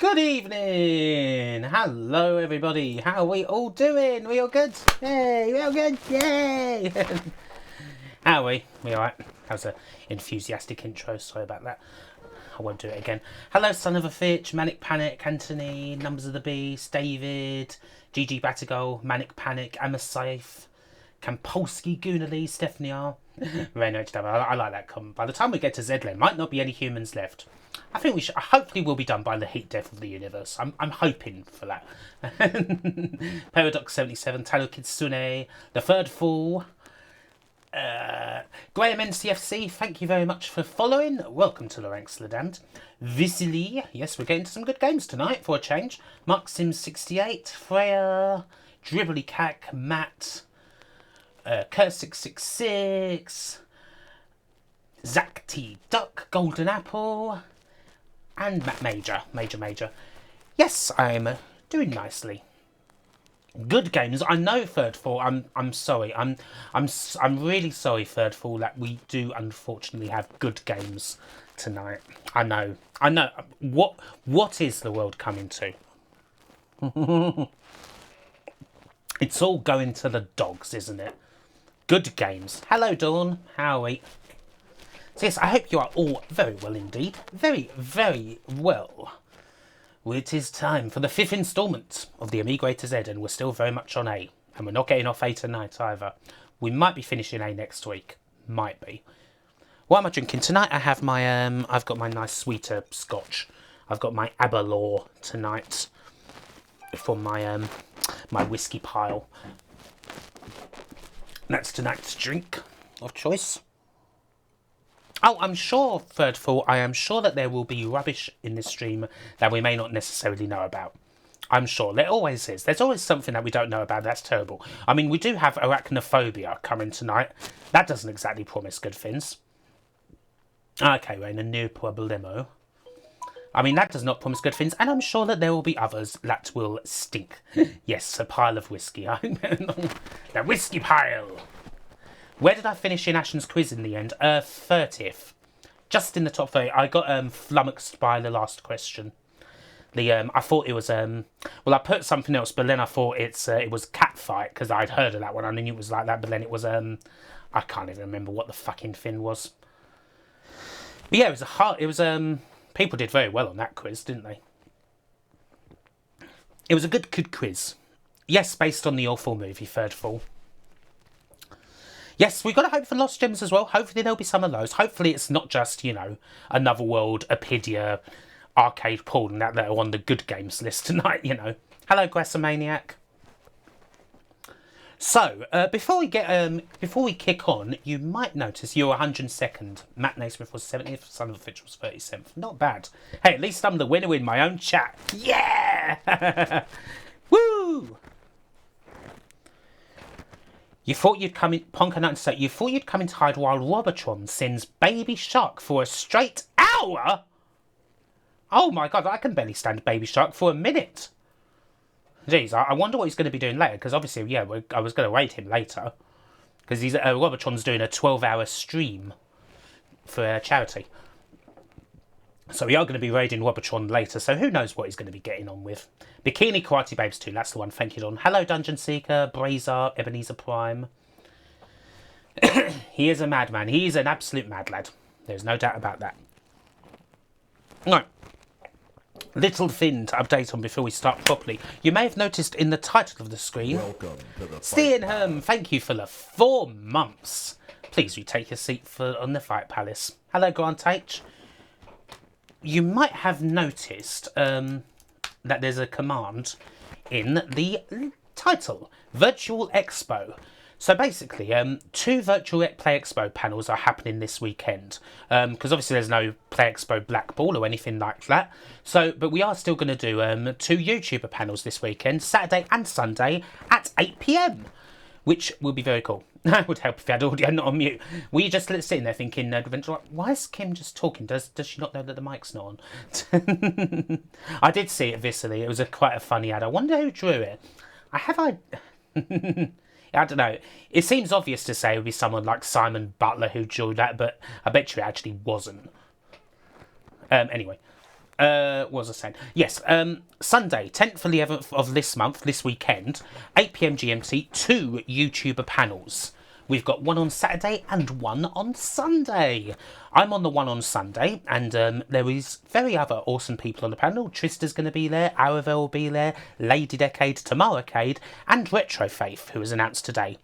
Good evening! Hello everybody, how are we all doing? We all good? Yay, we all good? Yay! How are we? We alright? That was an enthusiastic intro, sorry about that. I won't do it again. Hello Son of a Fitch, Manic Panic, Anthony, Numbers of the Beast, David, GG Batagol, Manic Panic, Amasafe, Kampolski, Goonally, Stephanie R. Reno HW. I like that comment. By the time we get to Zedland, might not be any humans left. I think we should. Hopefully, we'll be done by the heat death of the universe. I'm hoping for that. Paradox 77, Talo Kitsune, The Third Fool, Graham NCFC. Thank you very much for following. Welcome to the ranks, Ladand. Visily, yes, we're getting to some good games tonight for a change. Mark Sims 68, Freya, Dribbly Cack, Matt, Kurt 666, Zach T Duck, Golden Apple. And Matt Major. Yes, I'm doing nicely. Good games. I know Third Fall. I'm sorry. I'm really sorry, Third Fall, that we do unfortunately have good games tonight. I know. What is the world coming to? It's all going to the dogs, isn't it? Good games. Hello, Dawn. How are we? So yes, I hope you are all very well indeed. Very, very well. Well, it is time for the 5th instalment of the Amiga A-Z, and we're still very much on A. And we're not getting off A tonight either. We might be finishing A next week. Might be. What am I drinking? Tonight I have my, I've got my nice sweeter scotch. I've got my Aberlour tonight for my, my whiskey pile. That's tonight's drink of choice. Oh, I'm sure, Third Fall, I am sure that there will be rubbish in this stream that we may not necessarily know about. I'm sure. There always is. There's always something that we don't know about. That's terrible. I mean, we do have Arachnophobia coming tonight. That doesn't exactly promise good things. Okay, Raina, no problemo. I mean, that does not promise good things, and I'm sure that there will be others that will stink. Yes, a pile of whiskey. The whiskey pile! Where did I finish in Ashen's quiz in the end? 30th. Just in the top 30. I got flummoxed by the last question. I thought it was... well, I put something else, but then I thought it was Catfight, because I'd heard of that one. I knew it was like that, but then it was... I can't even remember what the fucking thing was. But yeah, it was a hard... It was... people did very well on that quiz, didn't they? It was a good quiz. Yes, based on the awful movie, Third Fall. Yes, we've got to hope for Lost Gems as well. Hopefully there'll be some of those. Hopefully it's not just, you know, Another World, Apidya, Arcade Pool, and that are on the good games list tonight, you know. Hello, Grassamaniac. So, before we kick on, you might notice you're 102nd. Matt Naismith was 70th, Son of a Fitch was 37th. Not bad. Hey, at least I'm the winner in my own chat. Yeah! Woo! You thought you'd come in, Ponka97, you thought you'd come in to hide while Robotron sends Baby Shark for a straight hour? Oh my god, I can barely stand Baby Shark for a minute. Jeez, I wonder what he's going to be doing later, because obviously, yeah, I was going to raid him later. Because Robotron's doing a 12-hour stream for charity. So we are going to be raiding Robotron later, so who knows what he's going to be getting on with. Bikini Karate Babes 2, that's the one, thank you, Don. Hello, Dungeon Seeker, Brazar, Ebenezer Prime. He is a madman. He is an absolute mad lad. There's no doubt about that. Right. Little thing to update on before we start properly. You may have noticed in the title of the screen, welcome to the Steenham, thank you for the 4 months. Please retake your seat on the Fight Palace. Hello, Grant H. You might have noticed that there's a command in the title, Virtual Expo. So basically, 2 Virtual Play Expo panels are happening this weekend. Because obviously there's no Play Expo Blackball or anything like that. So, but we are still going to do 2 YouTuber panels this weekend, Saturday and Sunday at 8 PM. Which will be very cool. That would help if you had audio not on mute. Were you just sitting there thinking, why is Kim just talking? Does she not know that the mic's not on? I did see it viscerally. It was quite a funny ad. I wonder who drew it. I don't know. It seems obvious to say it would be someone like Simon Butler who drew that, but I bet you it actually wasn't. Anyway. What was I saying? Yes, Sunday, 10th and 11th of this month, this weekend, 8 p.m. GMT, 2 YouTuber panels. We've got one on Saturday and one on Sunday. I'm on the one on Sunday, and there is very other awesome people on the panel. Trista's going to be there, Aravel will be there, Lady Decade, Tamaracade, and Retro Faith, who was announced today.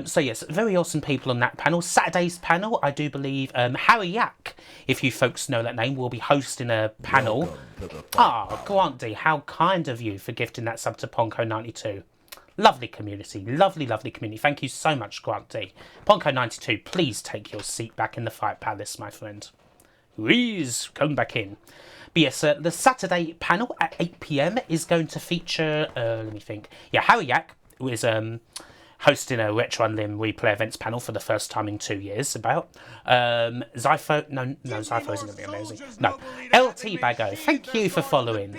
So yes, very awesome people on that panel. Saturday's panel, I do believe Harry Yak, if you folks know that name, will be hosting a panel. Ah, Grant D, how kind of you for gifting that sub to Ponko92. Lovely community, lovely, lovely community. Thank you so much, Grant D. Ponko92, please take your seat back in the Fight Palace, my friend. Please come back in. But yes, the Saturday panel at 8 p.m. is going to feature, let me think. Yeah, Harry Yak is hosting a Retro Unlim replay events panel for the first time in 2 years about. Zypho, no, Zypho isn't going to be amazing. No. LT Bago, thank you for following.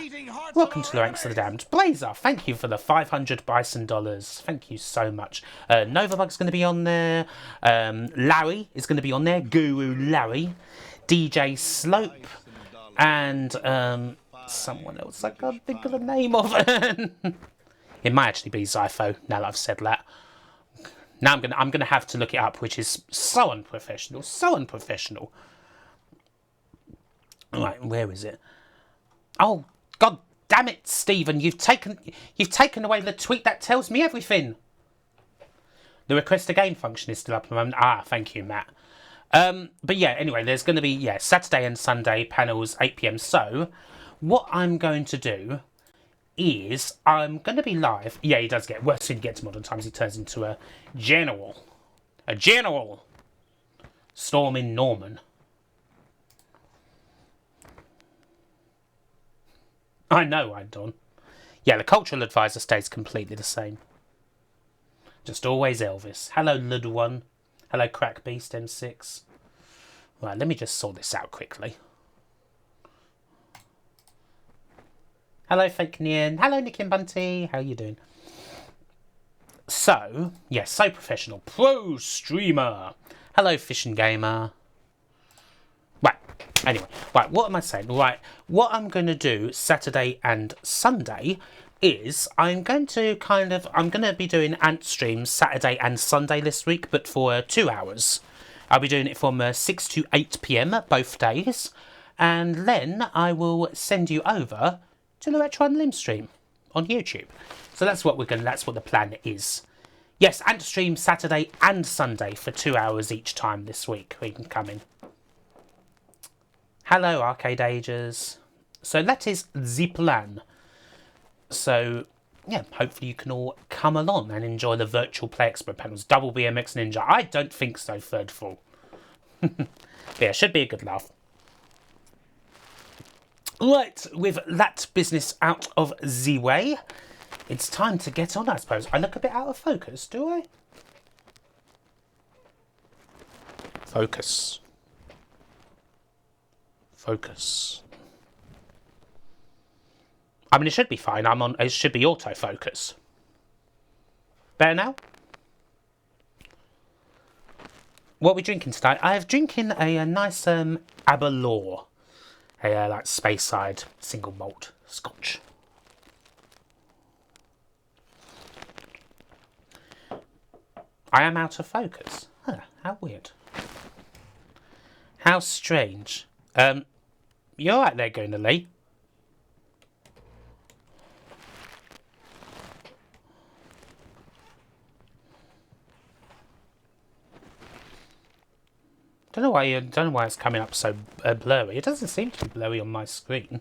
Welcome to the Ranks of the Damned. Blazer, thank you for the 500 Bison dollars. Thank you so much. Novabug's going to be on there. Larry is going to be on there. Guru Larry. DJ Slope. And someone else I can't think of the name of. It might actually be Zypho, now that I've said that. Now I'm gonna have to look it up, which is so unprofessional, so unprofessional. Right, where is it? Oh, god damn it, Stephen! You've taken away the tweet that tells me everything. The request a game function is still up at the moment. Ah, thank you, Matt. But yeah, anyway, there's going to be Saturday and Sunday panels 8 p.m. So what I'm going to do is I'm going to be live. Yeah, he does get worse when he gets to modern times. He turns into a general. A general. Storming Norman. I know, I'm done. Yeah, the cultural advisor stays completely the same. Just always Elvis. Hello, little one. Hello, Crack Beast M6. Right, let me just sort this out quickly. Hello, Fake Nian. Hello, Nick and Bunty. How are you doing? So, yes, so professional. Pro streamer. Hello, Fish and Gamer. Right, anyway. Right, what am I saying? Right, what I'm going to do Saturday and Sunday is I'm going to be doing Ant streams Saturday and Sunday this week, but for 2 hours. I'll be doing it from 6 to 8 p.m. both days. And then I will send you over to the Retro Unlim stream on YouTube. So that's what the plan is. Yes, Ant stream Saturday and Sunday for 2 hours each time this week. We can come in. Hello, Arcade Ages. So that is the plan. So yeah, hopefully you can all come along and enjoy the virtual Play Expo panels. Double BMX Ninja. I don't think so, third fall. But yeah, should be a good laugh. Right, with that business out of the way, it's time to get on, I suppose. I look a bit out of focus, do I? Focus. Focus. I mean, it should be fine. It should be autofocus. Better now? What are we drinking tonight? I have drinking a nice Aberlour. A like Speyside single malt scotch. I am out of focus. Huh, how weird. How strange. You alright there, Guna Lee? Don't know why it's coming up so blurry. It doesn't seem to be blurry on my screen.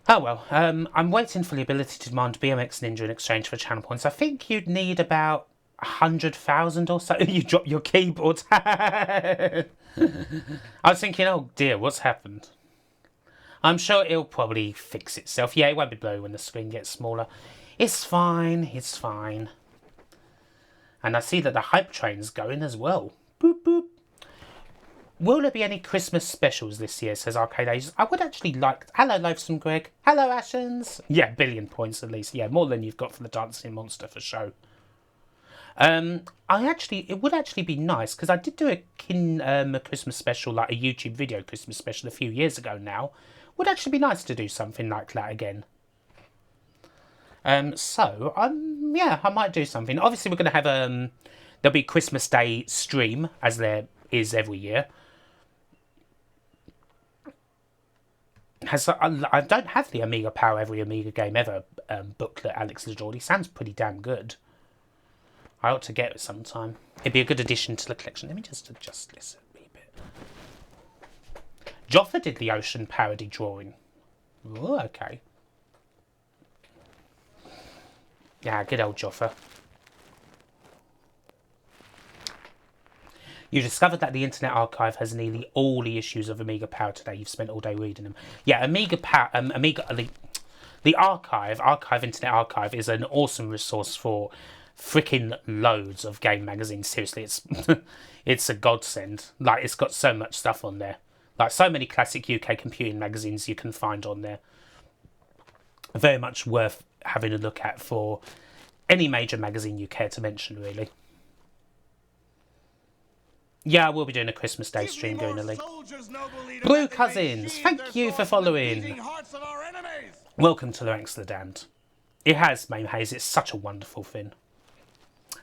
Oh well, I'm waiting for the ability to demand BMX Ninja in exchange for channel points. I think you'd need about 100,000 or so. You drop your keyboard. I was thinking, oh dear, what's happened? I'm sure it'll probably fix itself. Yeah, it won't be blurry when the screen gets smaller. It's fine, it's fine. And I see that the hype train's going as well. Boop, boop. Will there be any Christmas specials this year, says Arcade Ages? I would actually like... Hello, Loathsome Greg. Hello, Ashens. Yeah, 1 billion points at least. Yeah, more than you've got for the Dancing Monster for show. It would actually be nice, because I did do a Christmas special, like a YouTube video Christmas special a few years ago now. Would actually be nice to do something like that again. Yeah, I might do something. Obviously, we're going to have, there'll be Christmas Day stream, as there is every year. I don't have the Amiga Power Every Amiga Game Ever booklet, Alex LaJordy. Sounds pretty damn good. I ought to get it sometime. It'd be a good addition to the collection. Let me just adjust this a wee bit. Joffa did the ocean parody drawing. Oh, okay. Yeah, good old Joffa. You discovered that the Internet Archive has nearly all the issues of Amiga Power today. You've spent all day reading them. Yeah, Amiga Power, the Archive Internet Archive is an awesome resource for freaking loads of game magazines. Seriously, it's a godsend. Like, it's got so much stuff on there. Like, so many classic UK computing magazines you can find on there. Very much worth having a look at for any major magazine you care to mention, really. Yeah, I will be doing a Christmas Day stream during the league. Blue Cousins, thank you for following. Welcome to the Ranks of the Damned. It has, Mame Hayes, it's such a wonderful thing.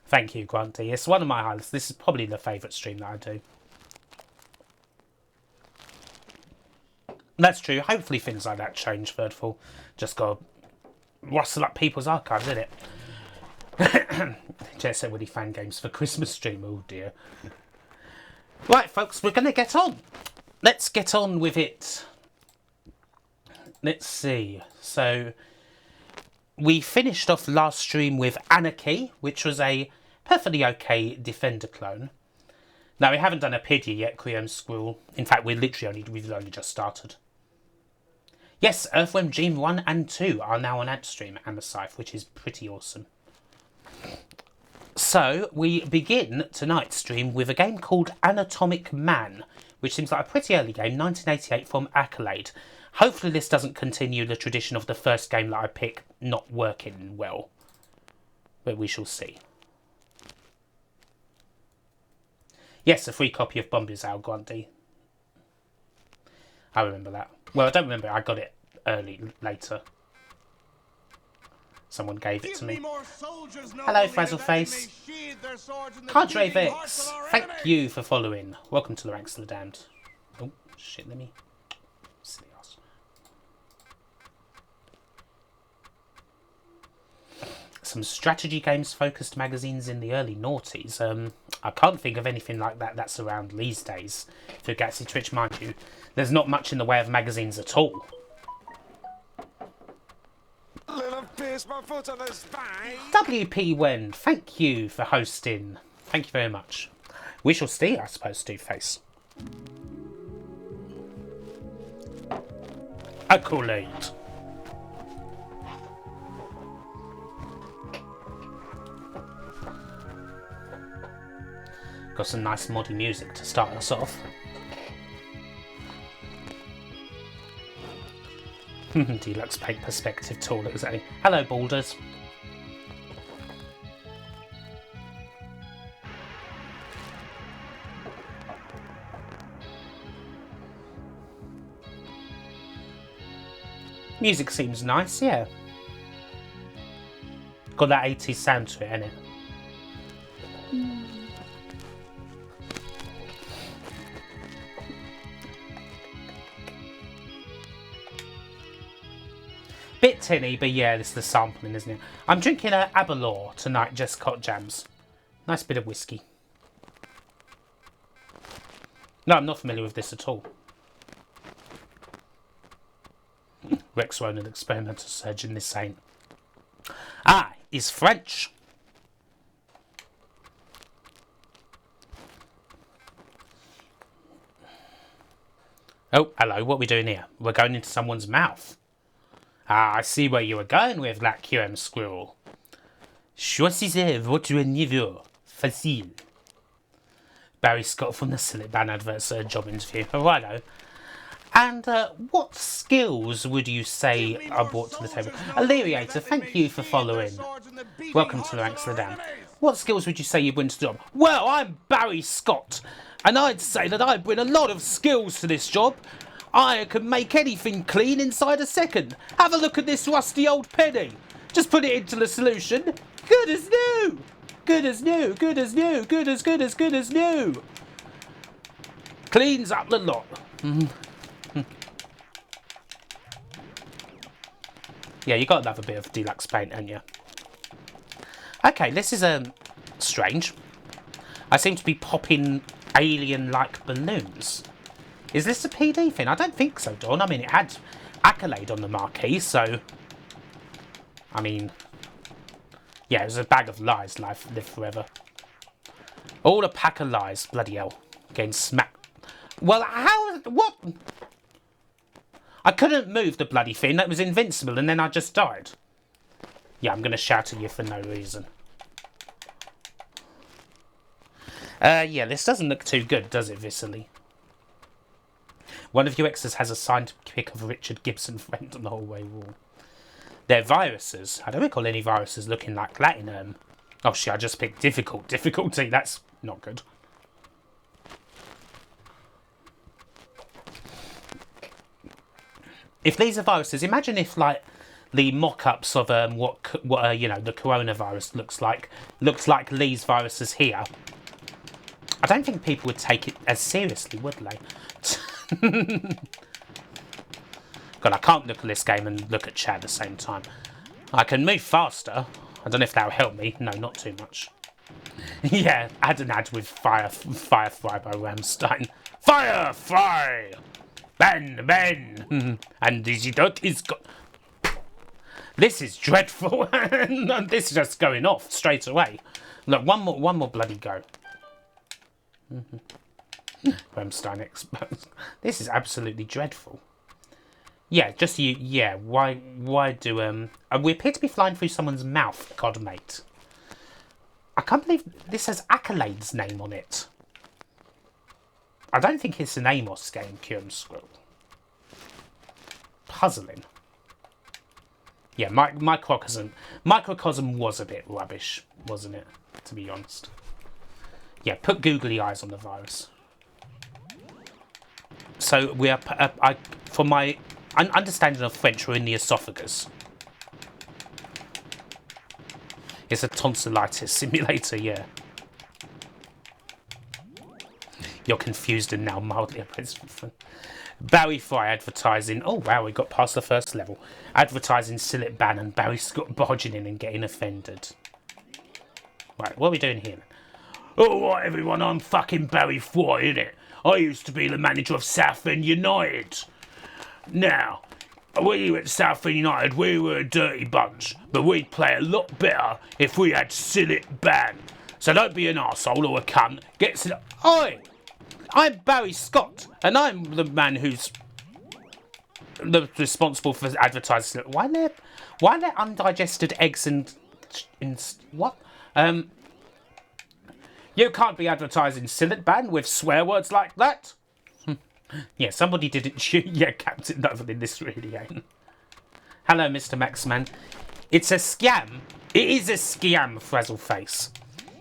Thank you, Grunty. It's one of my highlights. This is probably the favourite stream that I do. That's true. Hopefully things like that change, Thirdful. Just got to rustle up people's archives, isn't it? Jet Set Woody fan games for Christmas stream. Oh dear. Right, folks, we're going to get on. Let's get on with it. Let's see. So, we finished off last stream with Anarchy, which was a perfectly okay Defender clone. Now, we haven't done Apidya yet, Creome Squirrel. In fact, we've only just started. Yes, Earthworm Jim 1 and 2 are now on AntStream and the Scythe, which is pretty awesome. So, we begin tonight's stream with a game called Anatomic Man, which seems like a pretty early game, 1988 from Accolade. Hopefully this doesn't continue the tradition of the first game that I pick not working well. But we shall see. Yes, a free copy of Bombizal, Grundy. I remember that. Well, I don't remember. I got it later. Someone gave it to me. Hello, Frazzleface. Cadre Vex, thank you for following. Welcome to the Ranks of the Damned. Oh, shit, let me... Silly ass. Some strategy games focused magazines in the early noughties. I can't think of anything like that that's around these days. For Gatsy Twitch, mind you, there's not much in the way of magazines at all. WP Wen, thank you for hosting. Thank you very much. We shall see, I suppose, Two-Face. Accolade. Got some nice moddy music to start us off. Deluxe Paint Perspective Tool, exactly. Hello, Balders. Music seems nice, yeah. Got that 80s sound to it, innit? Bit tinny, but yeah, this is the sampling, isn't it? I'm drinking a Abalore tonight, just cot jams. Nice bit of whiskey. No, I'm not familiar with this at all. Rex Ronan, experimental surgeon, this ain't. Ah, is French. Oh, hello, what are we doing here? We're going into someone's mouth. Ah, I see where you were going with that QM Squirrel. Choisissez votre niveau. Facile. Barry Scott from the Sillet Ban adverts job interview. Oh, righto. And what skills would you say are brought to the table? Alleviator, thank you for following. Welcome to the Ranks of the Damned. What skills would you say you bring to the job? Well, I'm Barry Scott, and I'd say that I bring a lot of skills to this job. I can make anything clean inside a second. Have a look at this rusty old penny. Just put it into the solution. Good as new. Good as new. Good as new. Good as new. Cleans up the lot. Yeah, you got another bit of deluxe paint, haven't you? Okay, this is strange. I seem to be popping alien-like balloons. Is this a PD thing? I don't think so, Dawn. I mean, it had Accolade on the marquee, so... I mean... Yeah, it was a bag of lies, live forever. All a pack of lies. Bloody hell. Getting smacked. Well, how... What? I couldn't move the bloody thing. That was invincible, and then I just died. Yeah, I'm going to shout at you for no reason. Yeah, this doesn't look too good, does it, Vicily? One of you exes has a signed pic of Richard Gibson friend on the hallway wall. They're viruses. I don't recall any viruses looking like that in Oh shit, I just picked difficulty. That's not good. If these are viruses, imagine if like the mock-ups of what you know, the coronavirus looks like these viruses here. I don't think people would take it as seriously, would they? God, I can't look at this game and look at chat at the same time. I can move faster. I don't know if that'll help me. No, not too much. Yeah, add an ad with Firefly by Ramstein. Firefly! Ben! And Dizzy Duck is got... This is dreadful. This is just going off straight away. Look, one more bloody go. Ramstein exposed. This is absolutely dreadful. Yeah, just you. Yeah, why do we appear to be flying through someone's mouth, Godmate. I can't believe this has Accolade's name on it. I don't think it's an Amos game, Kieran Squill. Puzzling. Yeah, Microcosm was a bit rubbish, wasn't it? To be honest. Yeah, put googly eyes on the virus. So we are. For my understanding of French, we're in the esophagus. It's a tonsillitis simulator, yeah. You're confused and now mildly oppressive. Barry Fry advertising. Oh wow, we got past the first level. Advertising Sillet ban and Barry Scott barging in and getting offended. Right, what are we doing here? Alright everyone, I'm fucking Barry Fry, innit? I used to be the manager of Southend United. Now, we at Southend United, we were a dirty bunch, but we'd play a lot better if we had Sillet ban. So don't be an arsehole or a cunt. Get Sillet. Oi! I'm Barry Scott, and I'm the man who's responsible for advertising. Why are there undigested eggs and what? You can't be advertising Sillet ban with swear words like that. Yeah, somebody didn't shoot. Yeah, Captain Nothing, this really ain't. Hello, Mr. Maxman. It's a scam. It is a scam, Frazzleface.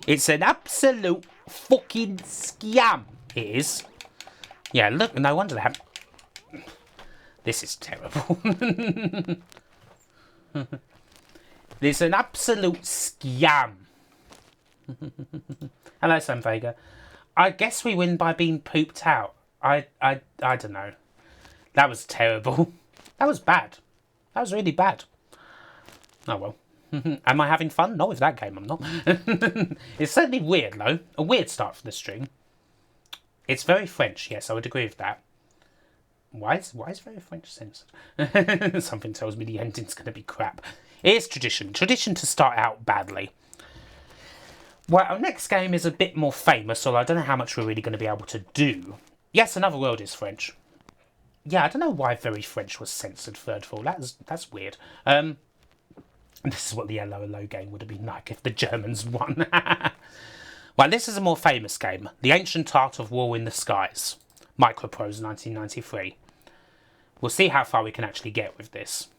It's an absolute fucking scam. It is. Yeah, look, no wonder they have... This is terrible. It's an absolute scam. Hello, Sam Vega. I guess we win by being pooped out. I don't know. That was terrible. That was bad. That was really bad. Oh well. Am I having fun? Not with that game, I'm not. It's certainly weird, though. A weird start for the stream. It's very French, yes, I would agree with that. Why is very French censored? Something tells me the ending's going to be crap. It is tradition. Tradition to start out badly. Well, our next game is a bit more famous, although I don't know how much we're really going to be able to do. Yes, Another World is French. Yeah, I don't know why Very French was censored, third of all. That's weird. This is what the LOLO game would have been like if the Germans won. Well, this is a more famous game. The Ancient Art of War in the Skies. Microprose 1993. We'll see how far we can actually get with this.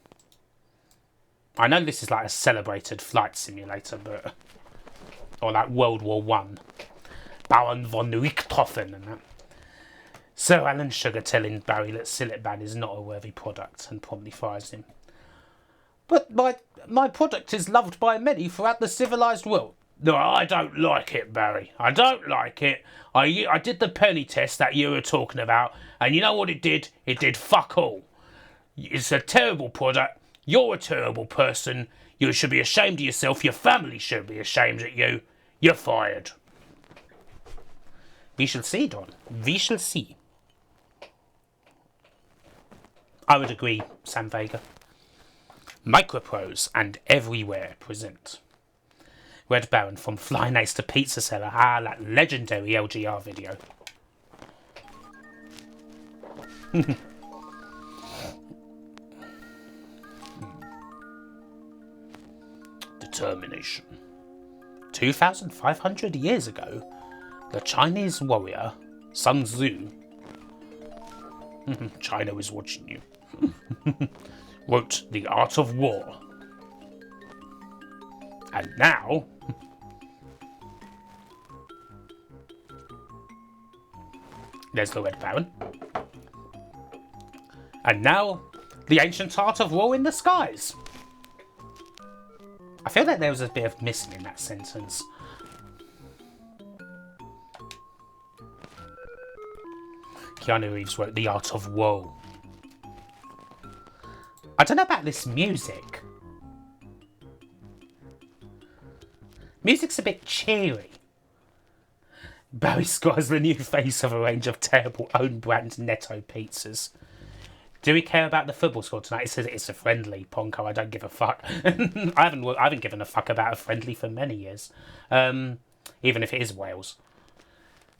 I know this is like a celebrated flight simulator, but Or like World War One. Baron von Richthofen and that. Sir Alan Sugar telling Barry that Silitban is not a worthy product and promptly fires him. But my product is loved by many throughout the civilised world. No, I don't like it, Barry. I don't like it. I did the penny test that you were talking about, and you know what it did? It did fuck all. It's a terrible product. You're a terrible person. You should be ashamed of yourself. Your family should be ashamed of you. You're fired. We shall see, Don. We shall see. I would agree, Sam Vega. Microprose and Everywhere present Red Baron from Flying Ace to Pizza Seller. Ah, that legendary LGR video. Determination. 2,500 years ago, the Chinese warrior Sun Tzu, China is watching you, wrote The Art of War. And now, there's the Red Baron. And now, the ancient art of war in the skies. I feel like there was a bit of missing in that sentence. Keanu Reeves wrote The Art of Woe. I don't know about this music. Music's a bit cheery. Barry Scott is the new face of a range of terrible own-brand Netto pizzas. Do we care about the football score tonight? It says it's a friendly, Ponko. I don't give a fuck. I haven't given a fuck about a friendly for many years. Even if it is Wales.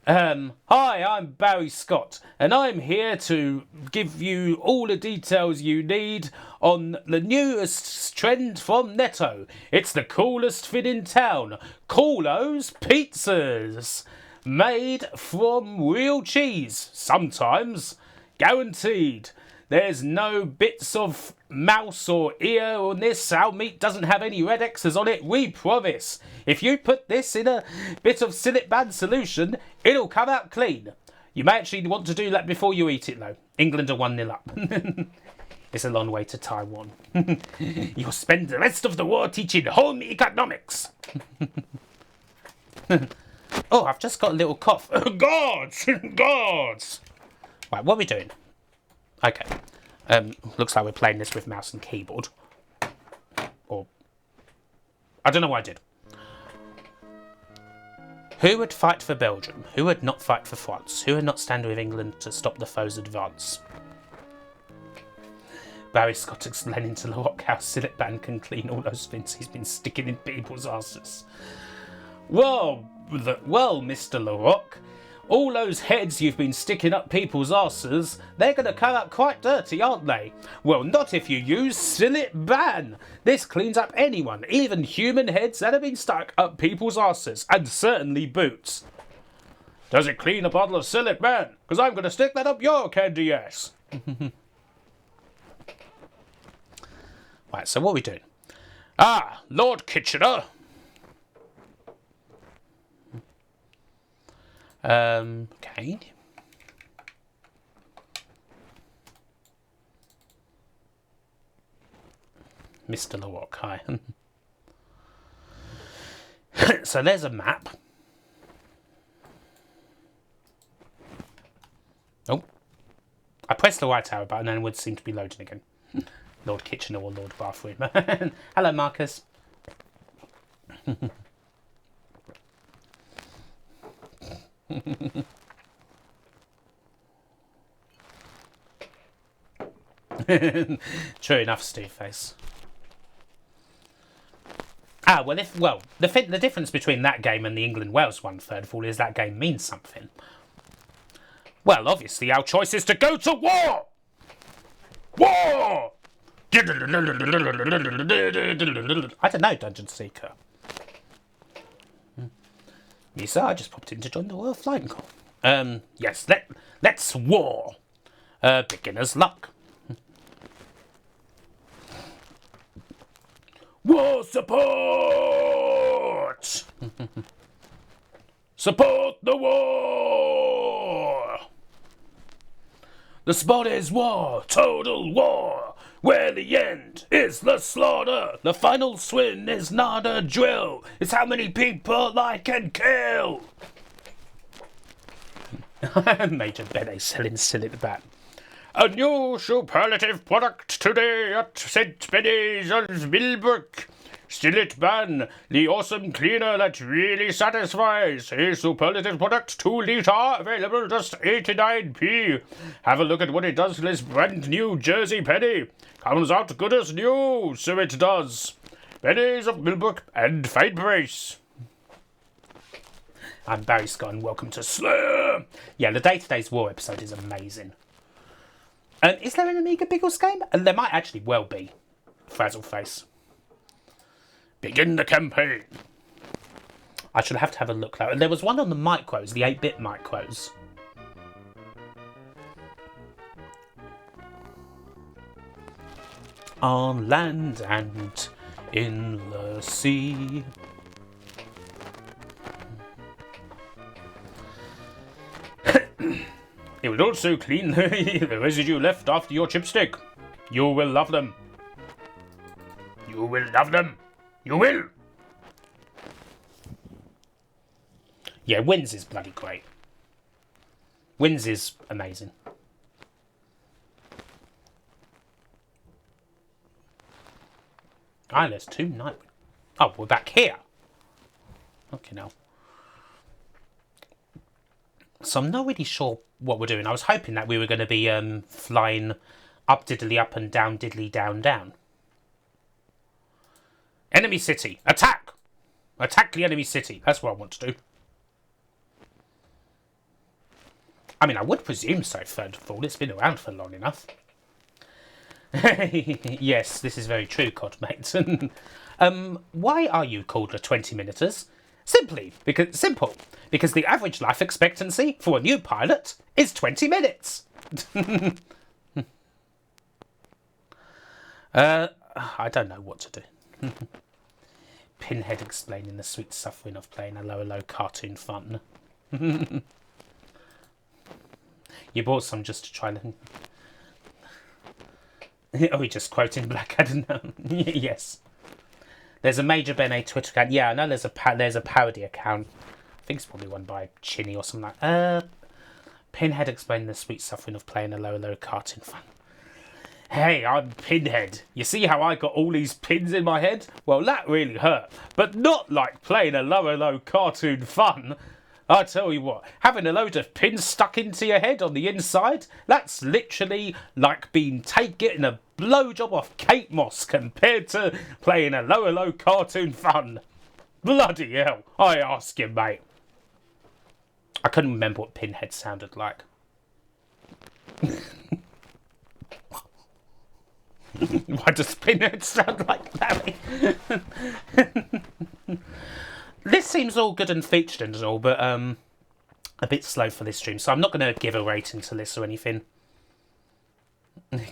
Hi, I'm Barry Scott, and I'm here to give you all the details you need on the newest trend from Netto. It's the coolest thing in town. Coolo's Pizzas. Made from real cheese. Sometimes. Guaranteed. There's no bits of mouse or ear on this. Our meat doesn't have any red X's on it, we promise. If you put this in a bit of Silitban solution, it'll come out clean. You may actually want to do that before you eat it, though. England are 1-0 up. It's a long way to Taiwan. You'll spend the rest of the war teaching home economics. Oh, I've just got a little cough. Gods! Gods! Right, what are we doing? Okay. Looks like we're playing this with mouse and keyboard. Or... I don't know what I did. Who would fight for Belgium? Who would not fight for France? Who would not stand with England to stop the foe's advance? Barry Scott explaining to LaRock how Silitban can clean all those things he's been sticking in people's asses. Well, Mr. LaRock, all those heads you've been sticking up people's asses, they're going to come out quite dirty, aren't they? Well, not if you use Silitban. This cleans up anyone, even human heads that have been stuck up people's asses, and certainly boots. Does it clean a bottle of Silitban? Because I'm going to stick that up your candy ass. Right, so what are we doing? Ah, Lord Kitchener. Okay. Mr. LaRock, hi. So there's a map. Oh. I pressed the right arrow button and it would seem to be loading again. Lord Kitchener or Lord Bathroom. Hello, Marcus. True enough, Steve Face. Ah, well, the difference between that game and the England-Wales one, third of all, is that game means something. Well, obviously, our choice is to go to war! War! I don't know, Dungeon Seeker. Yes, sir, I just popped in to join the Royal Flying Corps. Yes, let's war. Beginner's luck. War support! Support the war! The spot is war, total war, where the end is the slaughter. The final swing is not a drill, it's how many people I can kill. Major Bene selling still at the back. A new superlative product today at St. Benny's of Millbrook. Stillet Ban, the awesome cleaner that really satisfies. A superlative product, 2 litre, available just 89p. Have a look at what it does to this brand new Jersey penny. Comes out good as new, so it does. Benny's of Millbrook and Fine Brace. I'm Barry Scott and welcome to Slayer. Yeah, the Day-to-Day's War episode is amazing. Is there an Amiga Biggles game? And there might actually well be. Frazzleface. Begin the campaign. I should have to have a look though. There was one on the micros, the 8-bit micros. On land and in the sea. It will also clean the residue left after your chipstick. You will love them. You will love them. You will! Yeah, Wins is bloody great. Wins is amazing. Ah, there's 2 night. Oh, we're back here. Okay, now. So I'm not really sure what we're doing. I was hoping that we were going to be flying up diddly up and down diddly down down. Enemy city. Attack! Attack the enemy city. That's what I want to do. I mean, I would presume so, third of all. It's been around for long enough. Yes, this is very true, Codmate. Why are you called the 20-minuters? Simple. Because the average life expectancy for a new pilot is 20 minutes. I don't know what to do. Pinhead explaining the sweet suffering of playing a low cartoon fun. You bought some just to try to... Oh, we just quoting Blackadder now. Yes. There's a Major Bene Twitter account. Yeah, I know there's a parody account. I think it's probably one by Chinny or something like that. Pinhead explaining the sweet suffering of playing a low cartoon fun. Hey, I'm Pinhead. You see how I got all these pins in my head? Well, that really hurt. But not like playing a low cartoon fun. I tell you what, having a load of pins stuck into your head on the inside, that's literally like getting a blowjob off Kate Moss compared to playing a low cartoon fun. Bloody hell, I ask you, mate. I couldn't remember what Pinhead sounded like. Why does Pinhead sound like Larry? This seems all good and featured and all, but a bit slow for this stream, so I'm not going to give a rating to this or anything.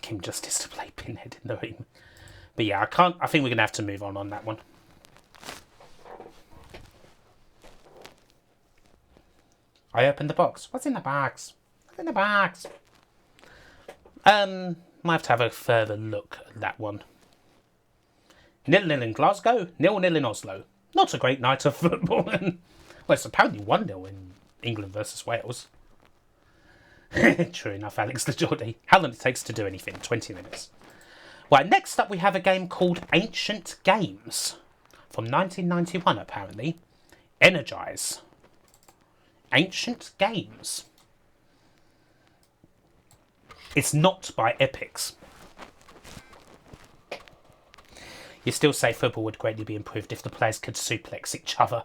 Kim Justice to play Pinhead in the room. But yeah, I think we're going to have to move on that one. I opened the box. What's in the box? What's in the box? Might have to have a further look at that one. 0-0 in Glasgow, 0-0 in Oslo. Not a great night of football. Well, it's apparently 1-0 in England versus Wales. True enough, Alex the Geordie. How long it takes to do anything? 20 minutes. Right, next up we have a game called Ancient Games. From 1991, apparently. Energize. Ancient Games. It's not by Epix. You still say football would greatly be improved if the players could suplex each other.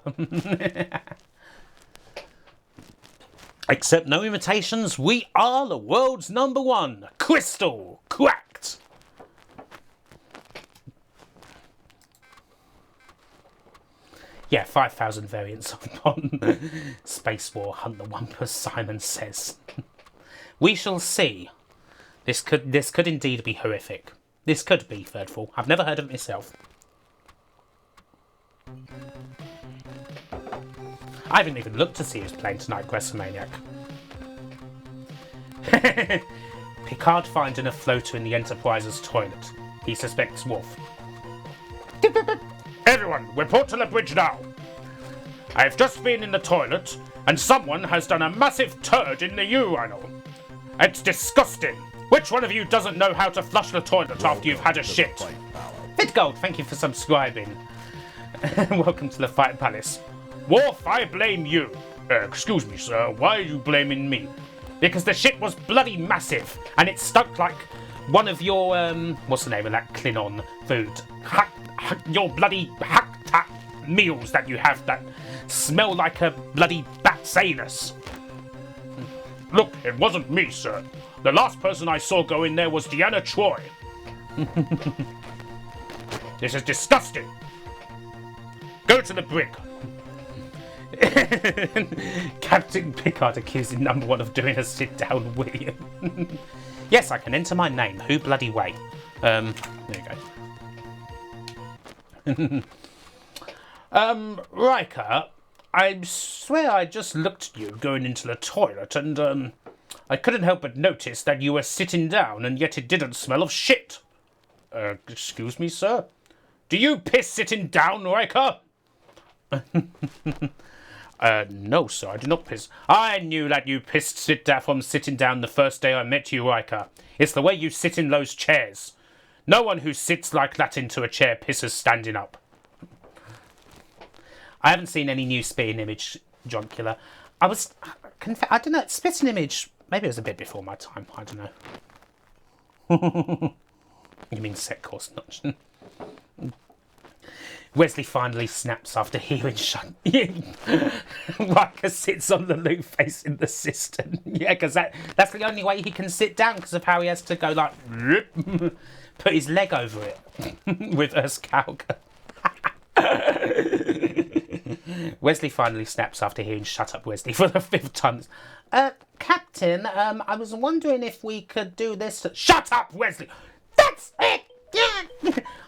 Except no imitations, we are the world's #1. Crystal Cracked. Yeah, 5,000 variants on Space War Hunt the Wampus, Simon says. We shall see. This could indeed be horrific. This could be Thirdfall. I've never heard of it myself. I haven't even looked to see who's playing tonight, Gressamaniac. Picard finding a floater in the Enterprise's toilet. He suspects Worf. Everyone, report to the bridge now. I've just been in the toilet, and someone has done a massive turd in the urinal. It's disgusting. Which one of you doesn't know how to flush the toilet after you've had a shit? Vidgold, thank you for subscribing. Welcome to the Fight Palace. Worf, I blame you. Excuse me, sir, why are you blaming me? Because the shit was bloody massive, and it stunk like one of your, what's the name of that Klingon food? Your bloody hack-tack meals that you have that smell like a bloody bat's anus. Look, it wasn't me, sir. The last person I saw go in there was Deanna Troi. This is disgusting. Go to the brig. Captain Picard accusing number one of doing a sit-down William. Yes, I can enter my name. Who bloody way? There you go. Riker, I swear I just looked at you going into the toilet and, I couldn't help but notice that you were sitting down and yet it didn't smell of shit. Excuse me, sir? Do you piss sitting down, Riker? No, sir, I do not piss. I knew that you pissed from sitting down the first day I met you, Riker. It's the way you sit in those chairs. No one who sits like that into a chair pisses standing up. I haven't seen any new spitting image, Jonkula. I don't know, spitting image, maybe it was a bit before my time, I don't know. You mean set course, not... Wesley finally snaps after hearing Riker sits on the loo facing the cistern. Yeah, because that's the only way he can sit down because of how he has to go like... put his leg over it. With Erskauga. Wesley finally snaps after hearing Shut Up Wesley for the 5th time. Captain, I was wondering if we could do this... Shut up, Wesley! That's it!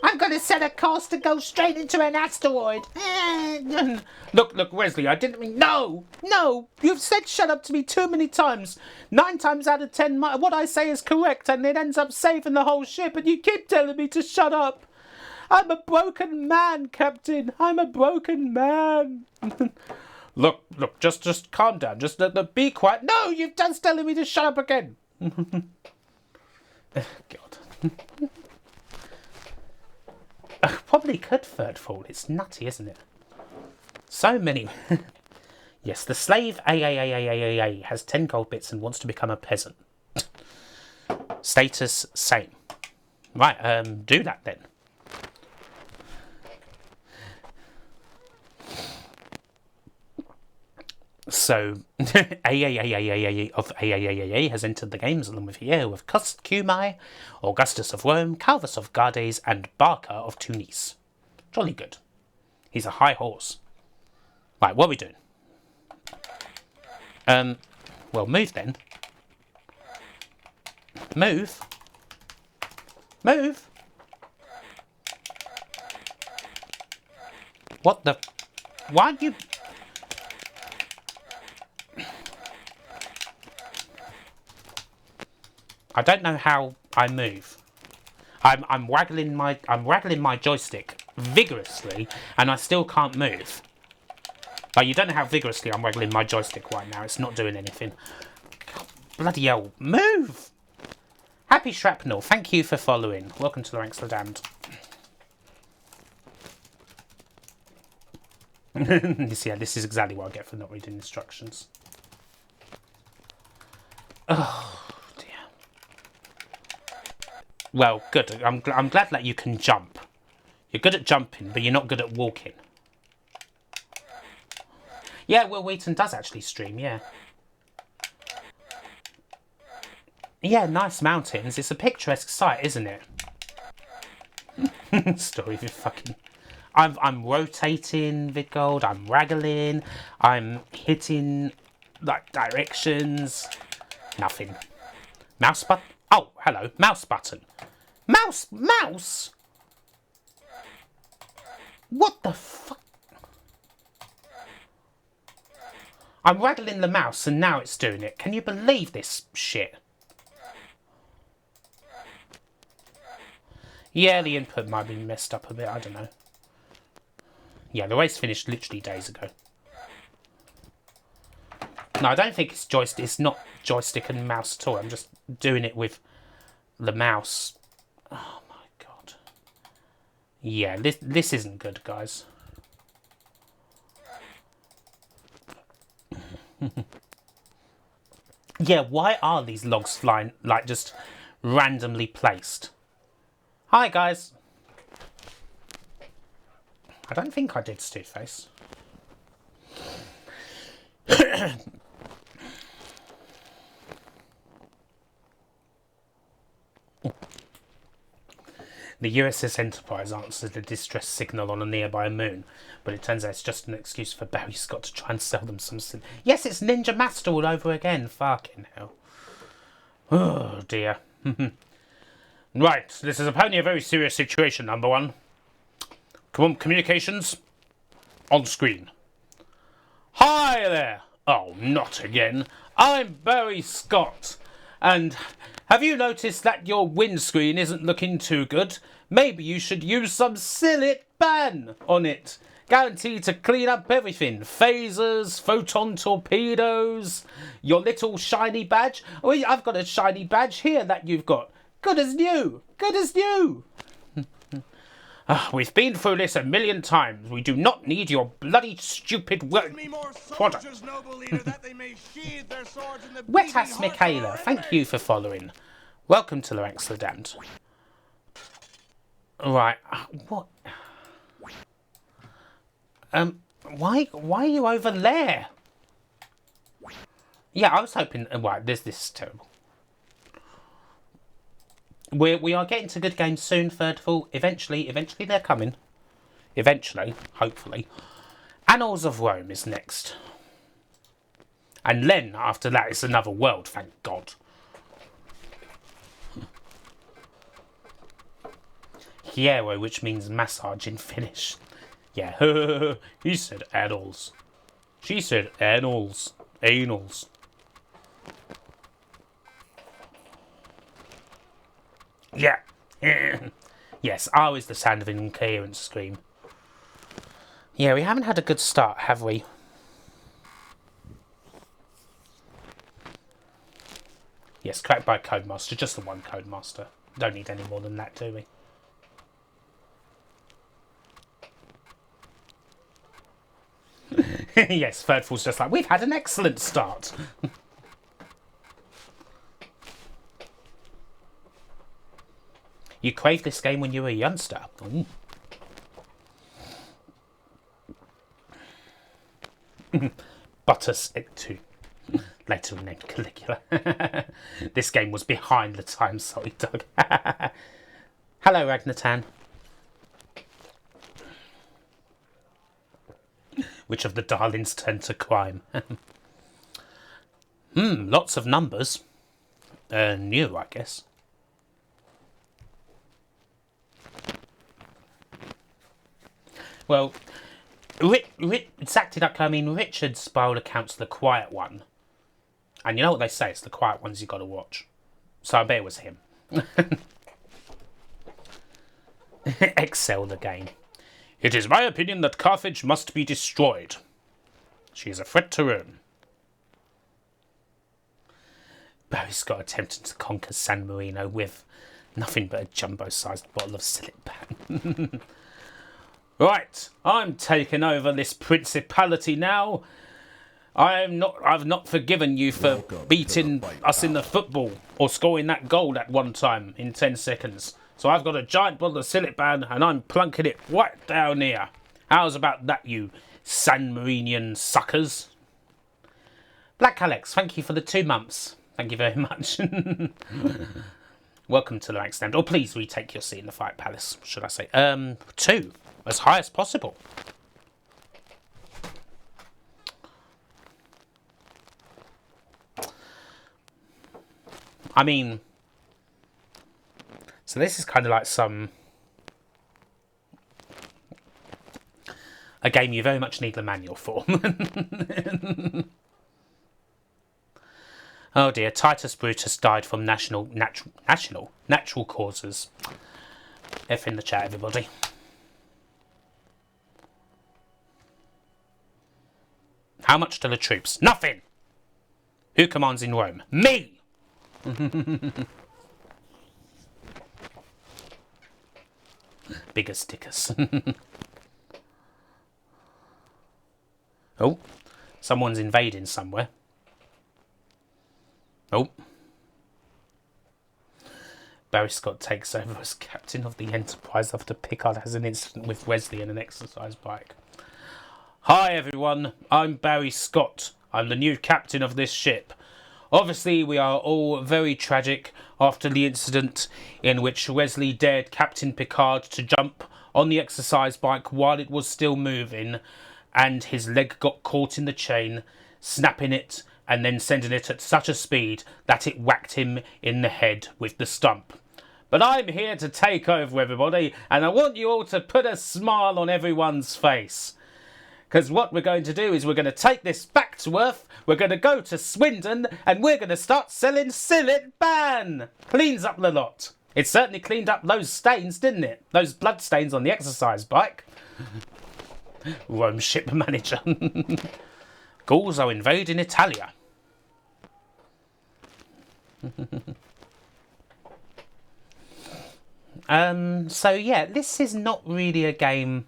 I'm going to set a course to go straight into an asteroid. Look, Wesley, I didn't mean... No, you've said shut up to me too many times. 9 times out of 10, what I say is correct, and it ends up saving the whole ship, and you keep telling me to shut up. I'm a broken man, Captain. I'm a broken man. Look, just calm down. Just be quiet. No, you've just telling me to shut up again. God. Probably could third fall. It's nutty, isn't it? So many. Yes, the slave A has 10 gold bits and wants to become a peasant. Status same. Right, do that then. So, A of A has entered the games along with here with Cumai, Augustus of Rome, Calvus of Gades, and Barca of Tunis. Jolly good. He's a high horse. Right, what are we doing? Well, move then. Move. Move. What the... Why'd you... I don't know how I move. I'm waggling my joystick vigorously, and I still can't move. Like, you don't know how vigorously I'm waggling my joystick right now. It's not doing anything. God, bloody hell, move! Happy Shrapnel, thank you for following. Welcome to the Ranks of the Damned. Yeah, this is exactly what I get for not reading instructions. Oh. Well, good. I'm glad that you can jump. You're good at jumping, but you're not good at walking. Yeah, Will Wheaton does actually stream, yeah. Yeah, nice mountains. It's a picturesque sight, isn't it? Story of your fucking... I'm rotating, Vidgold. I'm waggling. I'm hitting, like, directions. Nothing. Mouse button. Oh, hello. Mouse button. Mouse? What the fuck? I'm waggling the mouse and now it's doing it. Can you believe this shit? Yeah, the input might be messed up a bit, I don't know. Yeah, the race finished literally days ago. No, I don't think it's joystick. It's not joystick and mouse at all. I'm just doing it with the mouse. Oh my god. Yeah, this isn't good, guys. Yeah, why are these logs flying, like, just randomly placed? Hi, guys. I don't think I did Stewface. The USS Enterprise answered a distress signal on a nearby moon, but it turns out it's just an excuse for Barry Scott to try and sell them some... Yes, it's Ninja Master all over again. Fucking hell. Oh, dear. Right, this is apparently a very serious situation, number one. Come on, communications. On screen. Hi there. Oh, not again. I'm Barry Scott. And have you noticed that your windscreen isn't looking too good? Maybe you should use some Sillet Ban on it. Guaranteed to clean up everything. Phasers, photon torpedoes, your little shiny badge. Oh, I've got a shiny badge here that you've got. Good as new. Good as new. We've been through this a million times. We do not need your bloody stupid work product. Wet-ass Michaela, thank you for following. Welcome to the ranks of the damned. Right, what? Why are you over there? Yeah, I was hoping. Right, this is terrible. We are getting to good games soon, third of all. Eventually they're coming. Eventually, hopefully. Annals of Rome is next. And then, after that, it's another world, thank God. Hiero, which means massage in Finnish. Yeah, he said annals. She said annals. Anals. Yeah. Yes, R is the sound of an incoherent scream. Yeah, we haven't had a good start, have we? Yes, cracked by Codemaster. Just the one Codemaster. Don't need any more than that, do we? Yes, Thirdfall's just like, we've had an excellent start. You craved this game when you were a youngster. Ooh. Butters 2. Later named Caligula. This game was behind the times, sorry, Doug. Hello, Ragnatan. Which of the darlings turned to crime? Lots of numbers. New, I guess. Well, exactly that. I mean, Richard Spiraled accounts the quiet one. And you know what they say, it's the quiet ones you got to watch. So I bet it was him. Excel the game. It is my opinion that Carthage must be destroyed. She is a threat to Rome. Barry Scott attempted to conquer San Marino with nothing but a jumbo-sized bottle of Sillet Ban. Right, I'm taking over this principality now. I've not forgiven you for beating us in the football or scoring that goal at one time in 10 seconds. So I've got a giant bottle of Sillet Ban and I'm plunking it right down here. How's about that, you San Marinian suckers? Black Alex, thank you for the 2 months. Thank you very much. Welcome to the rank stand. Or please retake your seat in the Fight Palace, should I say. 2. As high as possible. I mean, so this is kind of like a game you very much need the manual for. Oh dear, Titus Brutus died from natural causes. F in the chat, everybody. How much to the troops? Nothing! Who commands in Rome? Me! Bigger stickers. Oh, someone's invading somewhere. Oh. Barry Scott takes over as captain of the Enterprise after Picard has an incident with Wesley in an exercise bike. Hi everyone, I'm Barry Scott. I'm the new captain of this ship. Obviously we are all very tragic after the incident in which Wesley dared Captain Picard to jump on the exercise bike while it was still moving, and his leg got caught in the chain, snapping it and then sending it at such a speed that it whacked him in the head with the stump. But I'm here to take over, everybody, and I want you all to put a smile on everyone's face. Because what we're going to do is we're going to take this back to Earth, we're going to go to Swindon, and we're going to start selling Sillet Ban! Cleans up the lot. It certainly cleaned up those stains, didn't it? Those blood stains on the exercise bike. Rome ship manager. Gauls are invading Italia. So yeah, this is not really a game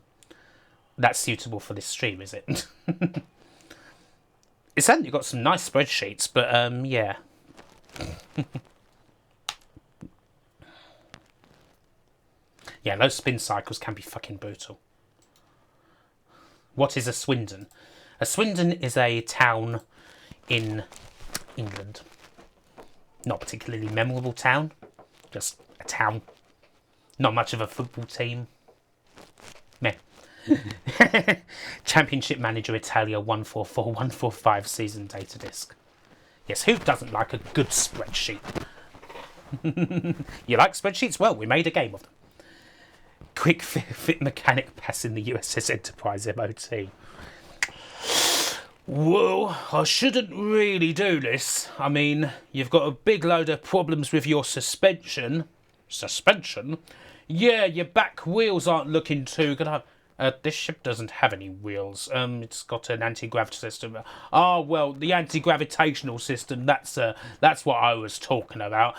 that's suitable for this stream, is it? It's certainly got some nice spreadsheets, but yeah. Yeah, those spin cycles can be fucking brutal. What is a Swindon? A Swindon is a town in England. Not particularly memorable town, just a town. Not much of a football team. Meh. Championship Manager Italia 144145 season data disc. Yes, who doesn't like a good spreadsheet? You like spreadsheets? Well, we made a game of them. Quick fit mechanic passing the USS Enterprise MOT. Well, I shouldn't really do this. I mean, you've got a big load of problems with your suspension. Suspension? Yeah, your back wheels aren't looking too good. This ship doesn't have any wheels. It's got an anti-grav system. Oh, well, the anti-gravitational system, that's what I was talking about.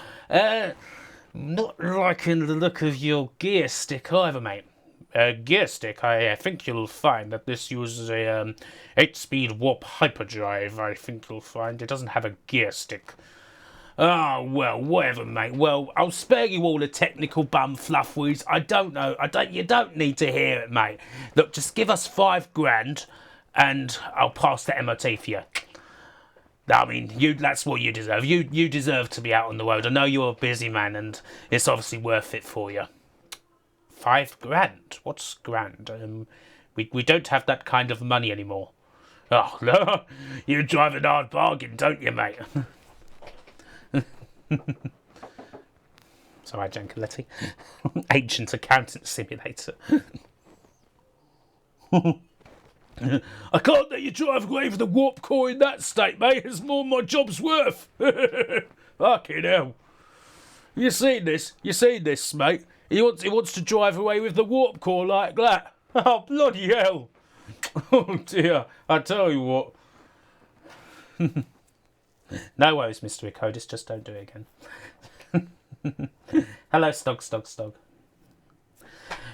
Not liking the look of your gear stick either, mate. Gear stick, I think you'll find that this uses a 8-speed warp hyperdrive. I think you'll find it doesn't have a gear stick. Oh, well, whatever, mate. Well, I'll spare you all the technical bum flufferys. I don't know. You don't need to hear it, mate. Look, just give us $5,000 and I'll pass the MOT for you. I mean, that's what you deserve. You deserve to be out on the road. I know you're a busy man and it's obviously worth it for you. $5,000? What's grand? We don't have that kind of money anymore. Oh, no. You drive a hard bargain, don't you, mate? Sorry, Giancoletti. Ancient Accountant Simulator. I can't let you drive away with the warp core in that state, mate. It's more than my job's worth. Fucking hell. You seen this, mate? He wants to drive away with the warp core like that. Oh, bloody hell. Oh, dear. I tell you what. No worries, Mr. Icodis. Just don't do it again. Hello, Stog.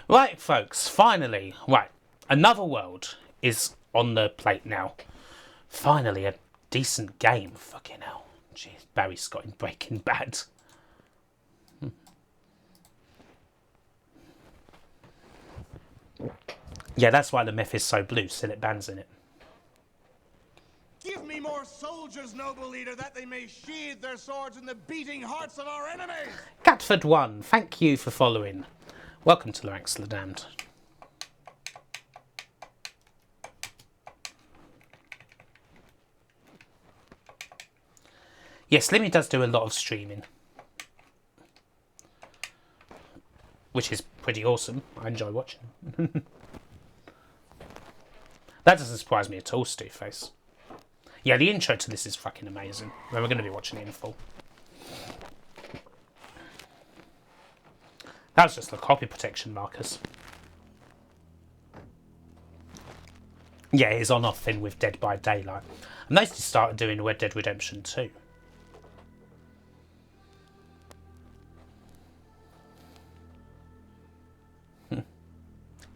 Right, folks. Finally. Right. Another world is on the plate now. Finally, a decent game. Fucking hell. Jeez, Barry Scott in Breaking Bad. Yeah, that's why the myth is so blue. Sillet Ban's in it. Give me more soldiers, noble leader, that they may sheathe their swords in the beating hearts of our enemies. Catford1, thank you for following. Welcome to the Ranks of the Damned. Yes, Slimmy does do a lot of streaming, which is pretty awesome. I enjoy watching. That doesn't surprise me at all, Stewface. Yeah, the intro to this is fucking amazing. We're going to be watching it in full. That was just the copy protection markers. Yeah, it's on off thing with Dead by Daylight. And they started doing Red Dead Redemption 2.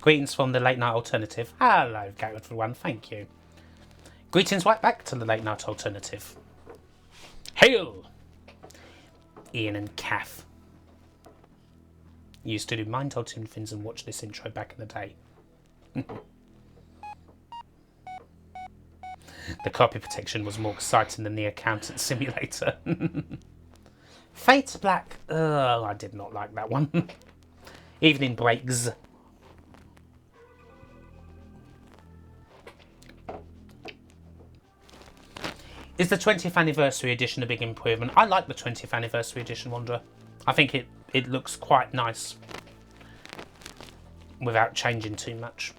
Greetings from the Late Night Alternative. Hello, everyone, thank you. Greetings right back to the Late Night Alternative. Hail! Ian and Kath. Used to do Mind Altering things and watch this intro back in the day. The copy protection was more exciting than the accountant simulator. Fate Black. Oh, I did not like that one. Evening Breaks. Is the 20th anniversary edition a big improvement? I like the 20th anniversary edition, Wanderer. I think it looks quite nice without changing too much.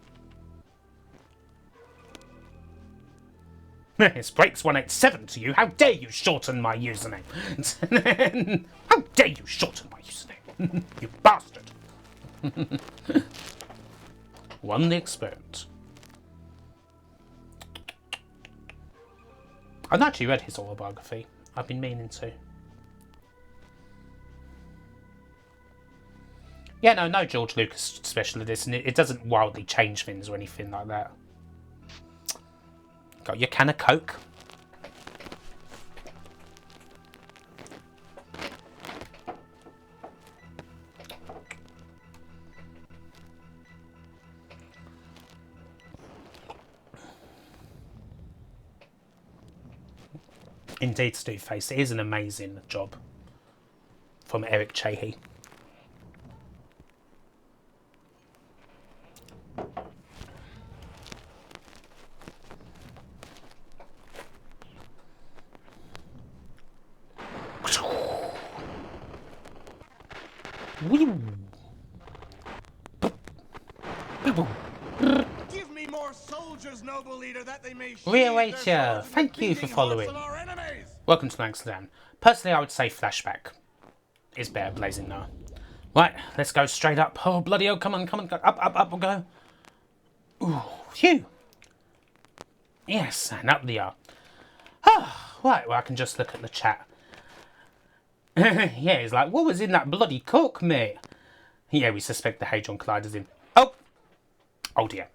It's Breaks187 to you. How dare you shorten my username? How dare you shorten my username? You bastard. Won the experiment. I've actually read his autobiography. I've been meaning to. Yeah, no George Lucas special edition. It doesn't wildly change things or anything like that. Got your can of Coke. Indeed, Stu Face. It is an amazing job from Eric Chahi. Give me more soldiers, noble leader, that they may Reawaiter, thank you for following. Welcome to Amsterdam. Personally, I would say Flashback is better, Blazing Noah. Right, let's go straight up. Oh, bloody hell, come on, go. Up, we'll go. Ooh, phew. Yes, and up the are. Oh, right, well, I can just look at the chat. Yeah, he's like, what was in that bloody cook, mate? Yeah, we suspect the Hadron Collider's in. Oh dear.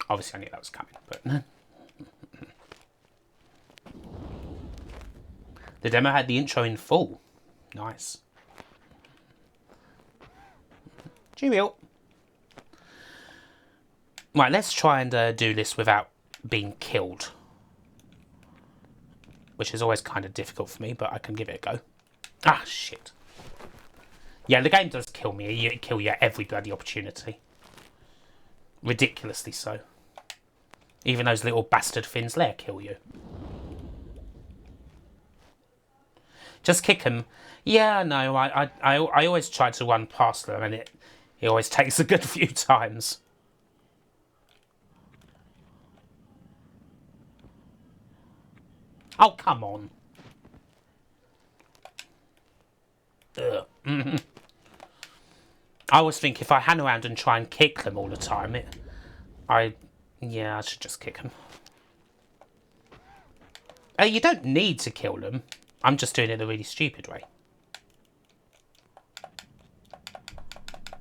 Obviously, I knew that was coming, but... The demo had the intro in full. Nice. Cheerio. Right, let's try and do this without being killed. Which is always kind of difficult for me, but I can give it a go. Ah, shit. Yeah, the game does kill me. You kill you at every bloody opportunity. Ridiculously so. Even those little bastard fins there kill you. Just kick them. Yeah, no, I always try to run past them, and it always takes a good few times. Oh, come on. Ugh. I always think if I hang around and try and kick them all the time, I should just kick them. You don't need to kill them. I'm just doing it in a really stupid way.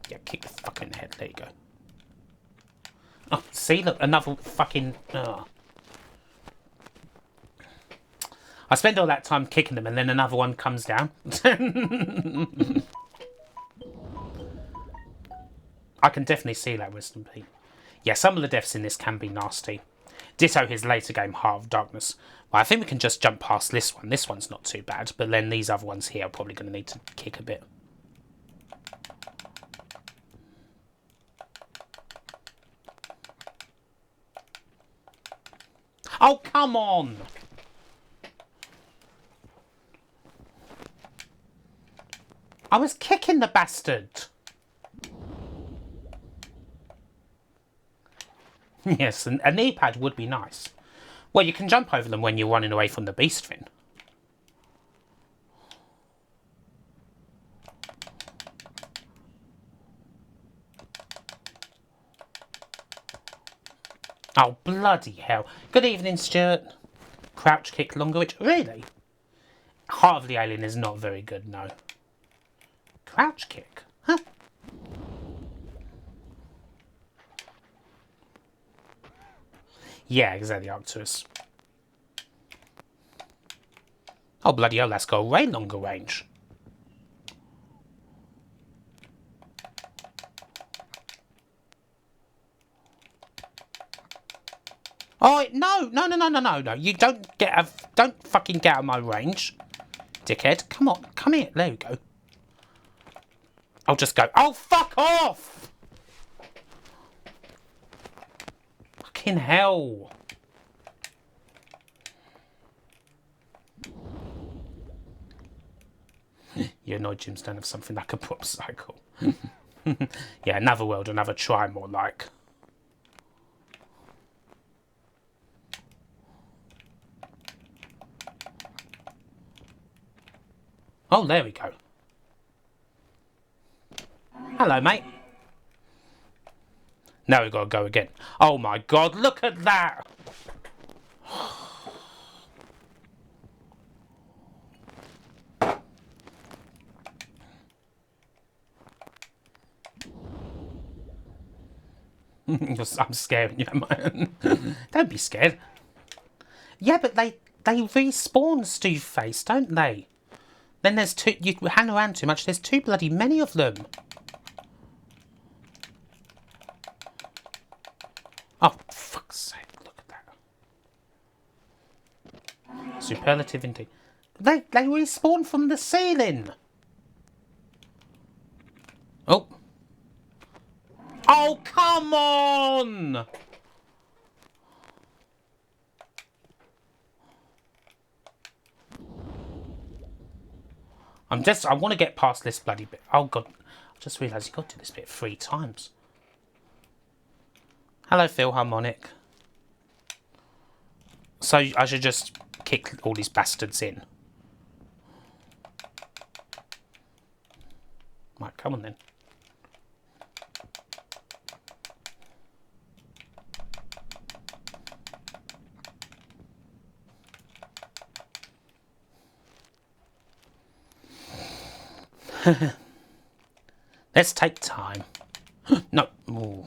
Yeah, kick the fuck in the head. There you go. Oh, see, look, another fucking... I spend all that time kicking them and then another one comes down. I can definitely see that, Wisdom Pete. Yeah, some of the deaths in this can be nasty. Ditto his later game, Heart of Darkness. Well, I think we can just jump past this one. This one's not too bad, but then these other ones here are probably going to need to kick a bit. Oh, come on! I was kicking the bastard! Yes, a knee pad would be nice. Well, you can jump over them when you're running away from the beast fin. Oh, bloody hell. Good evening, Stuart. Crouch kick, longer reach. Really? Heart of the Alien is not very good, no. Crouch kick? Huh? Yeah, exactly, Arcturus. Oh, bloody hell, that's got a way longer range. Oh, no. You don't fucking get out of my range. Dickhead. Come on, come here. There we go. I'll just go. Oh, fuck off! Fucking hell. You're annoyed Gyms don't have something like a prop cycle. Yeah, another world, another try more like. Oh, there we go. Hello, mate. Now we've got to go again. Oh my god, look at that! I'm scaring you, man. Don't be scared. Yeah, but they respawn Stooth-Face, don't they? Then there's two. You hang around too much. There's too bloody many of them. Oh, fuck's sake! Look at that. Superlative indeed. They respawn from the ceiling. Oh. Oh, come on! I want to get past this bloody bit. Oh, God. I just realised you got to do this bit 3 times. Hello, Philharmonic. So I should just kick all these bastards in. Right, come on then. Let's take time. No. Ooh.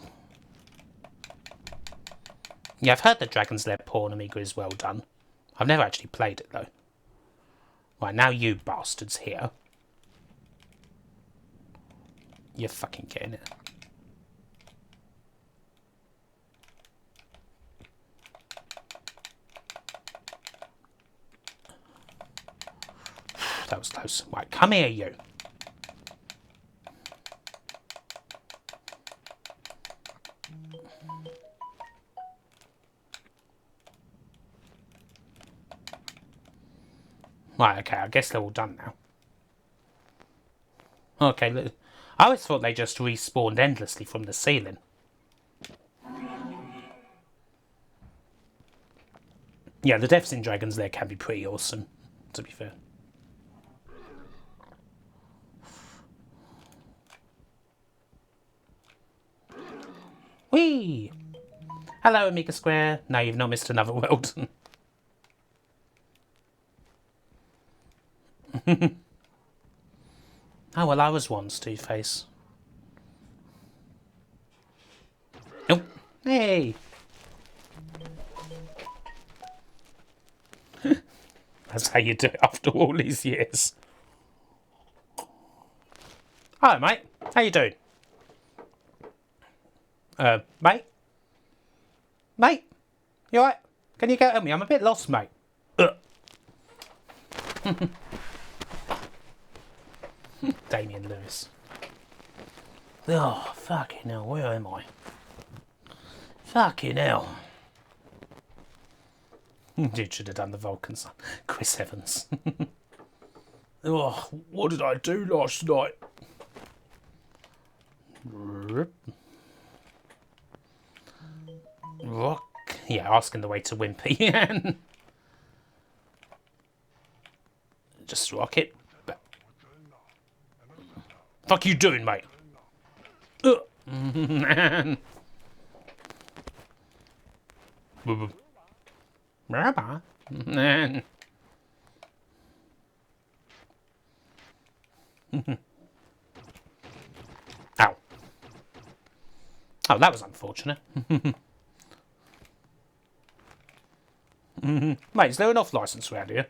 Yeah, I've heard that Dragon's Lair porn Amiga is well done. I've never actually played it though. Right, now you bastards here. You're fucking getting it. That was close. Right, come here, you. Right, okay, I guess they're all done now. Okay, look. I always thought they just respawned endlessly from the ceiling. Yeah, the deaths in Dragon's Lair can be pretty awesome, to be fair. Whee! Hello, Amiga Square. No, you've not missed another world. Oh, well, I was once Two-Face. Oh, hey! That's how you do it after all these years. Hello, mate. How you doing? Mate? Mate? You alright? Can you go help me? I'm a bit lost, mate. Damien Lewis. Oh, fucking hell, where am I? Fucking hell. Dude should have done the Vulcan son. Chris Evans. Oh, what did I do last night? Rock. Yeah, asking the way to Wimpy. Just rock it. Fuck you doing, mate? Ow. Oh, that was unfortunate. Mate, is there an off license around here?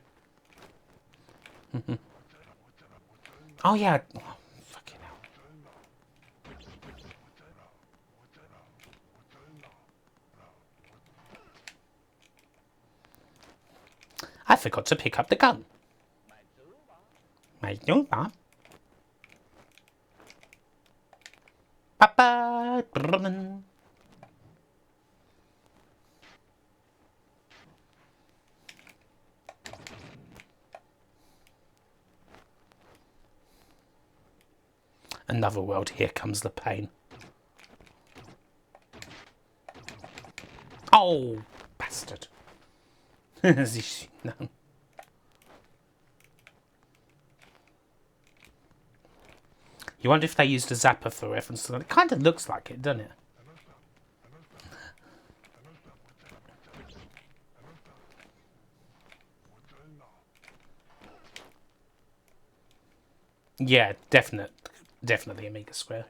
Oh, yeah. Oh, fucking hell. I forgot to pick up the gun. Mate, no, Mom. Papa. Another world, here comes the pain. Oh, bastard. No. You wonder if they used a zapper for reference. It kind of looks like it, doesn't it? Yeah, definitely Amiga Square.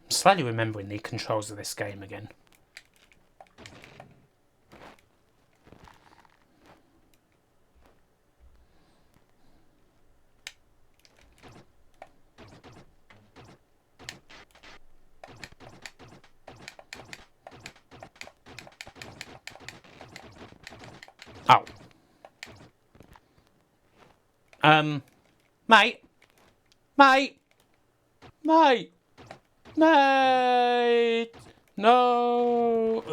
I'm slowly remembering the controls of this game again. Oh. Mate. Mate. Mate. Mate. No.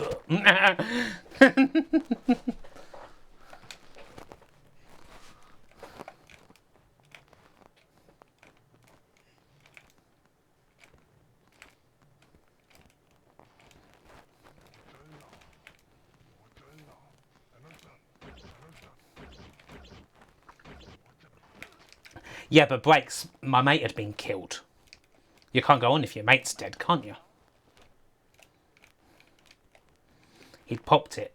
Yeah, but Breaks, my mate had been killed. You can't go on if your mate's dead, can't you? He'd popped it.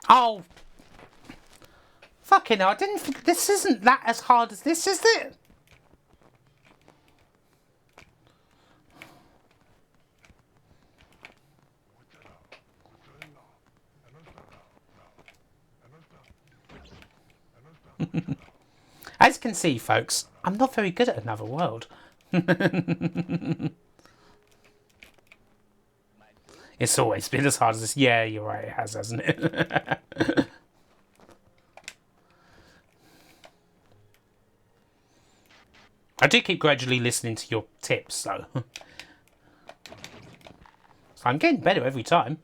Oh! Fucking hell, I didn't think... This isn't that as hard as this, is it? As you can see, folks, I'm not very good at Another World. It's always been as hard as this. Yeah, you're right, it has, hasn't it? I do keep gradually listening to your tips, though. So I'm getting better every time.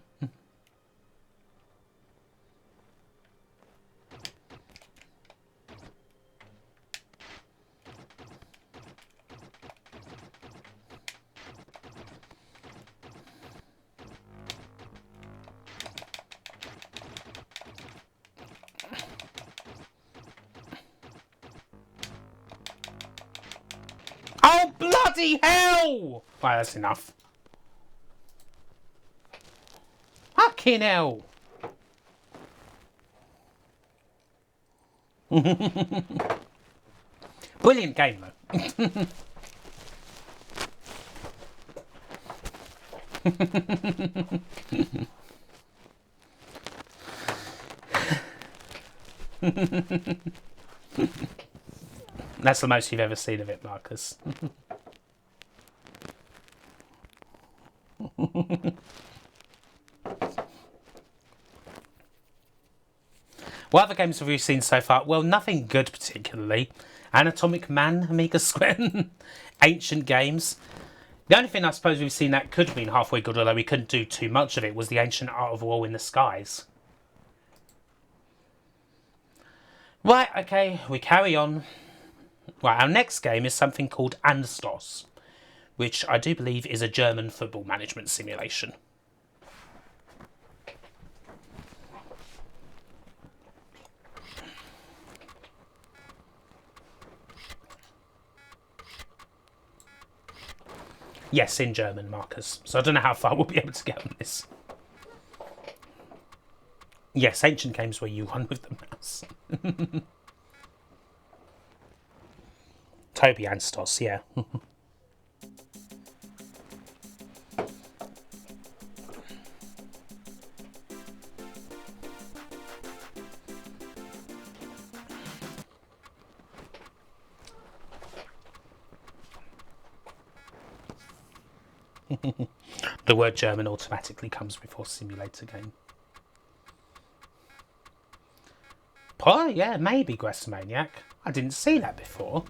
Oh, bloody hell! Right, that's enough. Fucking hell! Brilliant game, though. That's the most you've ever seen of it, Marcus. What other games have we seen so far? Well, nothing good particularly. Anatomic Man, Amiga Square, Ancient Games. The only thing I suppose we've seen that could have been halfway good, although we couldn't do too much of it, was the Ancient Art of War in the Skies. Right, okay, we carry on. Right, our next game is something called Anstoss, which I do believe is a German football management simulation. Yes, in German, Marcus. So I don't know how far we'll be able to get on this. Yes, Ancient Games where you run with the mouse. Toby Anstoss, yeah. The word German automatically comes before simulator game. Oh, yeah, maybe Grassmaniac. I didn't see that before.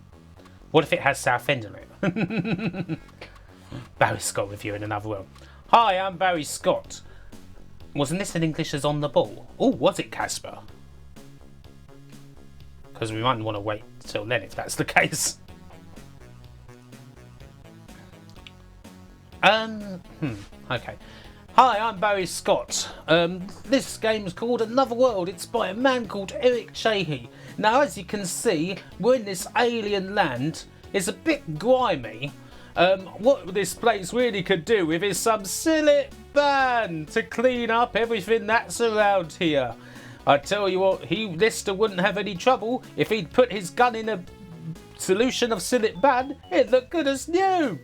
What if it has Southend in it? Barry Scott with you in another world. Hi, I'm Barry Scott. Wasn't this in English as On the Ball? Oh, was it Casper? Because we might want to wait till then if that's the case. Okay. Hi, I'm Barry Scott. This game's called Another World. It's by a man called Eric Chahy. Now, as you can see, we're in this alien land. It's a bit grimy. What this place really could do with is some silly ban to clean up everything that's around here. I tell you what, Lister wouldn't have any trouble if he'd put his gun in a solution of Sillet Ban. It'd look good as new.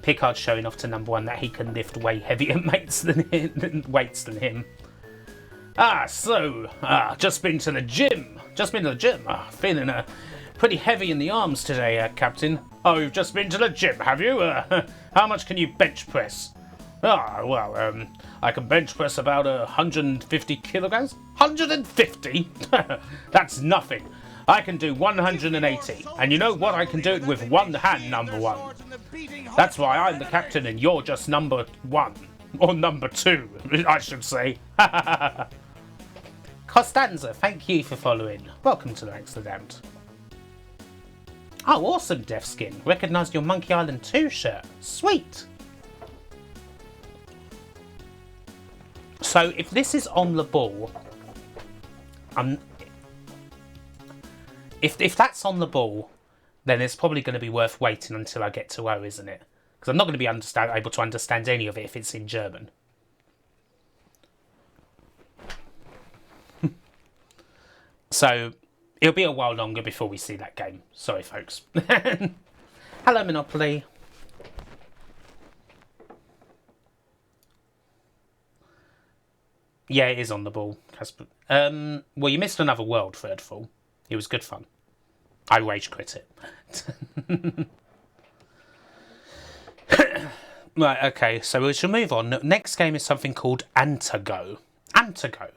Picard's showing off to number one that he can lift way heavier weights than him. Just been to the gym. Feeling pretty heavy in the arms today, Captain. Oh, you've just been to the gym, have you? How much can you bench press? I can bench press about 150 kilograms. 150? That's nothing. I can do 180, and you know what? I can do it with one hand, number one. That's why I'm the captain and you're just number one. Or number two, I should say. Costanza, thank you for following. Welcome to the next event. Oh, awesome, Deathskin. Recognised your Monkey Island 2 shirt. Sweet. So, if this is on the ball, If that's on the ball, then it's probably going to be worth waiting until I get to O, isn't it? Because I'm not going to be able to understand any of it if it's in German. So, it'll be a while longer before we see that game. Sorry, folks. Hello, Monopoly. Yeah, it is on the ball, Casper. Well, you missed Another World, third fall. It was good fun. I rage quit it. Right, okay, so we shall move on. Next game is something called Antago. Antago.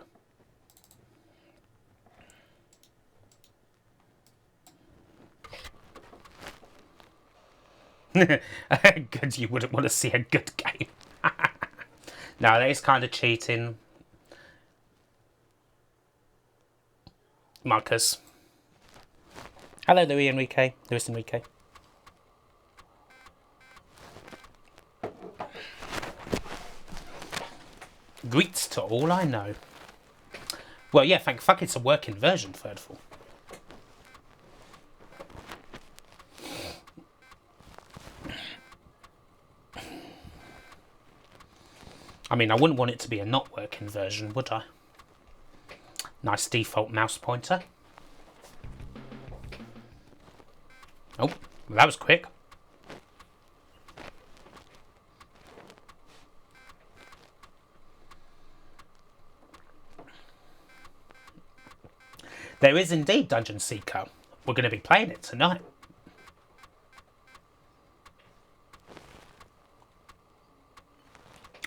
Good, you wouldn't want to see a good game. No, that is kind of cheating. Marcus. Hello, Louis Enrique. Greets to all I know. Well, yeah, thank fuck it's a working version, third fall. I mean, I wouldn't want it to be a not working version, would I? Nice default mouse pointer. Oh, well, that was quick. There is indeed Dungeon Seeker. We're going to be playing it tonight.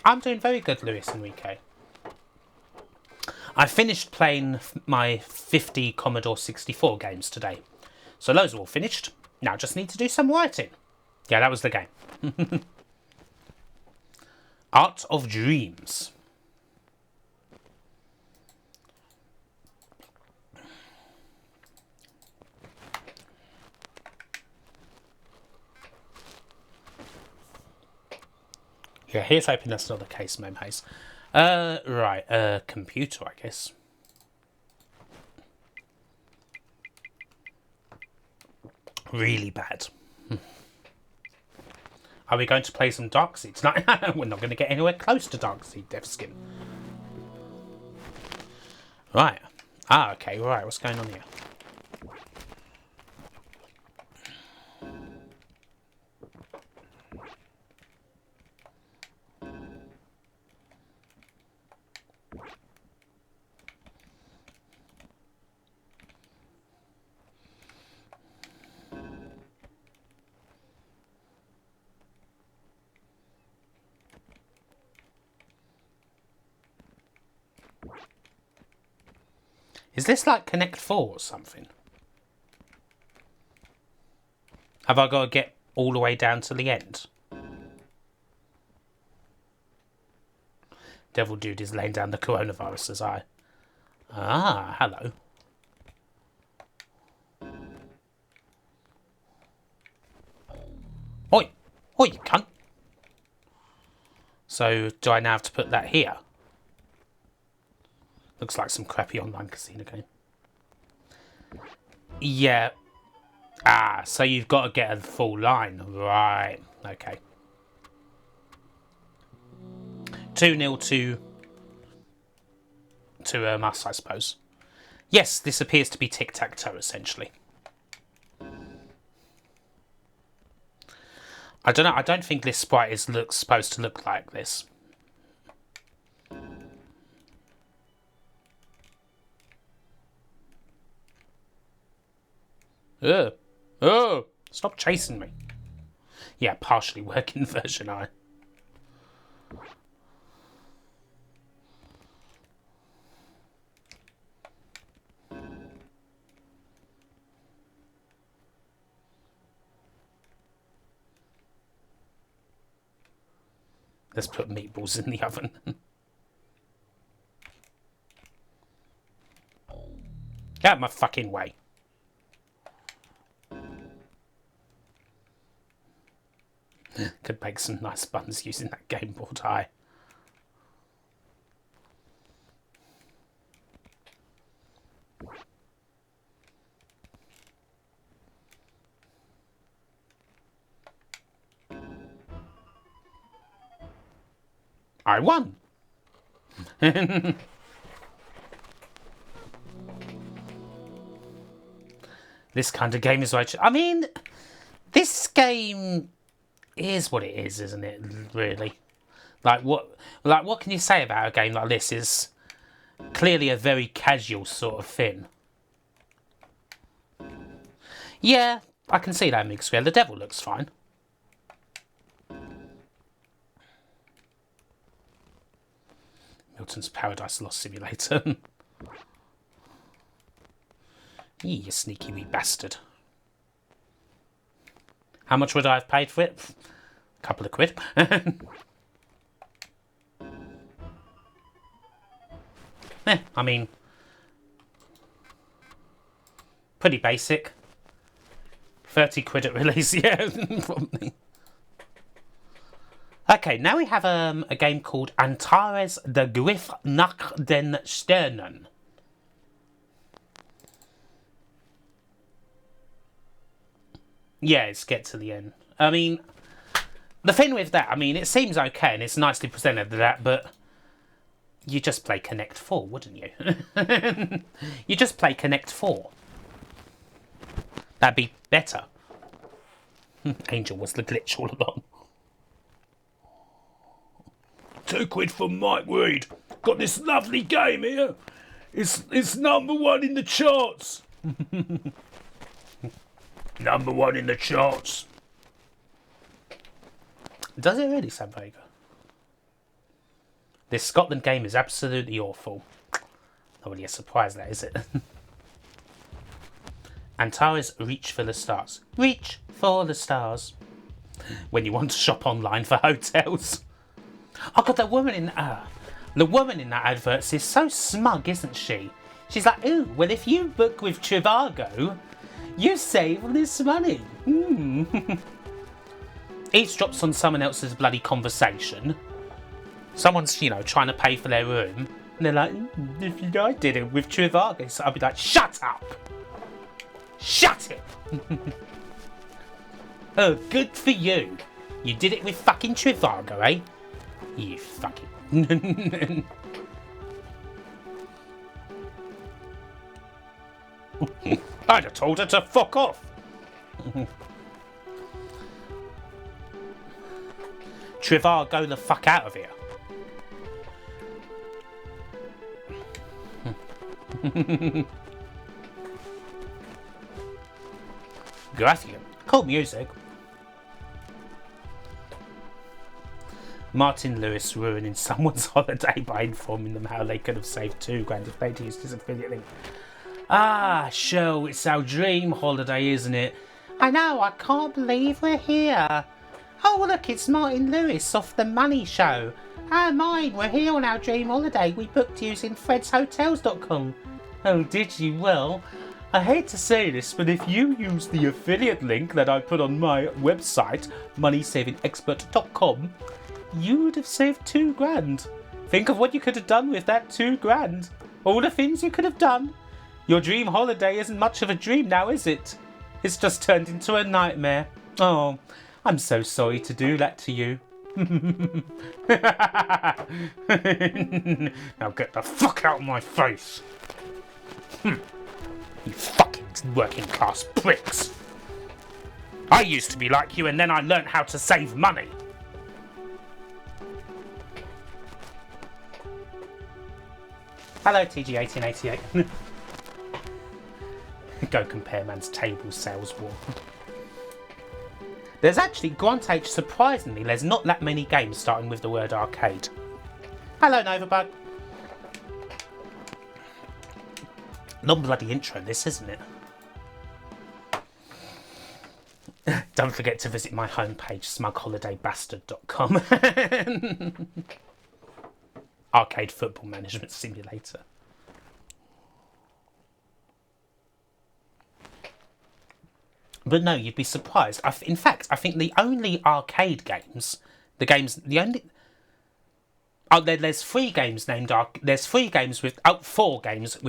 I'm doing very good, Luis Enrique. I finished playing my 50 Commodore 64 games today. So those are all finished. Now I just need to do some writing. Yeah, that was the game. Art of Dreams. Yeah, here's hoping that's not the case, Mem Hayes. Right, computer, I guess. Really bad. Are we going to play some Darkseid tonight? We're not going to get anywhere close to Darkseid Deathskin. Right. Ah, okay, right, what's going on here? Is this like Connect 4 or something? Have I got to get all the way down to the end? Devil Dude is laying down the coronavirus as I... Ah, hello. Oi! Oi, you cunt! So, do I now have to put that here? Looks like some crappy online casino game. Yeah. Ah, so you've got to get a full line. Right. Okay. 2-0 to us, I suppose. Yes, this appears to be tic-tac-toe, essentially. I don't know. I don't think this sprite is supposed to look like this. Oh, stop chasing me. Yeah, partially working version, I. Let's put meatballs in the oven. Get out of my fucking way. Could make some nice buns using that game board, aye. I won! This kind of game is right. I mean, this game is what it is, isn't it? Really, what can you say about a game like this? Is clearly a very casual sort of thing. Yeah, I can see that, Mig Square. The devil looks fine. Milton's Paradise Lost Simulator. You sneaky wee bastard. How much would I have paid for it? A couple of quid. I mean, pretty basic. 30 quid at release, yeah, probably. Okay, now we have a game called Antares de Griff nach den Sternen. Yeah, let's get to the end. I mean, the thing with that, I mean, it seems okay and it's nicely presented to that, but you just play Connect 4, wouldn't you? You just play Connect 4. That'd be better. Angel was the glitch all along. 2 quid for Mike Reed. Got this lovely game here. It's #1 in the charts. #1 in the charts. Does it really sound very good? This Scotland game is absolutely awful. Not really a surprise, that is it? Antares, reach for the stars. Reach for the stars. When you want to shop online for hotels. Oh god, the woman in that advert is so smug, isn't she? She's like, ooh, well if you book with Trivago, you save all this money. Eavesdrops on someone else's bloody conversation. Someone's, you know, trying to pay for their room. And they're like, if I did it with Trivago. So I'll be like, shut up! Shut it! Oh, good for you. You did it with fucking Trivago, eh? You fucking... I'd have told her to fuck off. Trivago, go the fuck out of here. Gracias. Cool music. Martin Lewis ruining someone's holiday by informing them how they could have saved £2,000 if they'd used his affiliate link. Ah, Shell, it's our dream holiday, isn't it? I know, I can't believe we're here. Oh, look, it's Martin Lewis off The Money Show. Ah, mine, we're here on our dream holiday. We booked using fredshotels.com. Oh, did you? Well, I hate to say this, but if you use the affiliate link that I put on my website, moneysavingexpert.com, you would have saved £2,000. Think of what you could have done with that £2,000. All the things you could have done. Your dream holiday isn't much of a dream now, is it? It's just turned into a nightmare. Oh, I'm so sorry to do that to you. Now get the fuck out of my face. You fucking working class pricks. I used to be like you and then I learnt how to save money. Hello, TG1888. Go compare man's table sales war. There's actually, Grant H, surprisingly, there's not that many games starting with the word arcade. Hello, Novabug. Long bloody intro this, isn't it? Don't forget to visit my homepage, smugholidayBastard.com. Arcade Football Management Simulator. But no, you'd be surprised. In fact, I think the only arcade games, oh, there's 3 games named there's 4 games with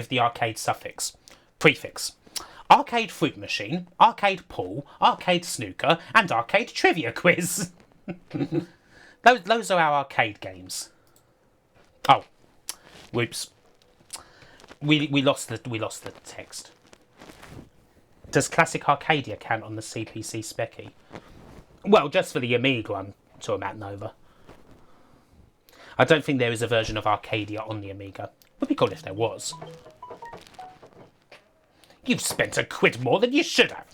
the arcade prefix. Arcade Fruit Machine, Arcade Pool, Arcade Snooker, and Arcade Trivia Quiz. those are our arcade games. Oh, whoops. We lost the text. Does Classic Arcadia count on the CPC Specky? Well, just for the Amiga I'm talking about, Nova. I don't think there is a version of Arcadia on the Amiga. Would be cool if there was. You've spent £1 more than you should have.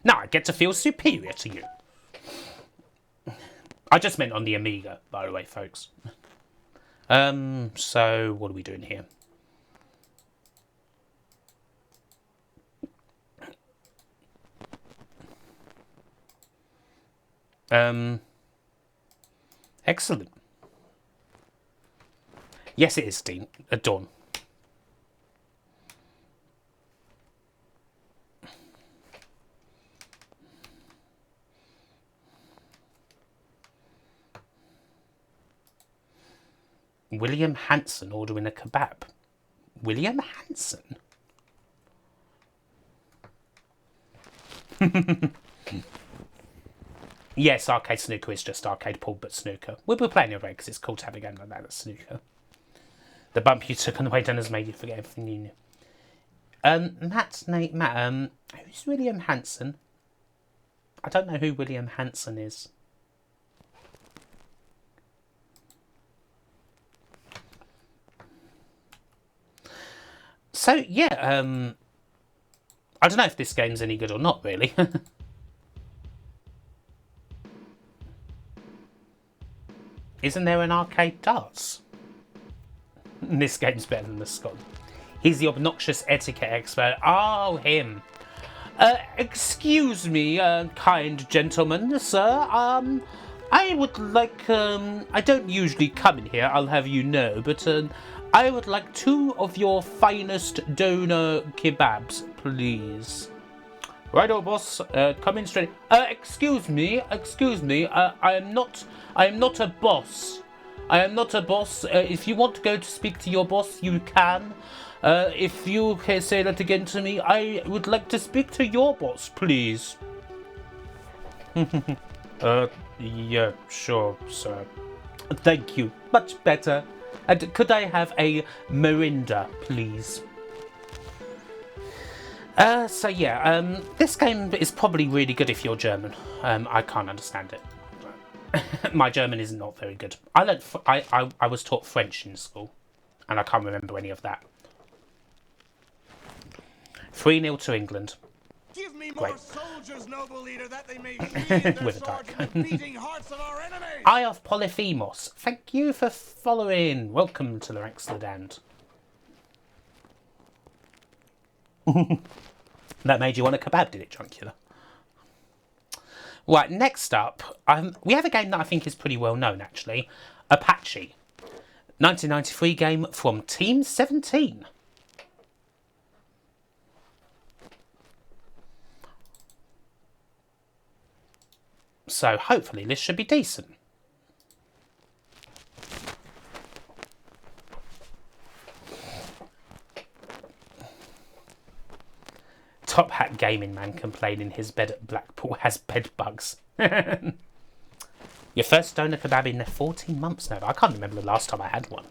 Now I get to feel superior to you. I just meant on the Amiga, by the way, folks. So what are we doing here? Excellent. Yes, it is, Dean. Dawn. William Hanson ordering a kebab. William Hanson? Yes, Arcade Snooker is just Arcade Pool, but Snooker. We'll be playing it because it's cool to have a game like that at Snooker. The bump you took on the way down has made you forget everything you knew. Matt, who's William Hanson? I don't know who William Hanson is. So, yeah, I don't know if this game's any good or not, really. Isn't there an arcade darts? This game's better than the Scott. He's the obnoxious etiquette expert. Oh, him. Excuse me, kind gentleman, sir. I would like, I don't usually come in here, I'll have you know, but, I would like 2 of your finest doner kebabs, please. Righto, boss. Come in straight. Excuse me. I am not a boss. I am not a boss. If you want to go to speak to your boss, you can. If you can say that again to me, I would like to speak to your boss, please. Yeah, sure, sir. Thank you. Much better. And could I have a Mirinda, please? So yeah, this game is probably really good if you're German. I can't understand it. My German is not very good. I was taught French in school, and I can't remember any of that. 3-0 to England. Give me more soldiers, noble leader, that they may sheathe their swords in the beating hearts of our enemies. Eye of Polyphemos. Thank you for following. Welcome to the ranks of the damned. That made you want a kebab, did it, Drunkula? Right, next up, we have a game that I think is pretty well known, actually. Apache. 1993 game from Team 17. So hopefully this should be decent. Top Hat Gaming Man complaining his bed at Blackpool has bed bugs. Your first doner kebab in 14 months now. I can't remember the last time I had one.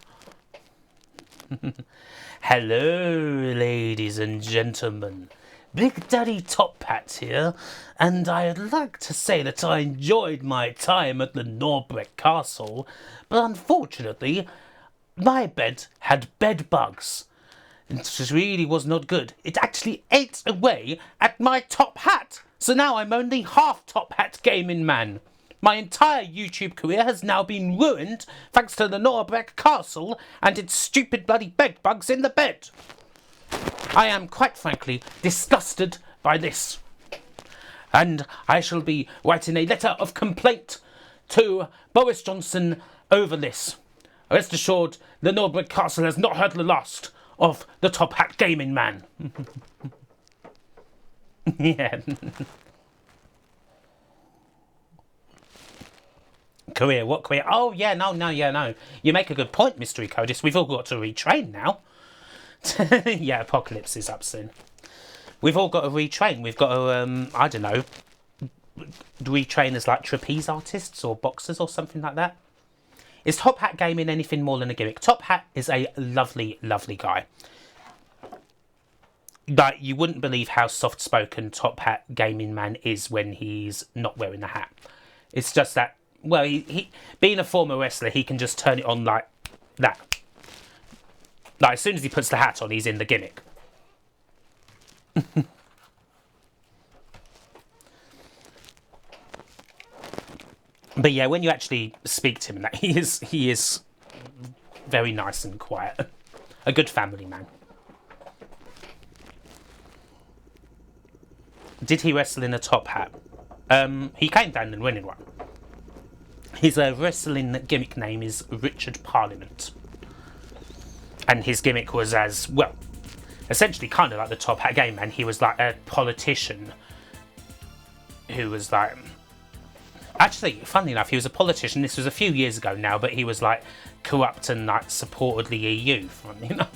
Hello, ladies and gentlemen. Big Daddy Top Hat here, and I'd like to say that I enjoyed my time at the Norbreck Castle, but unfortunately, my bed had bed bugs. It really was not good. It actually ate away at my top hat, so now I'm only half Top Hat Gaming Man. My entire YouTube career has now been ruined thanks to the Norbreck Castle and its stupid bloody bed bugs in the bed. I am, quite frankly, disgusted by this. And I shall be writing a letter of complaint to Boris Johnson over this. Rest assured, the Norbreck Castle has not heard the last of the Top Hat Gaming Man. Yeah. Career, what career? Oh, yeah, no. You make a good point, Mystery Codist. We've all got to retrain now. Yeah, Apocalypse is up soon. We've all got to retrain. We've got to, I don't know, retrain as like trapeze artists or boxers or something like that. Is Top Hat Gaming anything more than a gimmick? Top Hat is a lovely, lovely guy. Like, you wouldn't believe how soft-spoken Top Hat Gaming Man is when he's not wearing the hat. It's just that, well, he being a former wrestler, he can just turn it on like that. Like, as soon as he puts the hat on, he's in the gimmick. But yeah, when you actually speak to him, he is very nice and quiet. A good family man. Did he wrestle in a top hat? He came down and winning one. His wrestling gimmick name is Richard Parliament. And his gimmick was as, well, essentially kind of like the Top Hat Game Man. He was like a politician who was like... Actually, funnily enough, he was a politician. This was a few years ago now, but he was like corrupt and like supported the EU. You know?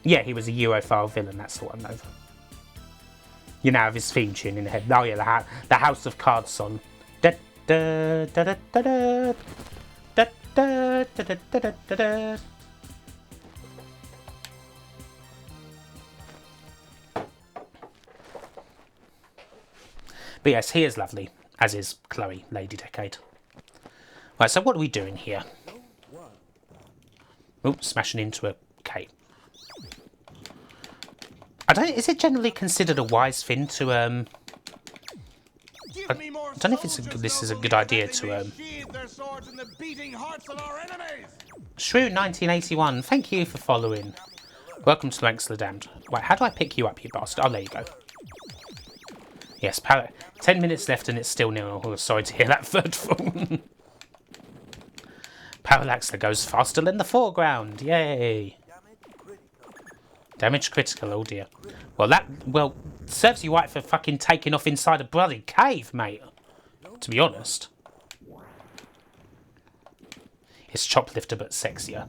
Yeah, he was a Europhile villain. That's the one over. You now have his theme tune in the head. Oh yeah, the House of Cards song. Da, da, da, da, da, da. Da, da, da, da, da, da, da. But yes, he is lovely, as is Chloe, Lady Decade. Right, so what are we doing here? Oops, smashing into a K. Is it generally considered a wise thing to, I don't know if this is a good idea to, Shrew1981, thank you for following. Welcome to the Ranks of the Damned. Wait, how do I pick you up, you bastard? Oh, there you go. Yes, 10 minutes left and it's still nil. Oh, sorry to hear that third fall. Parallax that goes faster than the foreground. Yay. Damage critical, oh dear. Well, serves you right for fucking taking off inside a bloody cave, mate. To be honest. It's Choplifter but sexier.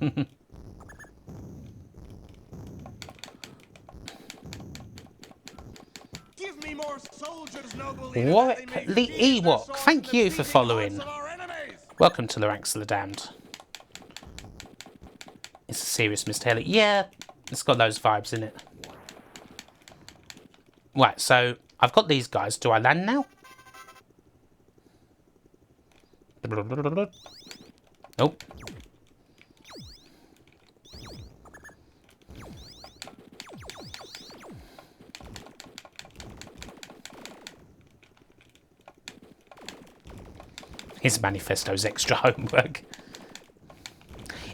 Give me more soldiers, noble leader, Warwick that they may the sheathe their Ewok, swords thank in the you for beating following. hearts of our enemies. Welcome to the Ranks of the Damned. It's a serious Mr. Haley. Yeah, it's got those vibes in it. Right, so I've got these guys. Do I land now? Nope. His manifesto's extra homework.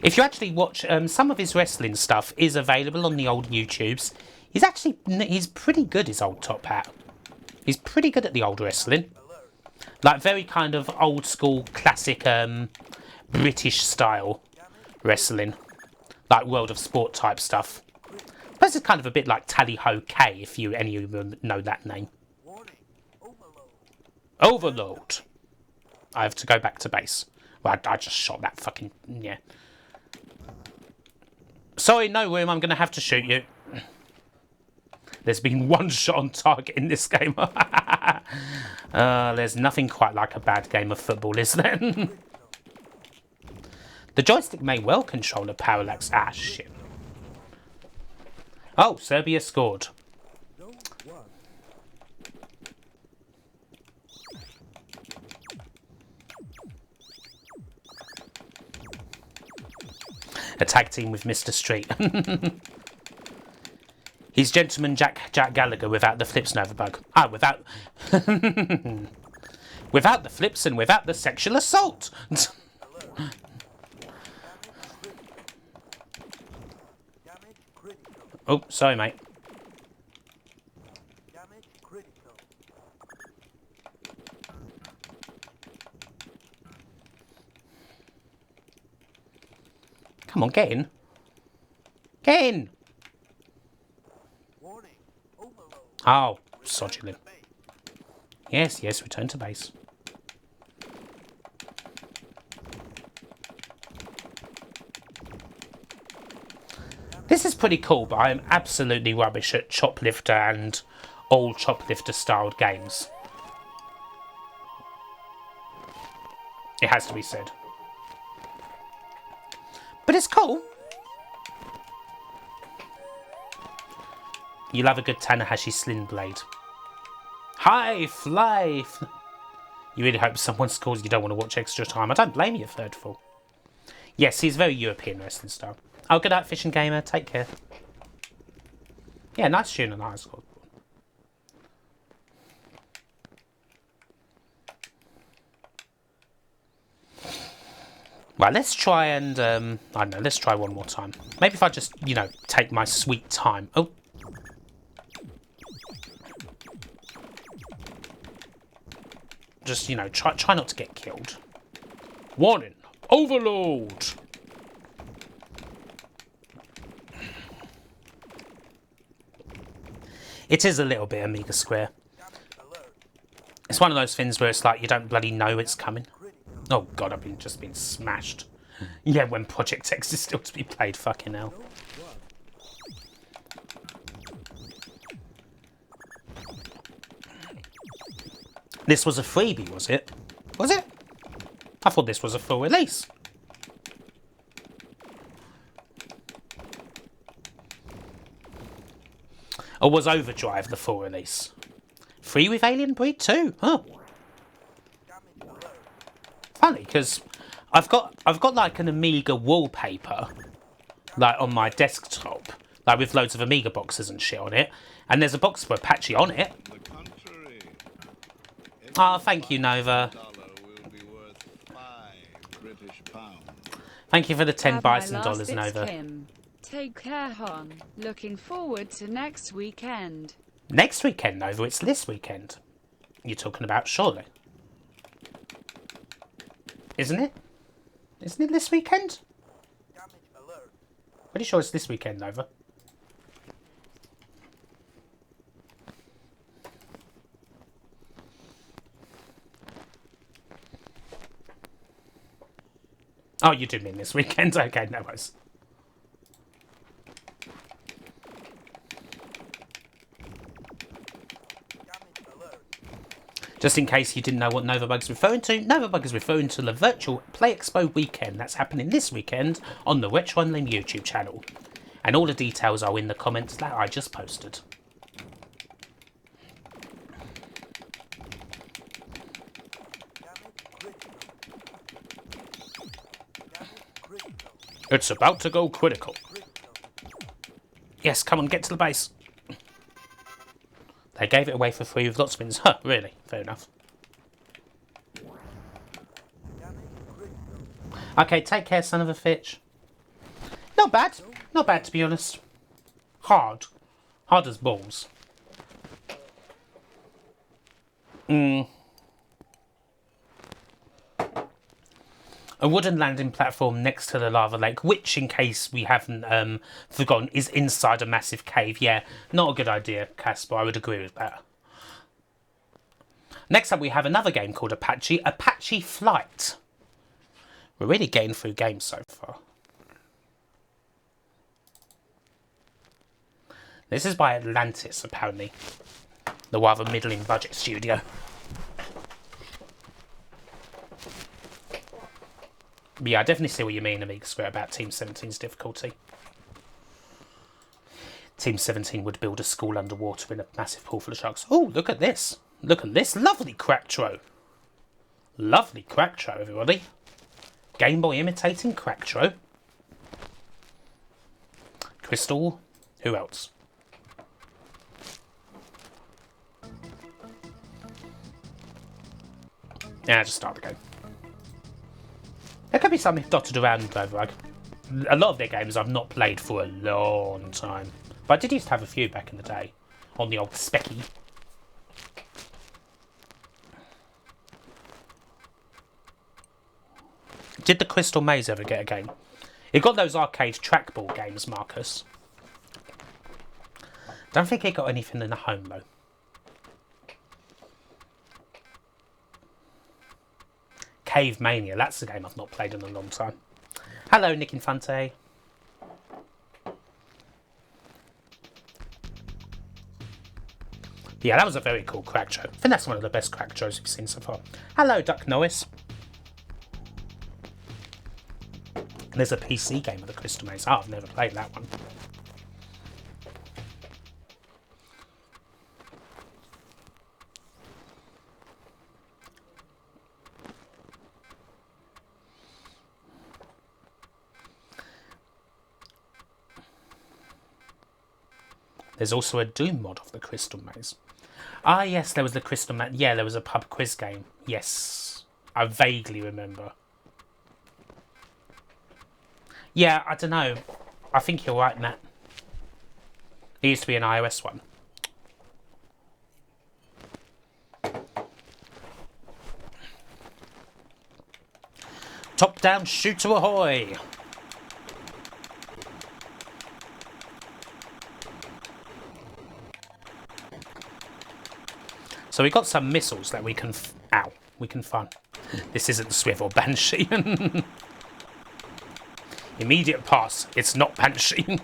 If you actually watch, some of his wrestling stuff is available on the old YouTubes. He's pretty good, his old top hat. He's pretty good at the old wrestling. Like, very kind of old school, classic, British style wrestling. Like World of Sport type stuff. This is kind of a bit like Tally Ho K, if any of you know that name. Overload. I have to go back to base. Well, I just shot that fucking... yeah. Sorry, no room, I'm going to have to shoot you. There's been one shot on target in this game. There's nothing quite like a bad game of football, is there? The joystick may well control a parallax. Ah, shit. Oh, Serbia scored. A tag team with Mr. Street. He's Gentleman Jack Gallagher without the flips and overbug. Ah, without... without the flips and without the sexual assault. Oh, sorry, mate. Come on, get in. Get in! Oh, sod you. Yes, return to base. This is pretty cool, but I am absolutely rubbish at Choplifter and all Choplifter-styled games. It has to be said. But it's cool. You'll have a good Tanahashi Sling Blade. Hi, fly! You really hope someone scores you don't want to watch extra time. I don't blame you, third fall. Yes, he's very European wrestling style. Oh, good night, Fishing Gamer. Take care. Yeah, nice tune and nice score. Right, let's try and, I don't know, let's try one more time. Maybe if I just, you know, take my sweet time. Oh. Just, you know, try not to get killed. Warning! Overload! It is a little bit Amiga Square. It's one of those things where it's like you don't bloody know it's coming. Oh god, I've just been smashed. Yeah, when Project X is still to be played, fucking hell. This was a freebie, was it? Was it? I thought this was a full release. Or was Overdrive the full release? Free with Alien Breed 2? Huh. Funny, because I've got like an Amiga wallpaper, like on my desktop, like with loads of Amiga boxes and shit on it, and there's a box for Apache on it. Oh, thank you, Nova. Thank you for the 10 Have my bison last, dollars, it's Nova. Kim. Take care, Hon. Looking forward to next weekend. Next weekend, Nova, it's this weekend. You're talking about, surely. Isn't it? Isn't it this weekend? Pretty sure it's this weekend, Nova. Oh, you do mean this weekend? Okay, no worries. Just in case you didn't know what Novabug is referring to, Novabug is referring to the virtual Play Expo weekend that's happening this weekend on the Retro Online YouTube channel. And all the details are in the comments that I just posted. It's about to go critical. Yes, come on, get to the base. They gave it away for free with lots of wins. Huh, really? Fair enough. Okay, take care, son of a bitch. Not bad. Not bad, to be honest. Hard. Hard as balls. A wooden landing platform next to the lava lake, which, in case we haven't forgotten, is inside a massive cave. Yeah, not a good idea, Casper. I would agree with that. Next up, we have another game called Apache Flight. We're really getting through games so far. This is by Atlantis, apparently. The rather middling budget studio. But yeah, I definitely see what you mean, Amiga Square, about Team 17's difficulty. Team 17 would build a school underwater in a massive pool full of sharks. Oh, look at this. Look at this. Lovely Cracktro. Lovely Cracktro, everybody. Game Boy imitating Cracktro. Crystal. Who else? Yeah, just start the game. There could be something dotted around over. A lot of their games I've not played for a long time. But I did used to have a few back in the day. On the old Specky. Did the Crystal Maze ever get a game? It got those arcade trackball games, Marcus. Don't think it got anything in the home, though. Cave Mania, that's the game I've not played in a long time. Hello, Nick Infante. Yeah, that was a very cool crack show. I think that's one of the best crack shows we've seen so far. Hello, Duck Norris. There's a PC game of the Crystal Maze. Oh, I've never played that one. There's also a Doom mod of the Crystal Maze. Ah, yes, there was the Crystal Maze. Yeah, there was a pub quiz game. Yes, I vaguely remember. Yeah, I don't know. I think you're right, Matt. It used to be an iOS one. Top-down shooter ahoy! So we got some missiles that we can... Ow. We can fun. This isn't the Swivel Banshee. Immediate pass. It's not Banshee.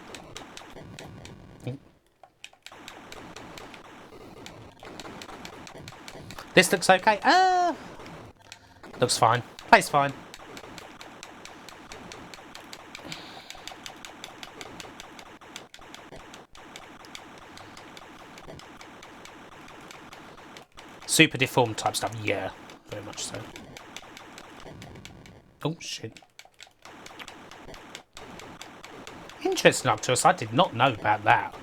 This looks okay. Looks fine. Plays fine. Super deformed type stuff. Yeah, very much so. Oh, shit. Interesting, Arcturus. I did not know about that.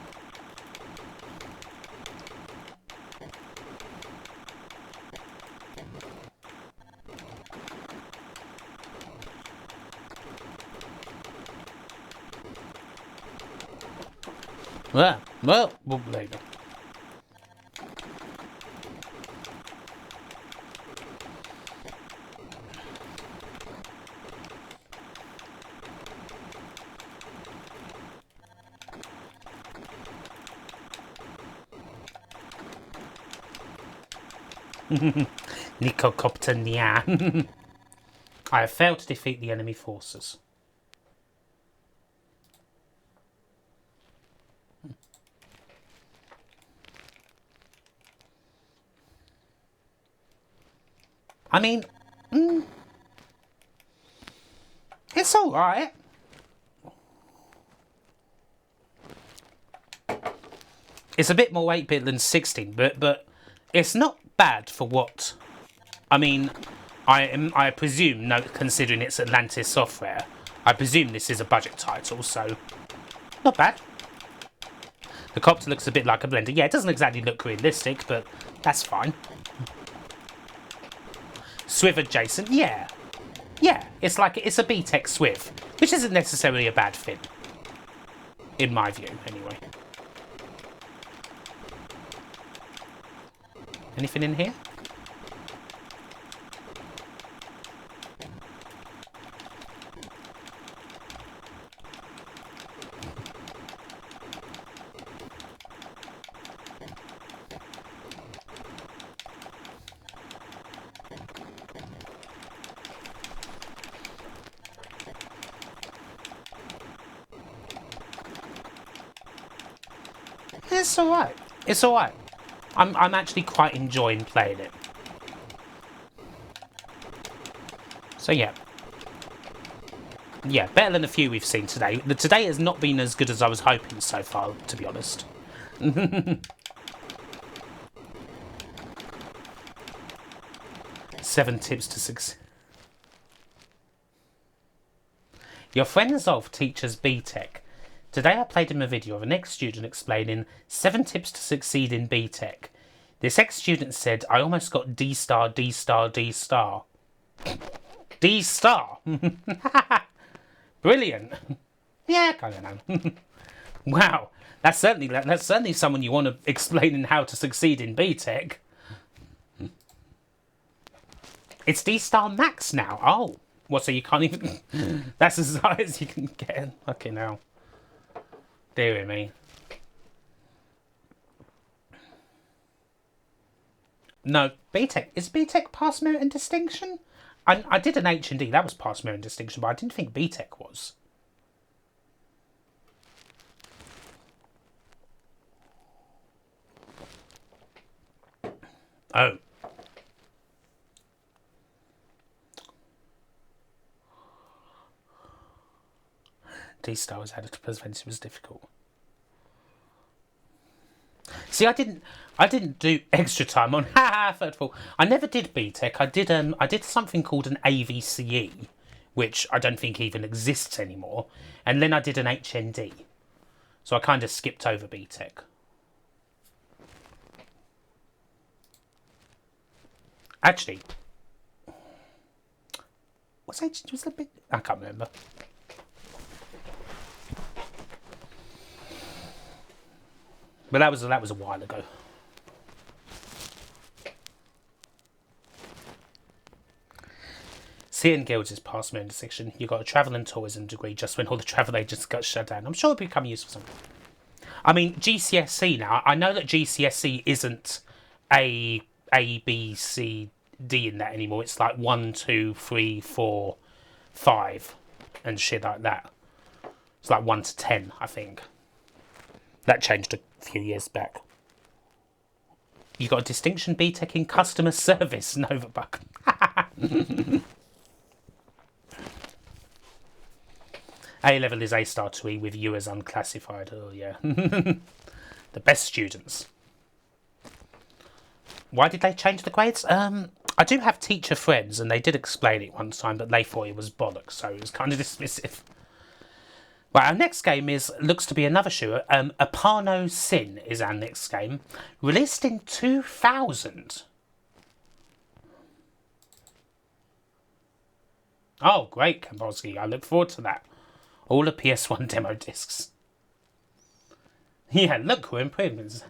Well, there you go. Nicocopter Nia. I have failed to defeat the enemy forces. I mean, it's alright. It's a bit more 8-bit than 16, but it's not bad for what... I mean, I presume, no, considering it's Atlantis software, I presume this is a budget title, so not bad. The copter looks a bit like a blender. Yeah, it doesn't exactly look realistic, but that's fine. Swiv adjacent, yeah. Yeah, it's like, it's a BTEC Swiv, which isn't necessarily a bad thing. In my view, anyway. Anything in here? It's alright. It's alright. I'm actually quite enjoying playing it. So yeah. Yeah, better than a few we've seen today. Today has not been as good as I was hoping so far, to be honest. 7 tips to success. Your friend Zolf teaches BTEC. Today I played him a video of an ex-student explaining 7 tips to succeed in BTEC. This ex-student said, I almost got D star, D star, D star. D star! Brilliant! Yeah, I don't know. Wow, that's certainly someone you want to explaining how to succeed in BTEC. It's D star max now. Oh, what? So you can't even? That's as high as you can get. Okay, now. Dear me. No, BTEC. Is BTEC pass merit and distinction? I did an H&D, that was pass merit and distinction, but I didn't think BTEC was. Oh. D-Star was added to prevent it was difficult. See, I didn't do extra time on third of all. I never did BTEC. I did something called an AVCE, which I don't think even exists anymore. And then I did an HND. So I kind of skipped over BTEC. Actually, was a bit? I can't remember. But that was a while ago. Seeing Guilds is past my intersection. You got a travel and tourism degree just when all the travel agents got shut down. I'm sure it'll become useful something. I mean, GCSE now. I know that GCSE isn't A, B, C, D in that anymore. It's like 1, 2, 3, 4, 5 and shit like that. It's like 1 to 10, I think. That changed a few years back. You got a distinction BTEC in customer service, Novabuck. A level is A star to E with you as unclassified. Oh yeah. The best students. Why did they change the grades? I do have teacher friends and they did explain it one time, but they thought it was bollocks, so it was kind of dismissive. Right, our next game looks to be another shooter. Apano Sin is our next game. Released in 2000. Oh, great, Kambolsky. I look forward to that. All the PS1 demo discs. Yeah, look, we're improvements.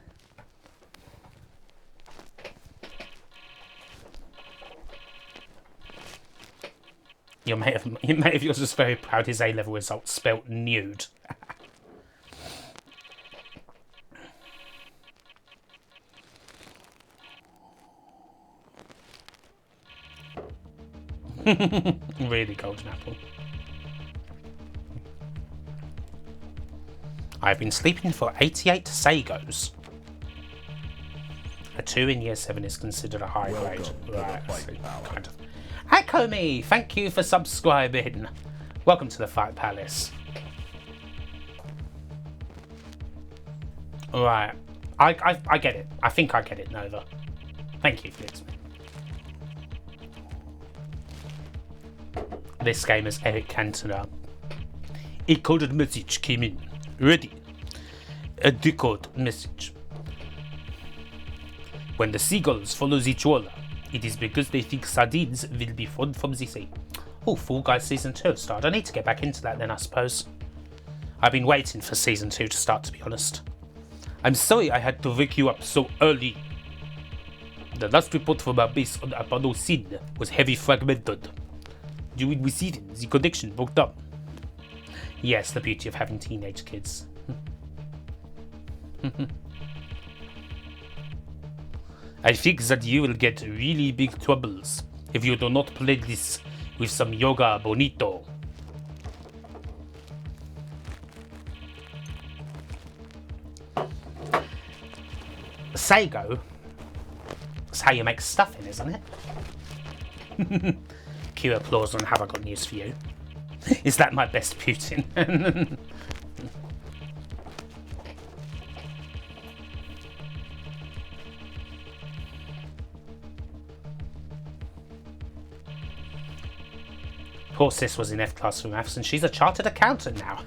Your mate of yours was very proud his A-level results spelt nude. Really golden apple. I've been sleeping for 88 Sagos. A 2 in year 7 is considered a high grade. Right, so kind of. Echo me! Thank you for subscribing. Welcome to the Fight Palace. Right. I get it. I think I get it, Nova. Thank you, Flitz. This game is Eric Cantona. A coded message came in. Ready. A decode message. When the seagulls follow the trawler, it is because they think sardines will be fun from the sea. Oh, Fall Guys Season 2 started. I need to get back into that then, I suppose. I've been waiting for Season 2 to start, to be honest. I'm sorry I had to wake you up so early. The last report from our base on Apano Sin was heavy fragmented. During receiving, the connection broke down. Yes, the beauty of having teenage kids. I think that you will get really big troubles if you do not play this with some yoga bonito. Sago. That's how you make stuffing, isn't it? Cue applause and have I got news for you. Is that my best Putin? Poor sis was in F class for maths and she's a chartered accountant now.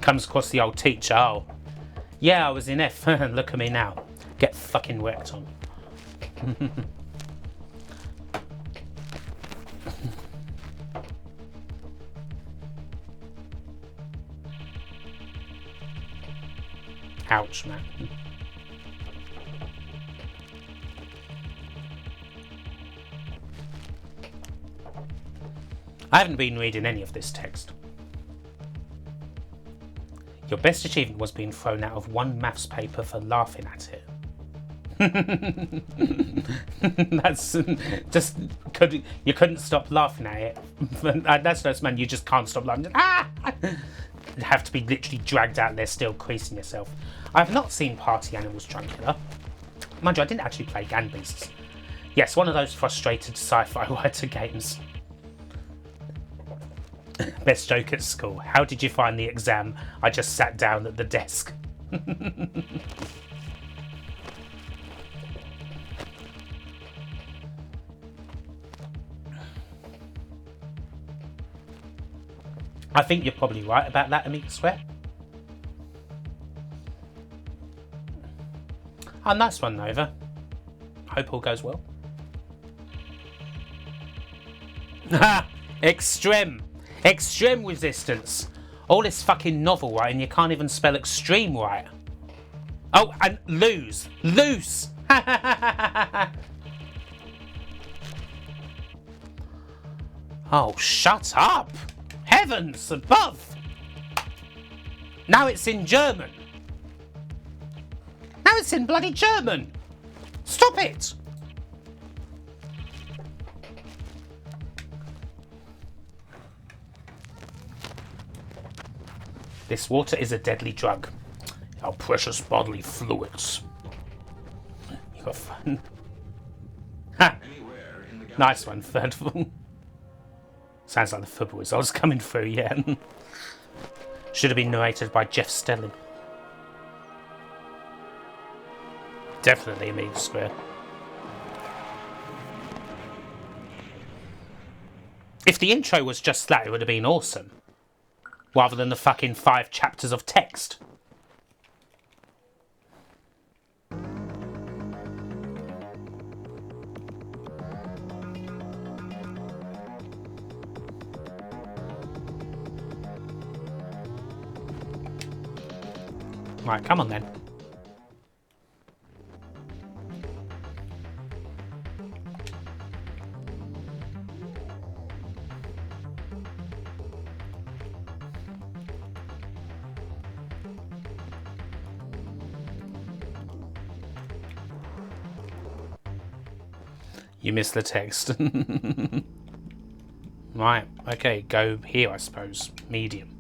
Comes across the old teacher. Oh, yeah, I was in F. Look at me now. Get fucking worked on. Ouch, man. I haven't been reading any of this text. Your best achievement was being thrown out of one maths paper for laughing at it. That's just you couldn't stop laughing at it. That's no man. You just can't stop laughing. Ah! You have to be literally dragged out there, still creasing yourself. I've not seen Party Animals Drunkula. Mind you, I didn't actually play Gang Beasts. Yes, one of those frustrated sci-fi writer games. Best joke at school. How did you find the exam? I just sat down at the desk. I think you're probably right about that, Amiga Square. Oh, nice one, Nova. Hope all goes well. Extreme. Extreme resistance. All this fucking novel, right, and you can't even spell extreme right. Oh, and lose. Loose. Oh, shut up. Heavens above. Now it's in German. Now it's in bloody German. Stop it. This water is a deadly drug. Our precious bodily fluids. You got fun. Ha! Nice one, third of all. Sounds like the football results coming through, yeah. Should have been narrated by Jeff Stelling. Definitely Amiga Square. If the intro was just that, it would have been awesome. Rather than the fucking 5 chapters of text. Right, come on then. You missed the text. Right, okay, go here, I suppose. Medium.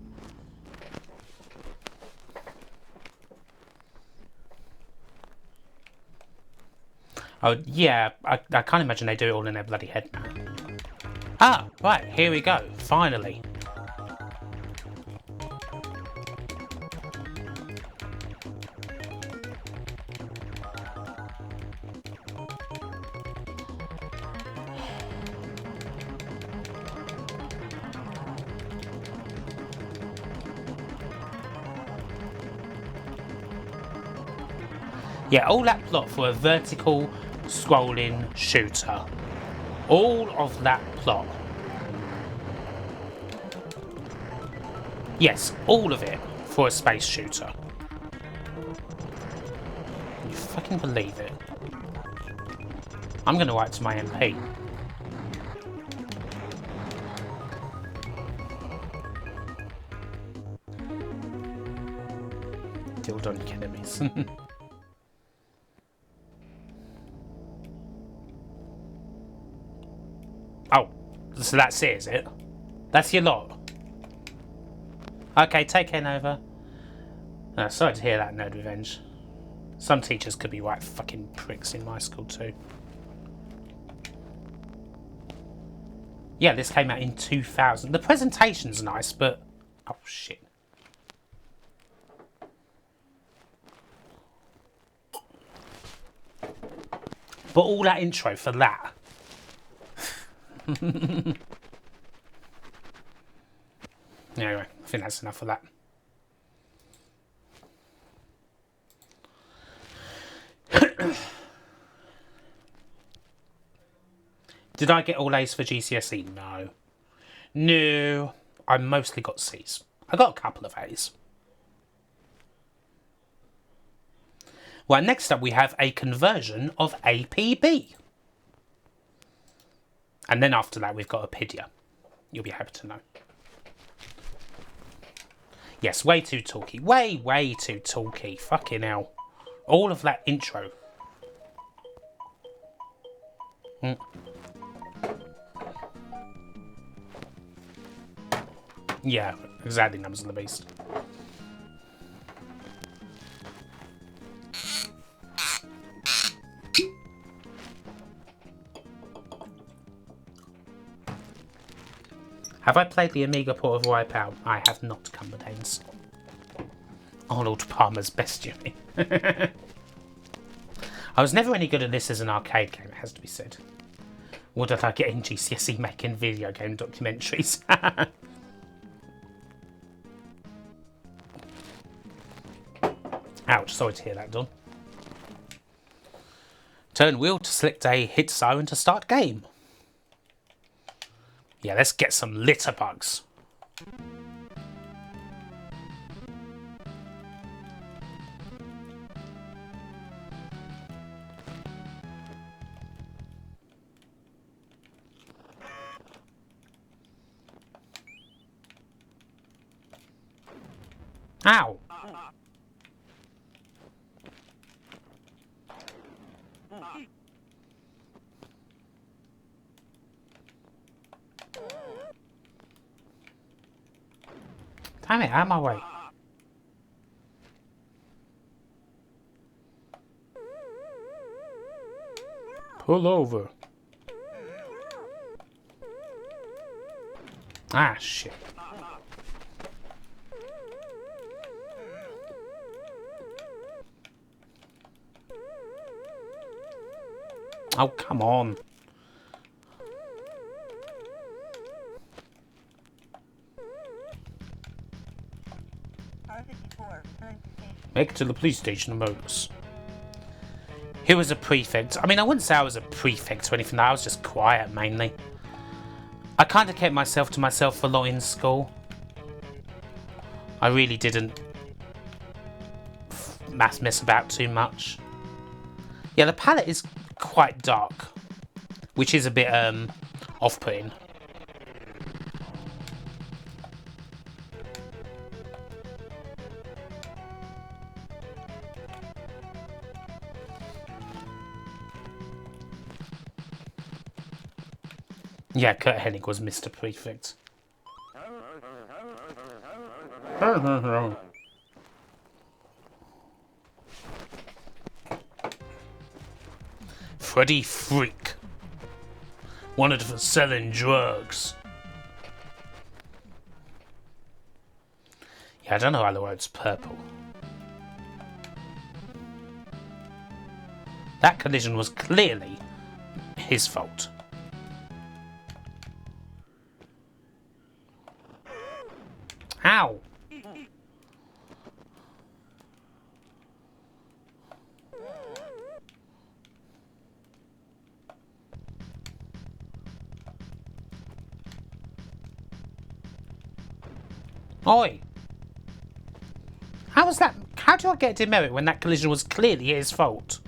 Oh, yeah, I can't imagine they do it all in their bloody head now. Ah, right, here we go, finally. Yeah, all that plot for a vertical scrolling shooter. All of that plot. Yes, all of it for a space shooter. Can you fucking believe it? I'm going to write to my MP. Dildonic enemies. Oh, so that's it, is it? That's your lot? Okay, take care, Nova. Oh, sorry to hear that, Nerd Revenge. Some teachers could be right fucking pricks in my school too. Yeah, this came out in 2000. The presentation's nice, but... Oh, shit. But all that intro for that. Anyway, I think that's enough of that. Did I get all A's for GCSE? No. No. I mostly got C's. I got a couple of A's. Well, next up we have a conversion of APB. And then after that we've got Apidya. You'll be happy to know. Yes, way too talky. Way too talky. Fucking hell. All of that intro. Yeah, exactly, Numbers of the Beast. Have I played the Amiga port of Wipeout? I have not, Cumberdanes. Arnold Palmer's best Jimmy. I was never any good at this as an arcade game, it has to be said. What did I get in GCSE making video game documentaries? Ouch, sorry to hear that, Don. Turn wheel to select a hit siren to start game. Yeah, let's get some litter bugs. Ow! Damn it, out of my way. Pull over. Ah, shit. Oh, come on. Make it to the police station and modus. He was a prefect. I mean, I wouldn't say I was a prefect or anything. I was just quiet, mainly. I kind of kept myself to myself a lot in school. I really didn't mess about too much. Yeah, the palette is quite dark, which is a bit off-putting. Yeah, Kurt Hennig was Mr. Prefect. Freddy Freak. Wanted for selling drugs. Yeah, I don't know why the word's purple. That collision was clearly his fault. Ow! Oi! How was that? How do I get demerit when that collision was clearly his fault?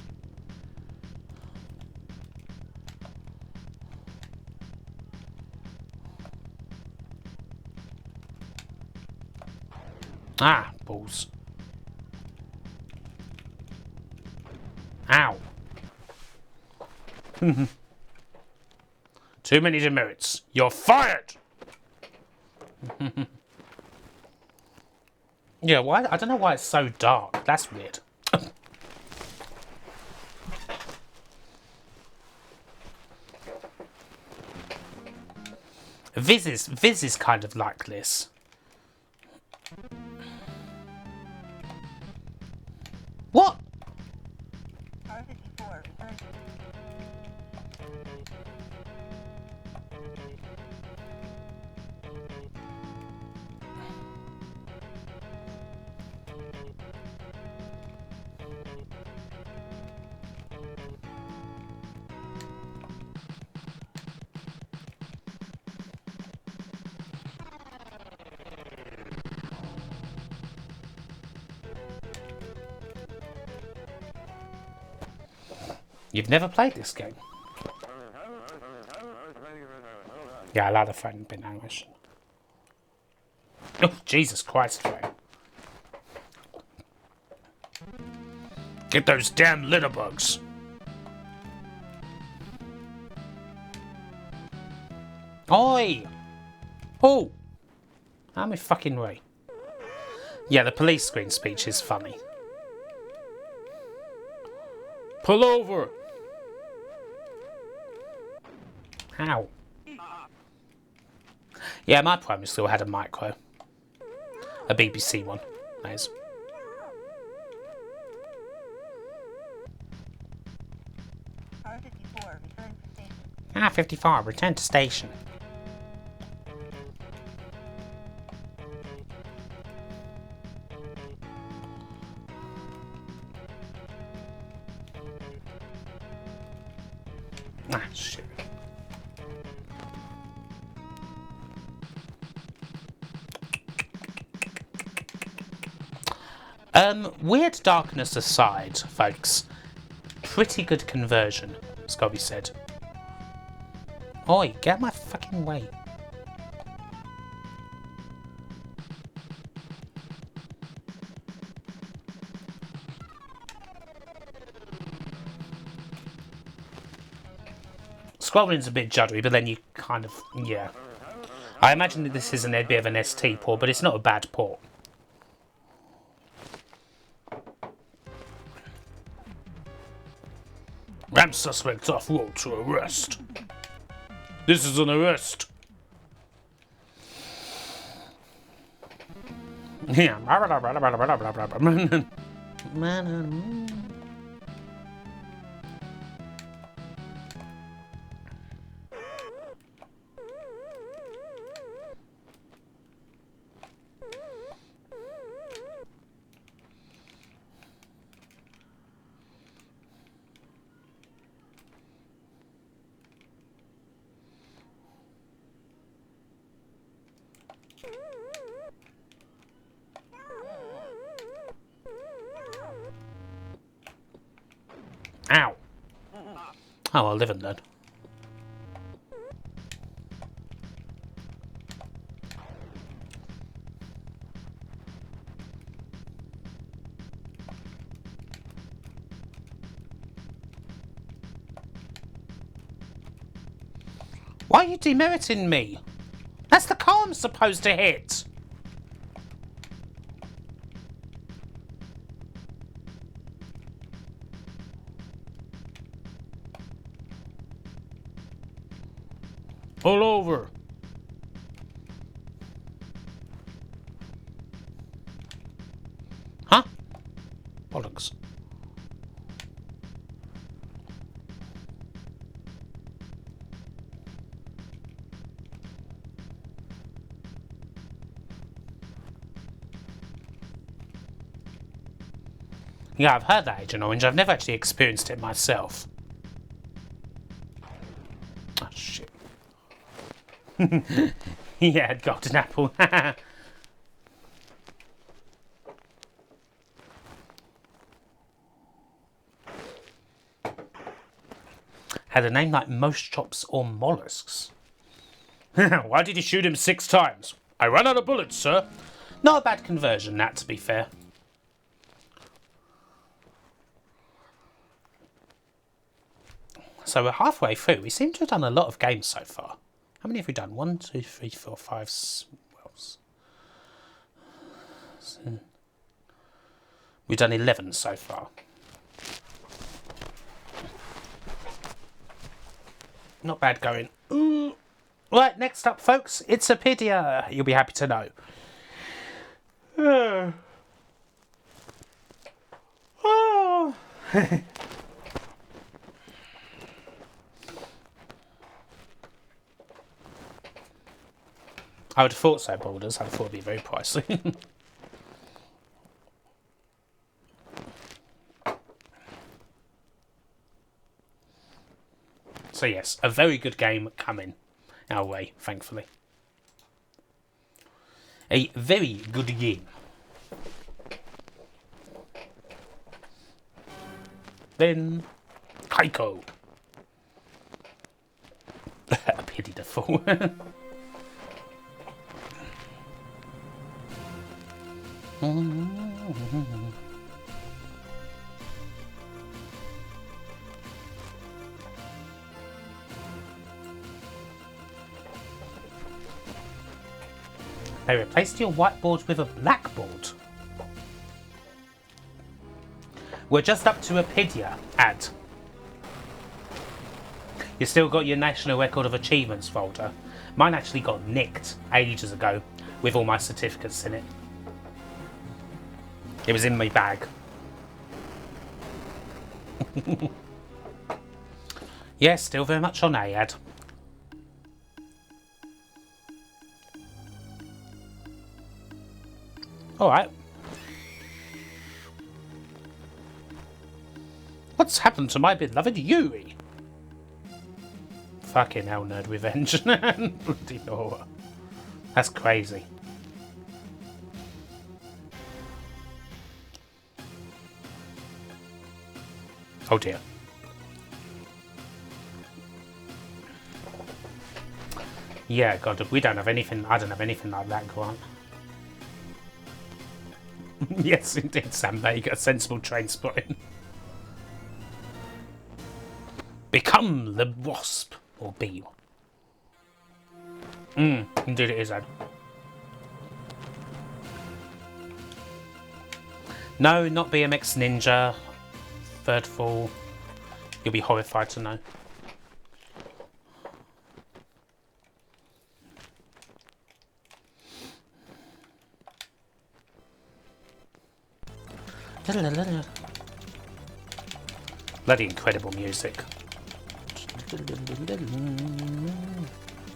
Ah, balls. Ow. Too many demerits. You're fired! Yeah, why? I don't know why it's so dark. That's weird. Viz is kind of like this. What? You've never played this game? Yeah, a lot of fun been animation. Oh, Jesus Christ, Ray. Get those damn litterbugs. Oi! Oh! I'm a fucking way. Yeah, the police screen speech is funny. Pull over! Ow. Yeah, my primary school had a micro. A BBC one. Nice. R54, return to station. Ah, shit. Weird darkness aside, folks, pretty good conversion, it's gotta be said. Oi, get out my fucking way. Scrolling's a bit juddery, but then you kind of, yeah. I imagine that this isn't a bit of an ST port, but it's not a bad port. Ram suspect off road to arrest. This is an arrest. Yeah. Oh, I'll live and learn. Why are you demeriting me? That's the car I'm supposed to hit. All over. Huh? Bollocks. Yeah, I've heard that, Agent Orange. I've never actually experienced it myself. Oh, shit. Yeah, golden apple. Had a name like most chops or mollusks. Why did you shoot him 6 times? I ran out of bullets, sir. Not a bad conversion, that, to be fair. So we're halfway through. We seem to have done a lot of games so far. How many have we done? 1, 2, 3, 4, 5. We've done 11 so far. Not bad going. Ooh. Right, next up, folks, it's Apidya. You'll be happy to know. Oh. I would have thought so, Boulders. I would have thought it would be very pricey. So yes, a very good game coming our way, thankfully. A very good game. Then, Kaiko. A pity to fall. They replaced your whiteboard with a blackboard. We're just up to Apidya, Ad. You still got your National Record of Achievements folder. Mine actually got nicked ages ago with all my certificates in it. It was in my bag. Yeah, still very much on A, Ad. Alright. What's happened to my beloved Yuri? Fucking hell, Nerd Revenge. Bloody horror. That's crazy. Oh dear. Yeah, God, we don't have anything. I don't have anything like that, Grant. Yes, indeed, Sam Vega. Sensible train spotting. Become the wasp. Or bee. Indeed it is, Ad. No, not BMX Ninja. Third fall. You'll be horrified to know. Bloody incredible music.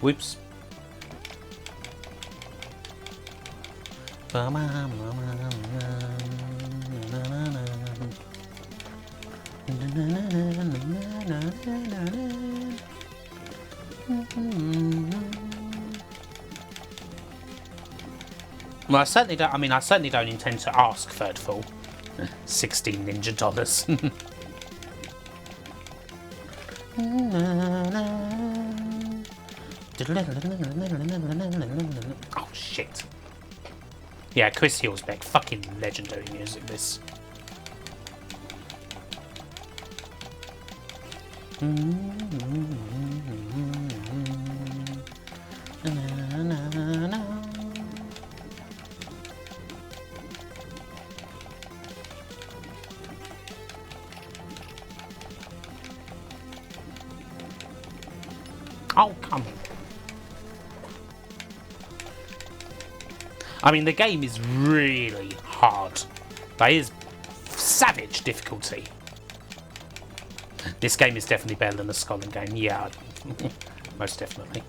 Whoops. Well, I certainly don't. I mean, I certainly don't intend to ask third fall. $16 ninja. Oh shit. Yeah, Chris Hillsbeck, fucking legendary music this. Oh, come on. I mean, the game is really hard. That is savage difficulty. This game is definitely better than the Scotland game. Yeah, most definitely.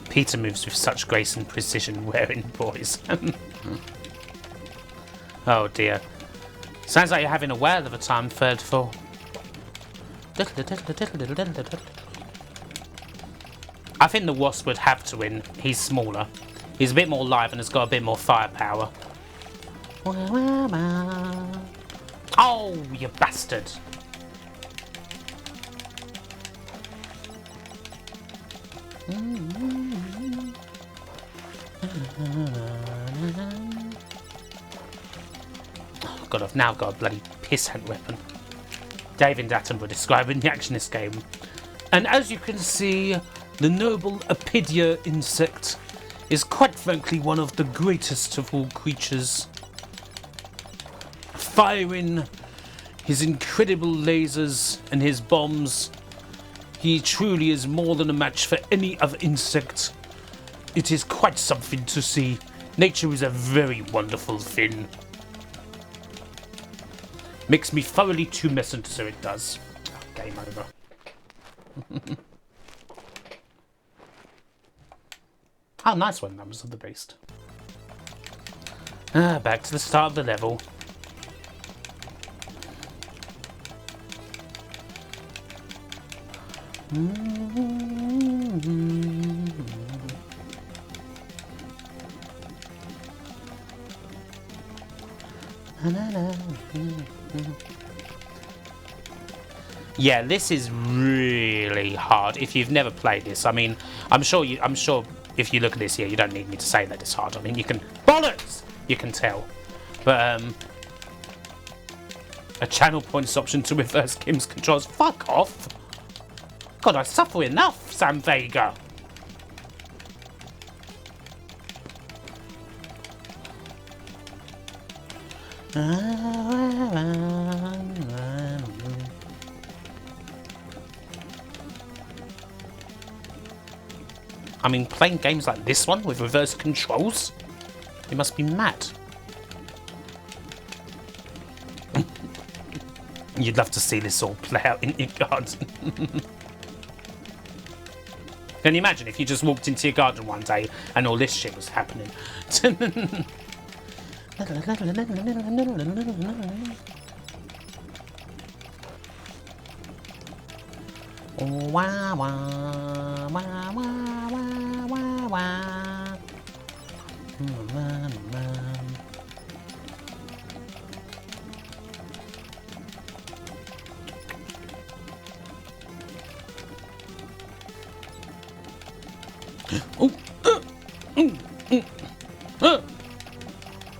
Peter moves with such grace and precision, wearing boys. Oh dear. Sounds like you're having a whale of a time, third floor. I think the Wasp would have to win. He's smaller. He's a bit more live and has got a bit more firepower. Oh, you bastard. Oh god, I've now got a bloody pissant weapon. David Attenborough describing the action in this game. And as you can see, the noble Apidya insect is quite frankly one of the greatest of all creatures. Firing his incredible lasers and his bombs, he truly is more than a match for any other insect. It is quite something to see. Nature is a very wonderful thing. Makes me thoroughly tumescent, so it does. Oh, game over. Oh, nice one, Numbers of the Beast. Back to the start of the level. Yeah, this is really hard if you've never played this. I mean, I'm sure if you look at this here, you don't need me to say that it's hard. I mean, you can bollocks, you can tell. But a channel points option to reverse Kim's controls. Fuck off. God, I suffer enough, Sam Vega. I mean, playing games like this one with reverse controls? You must be mad. You'd love to see this all play out in your garden. Can you imagine if you just walked into your garden one day and all this shit was happening? Wah, wah, wah, wah, wah, wah, wah.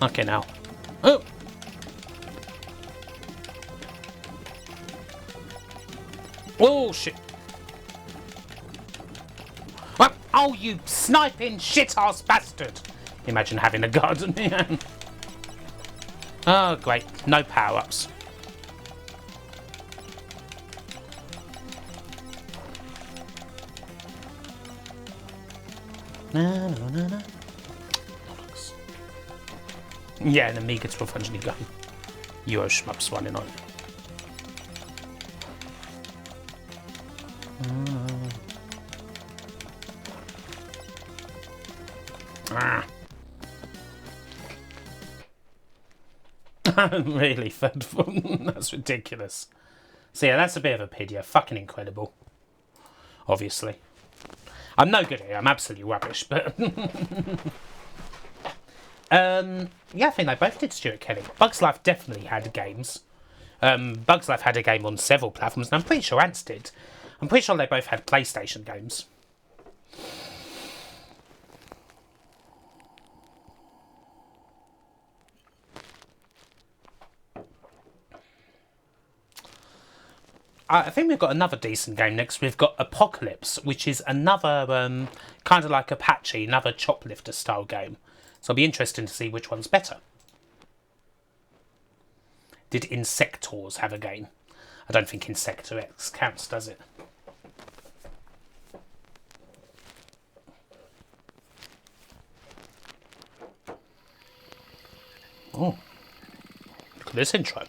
Okay, now. Oh, shit. Well, oh, you sniping shit-ass bastard. Imagine having a garden here. Oh, great. No power-ups. No. Yeah, an Amiga 1200 gun. Euro shmups running on it. Really, that's ridiculous. So yeah, that's a bit of Apidya. Fucking incredible. Obviously. I'm no good at it. I'm absolutely rubbish, but... yeah, I think they both did Stuart Kelly. Bugs Life definitely had games. Bugs Life had a game on several platforms, and I'm pretty sure Ants did. I'm pretty sure they both had PlayStation games. I think we've got another decent game next. We've got Apocalypse, which is another kind of like Apache, another Choplifter style game. So it'll be interesting to see which one's better. Did Insectors have a game? I don't think Insector X counts, does it? Oh, look at this intro.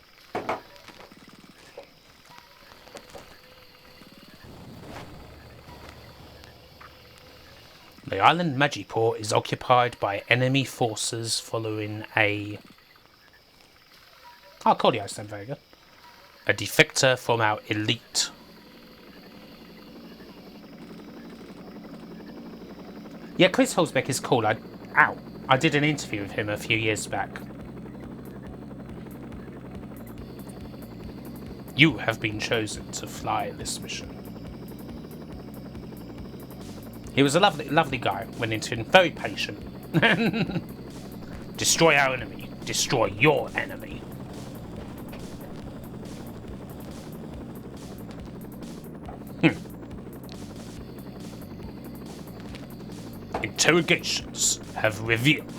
The island Magiport is occupied by enemy forces following a... Oh, Cordio sound very good. A defector from our elite. Yeah, Chris Holzbeck is cool. I did an interview with him a few years back. You have been chosen to fly this mission. He was a lovely guy. Went into him, very patient. Destroy our enemy. Destroy your enemy. Interrogations have revealed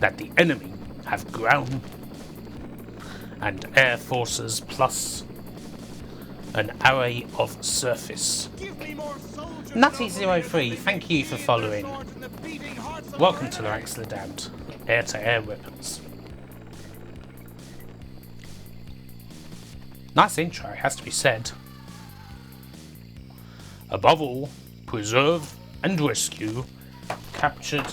that the enemy have ground and air forces plus an array of surface. Nutty03, thank you for following. Welcome to the ranks of the damned. Air-to-air weapons. Nice intro, it has to be said. Above all, preserve and rescue captured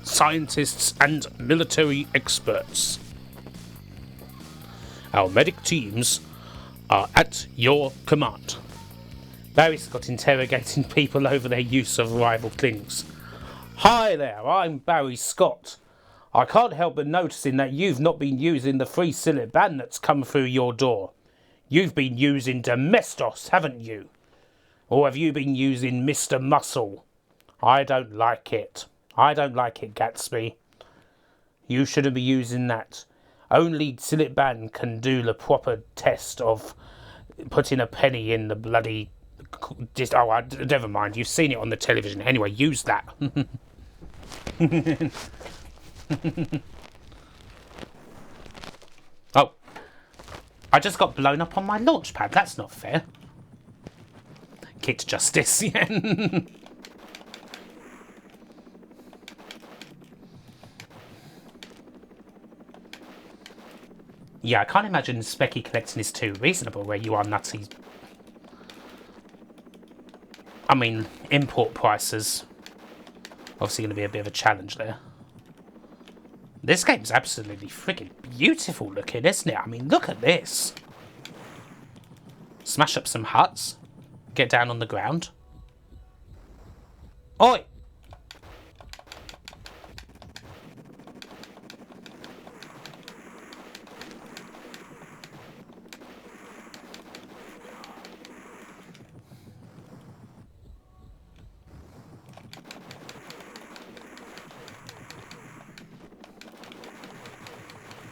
scientists and military experts. Our medic teams are at your command. Barry Scott interrogating people over their use of rival clinics. Hi there, I'm Barry Scott. I can't help but noticing that you've not been using the free Sillet band that's come through your door. You've been using Domestos, haven't you? Or have you been using Mr. Muscle? I don't like it. I don't like it, Gatsby. You shouldn't be using that. Only Sillet Band can do the proper test of putting a penny in the bloody... Oh, never mind. You've seen it on the television. Anyway, use that. Oh. I just got blown up on my launch pad. That's not fair. Kicked justice, yeah. Yeah, I can't imagine Specky collecting is too reasonable where you are nutty. I mean, import prices. Obviously going to be a bit of a challenge there. This game's absolutely freaking beautiful looking, isn't it? I mean, look at this. Smash up some huts. Get down on the ground. Oi!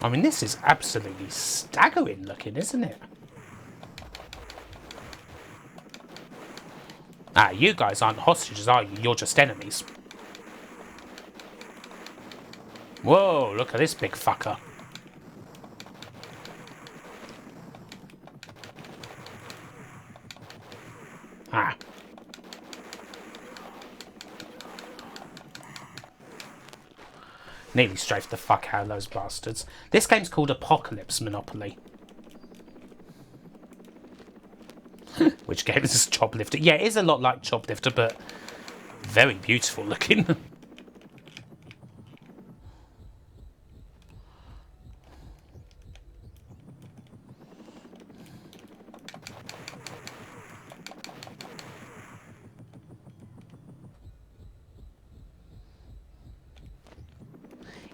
I mean, this is absolutely staggering looking, isn't it? Ah, you guys aren't hostages, are you? You're just enemies. Whoa, look at this big fucker. Ah. Nearly strafed the fuck out of those bastards. This game's called Apocalypse Monopoly. Which game is Choplifter? Yeah, it is a lot like Choplifter, but very beautiful looking.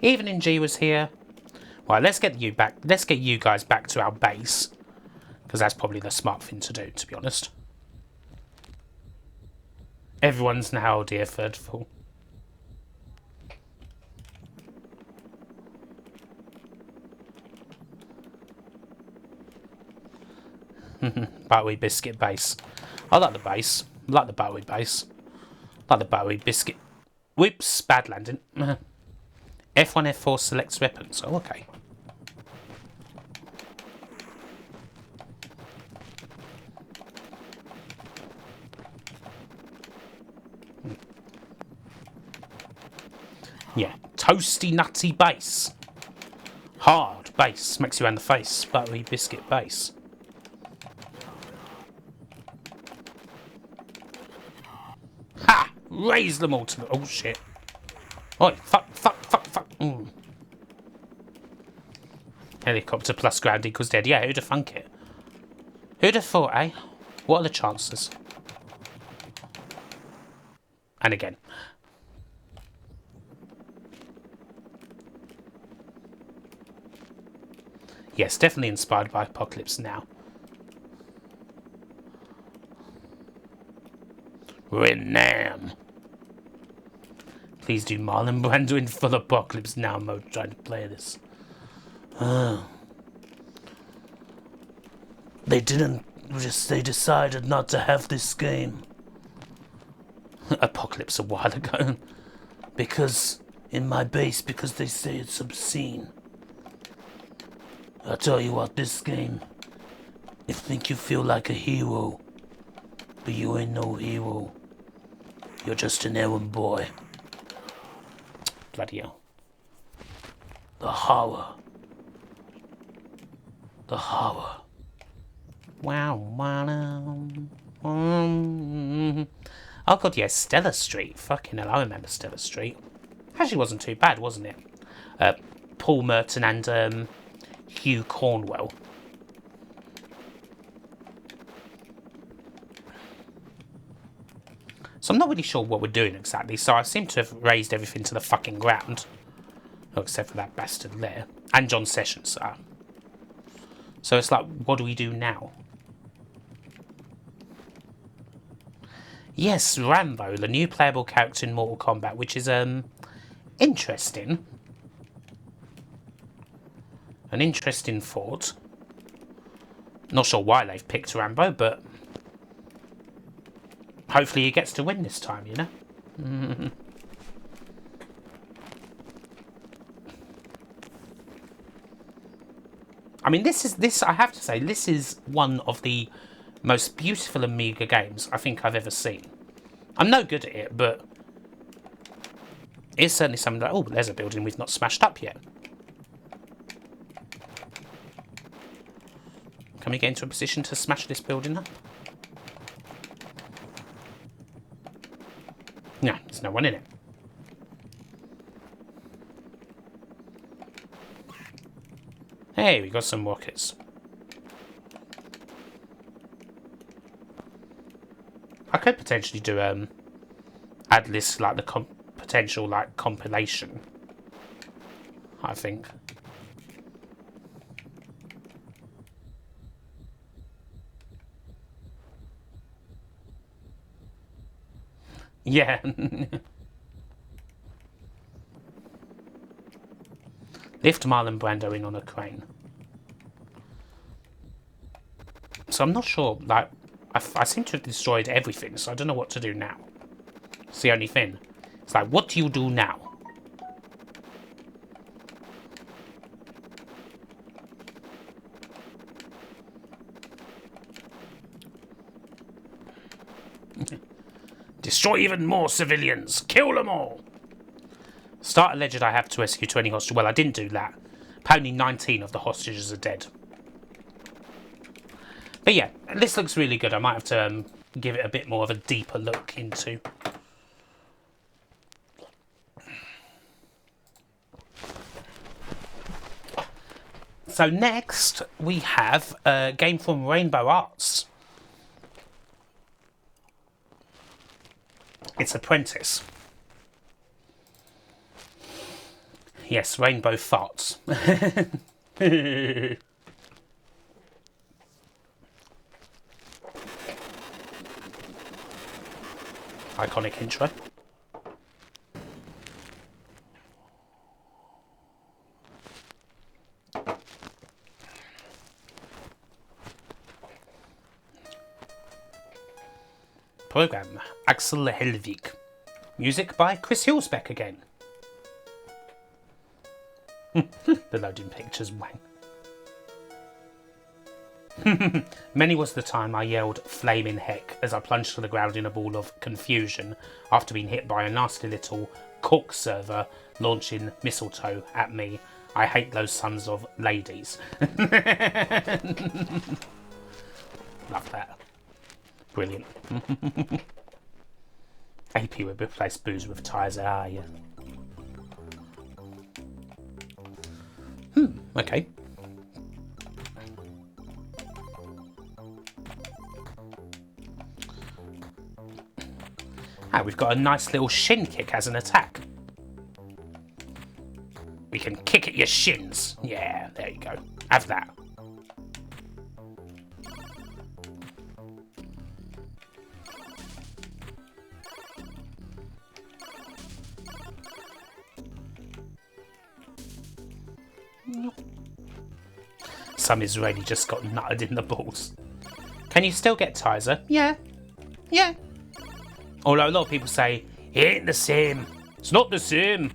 Evening G was here. Right, let's get you back. Let's get you guys back to our base. Because that's probably the smart thing to do, to be honest. Everyone's now dear third full. Bowie biscuit base. I like the base. I like the Bowie base. I like the Bowie biscuit. Whoops, bad landing. F1, F4 selects weapons. Oh, okay. Yeah, toasty nutty base. Hard base, smacks you around the face. Buttery biscuit base. Ha! Raise them all to the... Oh shit. Oh, fuck. Helicopter plus ground equals dead. Yeah, who'd have thunk it? Who'd have thought, eh? What are the chances? And again. Yes, definitely inspired by Apocalypse Now. Renam. Please do Marlon Brando in full Apocalypse Now mode trying to play this. They decided not to have this game. Apocalypse a while ago. Because, in my base, because they say it's obscene. I tell you what, this game, you think you feel like a hero, but you ain't no hero. You're just an errand boy. Bloody hell. The horror. The horror. Wow. Oh god, yes, Stella Street. Fucking hell, I remember Stella Street. Actually wasn't too bad, wasn't it? Paul Merton and Hugh Cornwell. So I'm not really sure what we're doing exactly, so I seem to have raised everything to the fucking ground. Oh, except for that bastard there. And John Sessions. So it's like, what do we do now? Yes, Rambo, the new playable character in Mortal Kombat, which is interesting. An interesting thought. Not sure why they've picked Rambo, but hopefully he gets to win this time, you know? I mean, I have to say, this is one of the most beautiful Amiga games I think I've ever seen. I'm no good at it, but it's certainly something like, oh, there's a building we've not smashed up yet. Can we get into a position to smash this building up? No, there's no one in it. Hey, we got some rockets. I could potentially do add list like the potential like compilation. I think. Yeah. Lift Marlon Brando in on a crane. So I'm not sure, like, I seem to have destroyed everything, so I don't know what to do now. It's the only thing. It's like, what do you do now? Destroy even more civilians. Kill them all. Start alleged I have to rescue 20 hostages. Well, I didn't do that. Apparently 19 of the hostages are dead. But yeah, this looks really good. I might have to give it a bit more of a deeper look into. So next we have a game from Rainbow Arts. It's Apprentice. Yes, rainbow farts. Iconic intro. Program Axel Helvig. Music by Chris Hillsbeck again. The loading pictures wang. Many was the time I yelled flaming heck as I plunged to the ground in a ball of confusion after being hit by a nasty little cork server launching mistletoe at me. I hate those sons of ladies. Love that. Brilliant. AP would replace booze with tyres. Ah, yeah. Okay. Ah, we've got a nice little shin kick as an attack. We can kick at your shins. Yeah, there you go. Have that. Some Israeli just got nutted in the balls. Can you still get Tizer? Yeah. Yeah. Although a lot of people say, it ain't the same. It's not the same.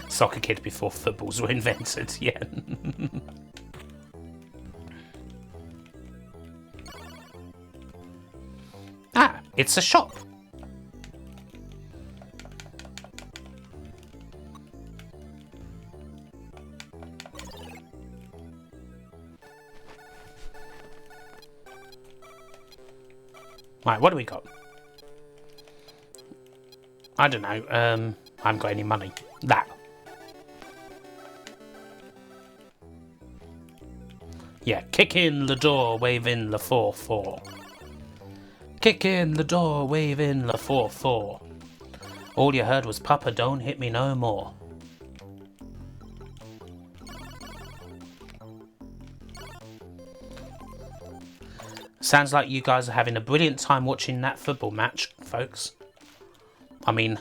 Soccer kid before footballs were invented, yeah. Ah, it's a shop. Right, what do we got? I don't know. I haven't got any money. That. Yeah, kick in the door, wave in the 4-4. Kick in the door, wave in the 4-4. All you heard was Papa, don't hit me no more. Sounds like you guys are having a brilliant time watching that football match, folks. I mean,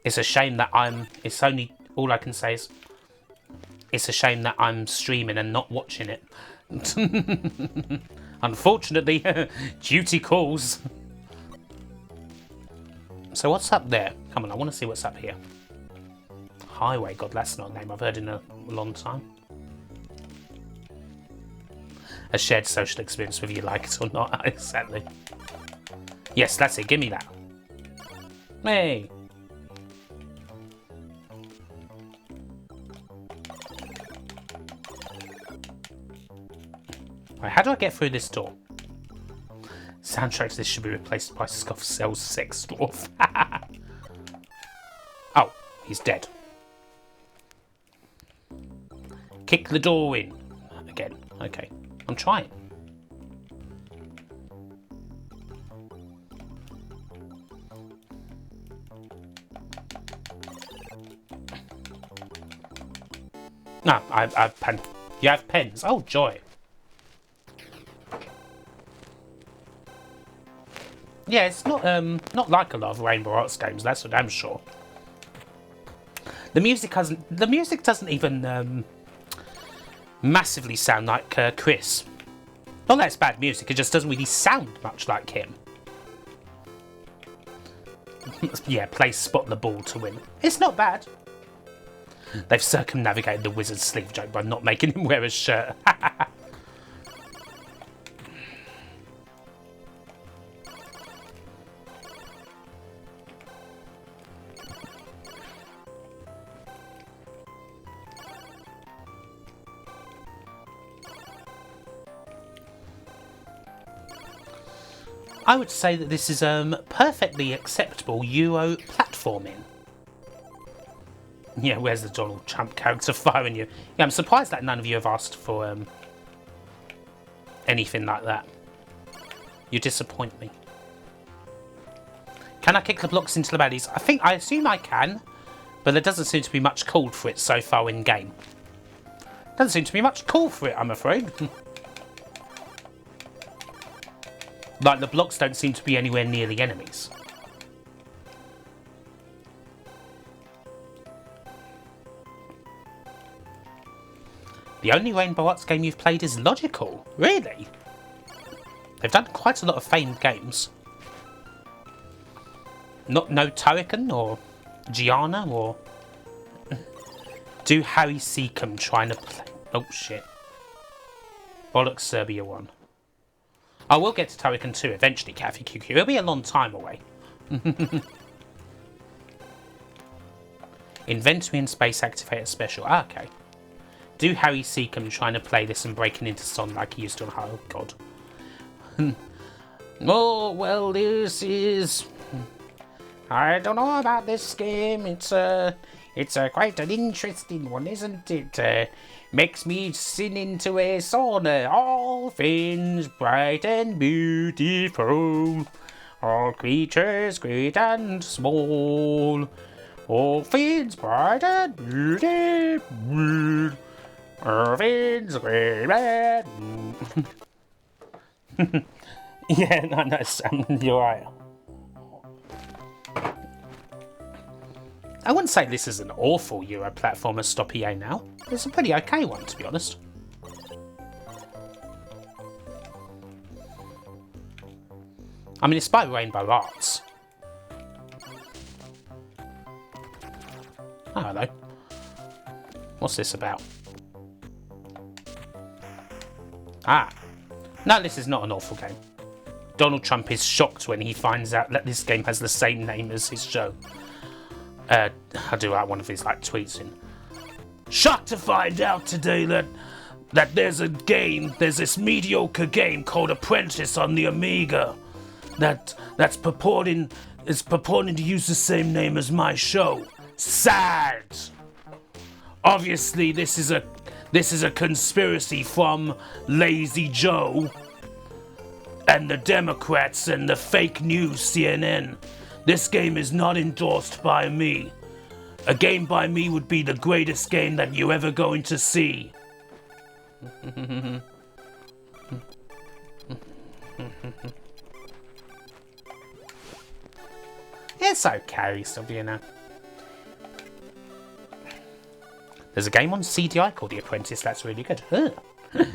it's a shame that it's only, all I can say is, it's a shame that I'm streaming and not watching it. Unfortunately, duty calls. So what's up there? Come on, I want to see what's up here. Highway, God, that's not a name I've heard in a long time. A shared social experience, whether you like it or not. Exactly. Yes, that's it. Give me that. Hey. Right, how do I get through this door? Soundtrack to this should be replaced by Scoff Cell's Sex Dwarf. Oh, he's dead. Kick the door in. Again. Okay. I'm trying. No, I've pen. You have pens. Oh, joy. Yeah, it's not like a lot of Rainbow Arts games. That's for damn sure. The music doesn't even massively sound like Chris. Not that it's bad music, it just doesn't really sound much like him. Yeah, play spot the ball to win. It's not bad. They've circumnavigated the wizard's sleeve joke by not making him wear a shirt. I would say that this is perfectly acceptable Euro platforming. Yeah, where's the Donald Trump character firing you? Yeah, I'm surprised that none of you have asked for anything like that. You disappoint me. Can I kick the blocks into the bellies? I assume I can, but there doesn't seem to be much call for it so far in game. Doesn't seem to be much call for it, I'm afraid. Like, the blocks don't seem to be anywhere near the enemies. The only Rainbow Arts game you've played is Logical? Really? They've done quite a lot of famed games. No Turrican or Gianna or... Do Harry Seacombe trying to play... Oh shit. Bollocks Serbia 1. I will get to Turrican 2 eventually, Kathy QQ. It'll be a long time away. Inventory and Space Activator Special. Ah, okay. Do Harry Seacombe trying to play this and breaking into song like he used to on... Oh, God. Oh, well, this is... I don't know about this game. It's quite an interesting one, isn't it? Makes me sin into a sauna. All things bright and beautiful. All creatures great and small. All things bright and beautiful. All things great and... Yeah, no, Sam, you're right. I wouldn't say this is an awful Euro platformer stop EA now. It's a pretty okay one, to be honest. I mean, it's by Rainbow Arts. Oh, hello. What's this about? Ah. No, this is not an awful game. Donald Trump is shocked when he finds out that this game has the same name as his show. I do like one of his tweets in. Shocked to find out today that there's this mediocre game called Apprentice on the Amiga that's purporting to use the same name as my show. Sad. Obviously, this is a conspiracy from Lazy Joe and the Democrats and the fake news CNN. This game is not endorsed by me. A game by me would be the greatest game that you're ever going to see. It's okay, Sylvia. There's a game on CDI called The Apprentice that's really good.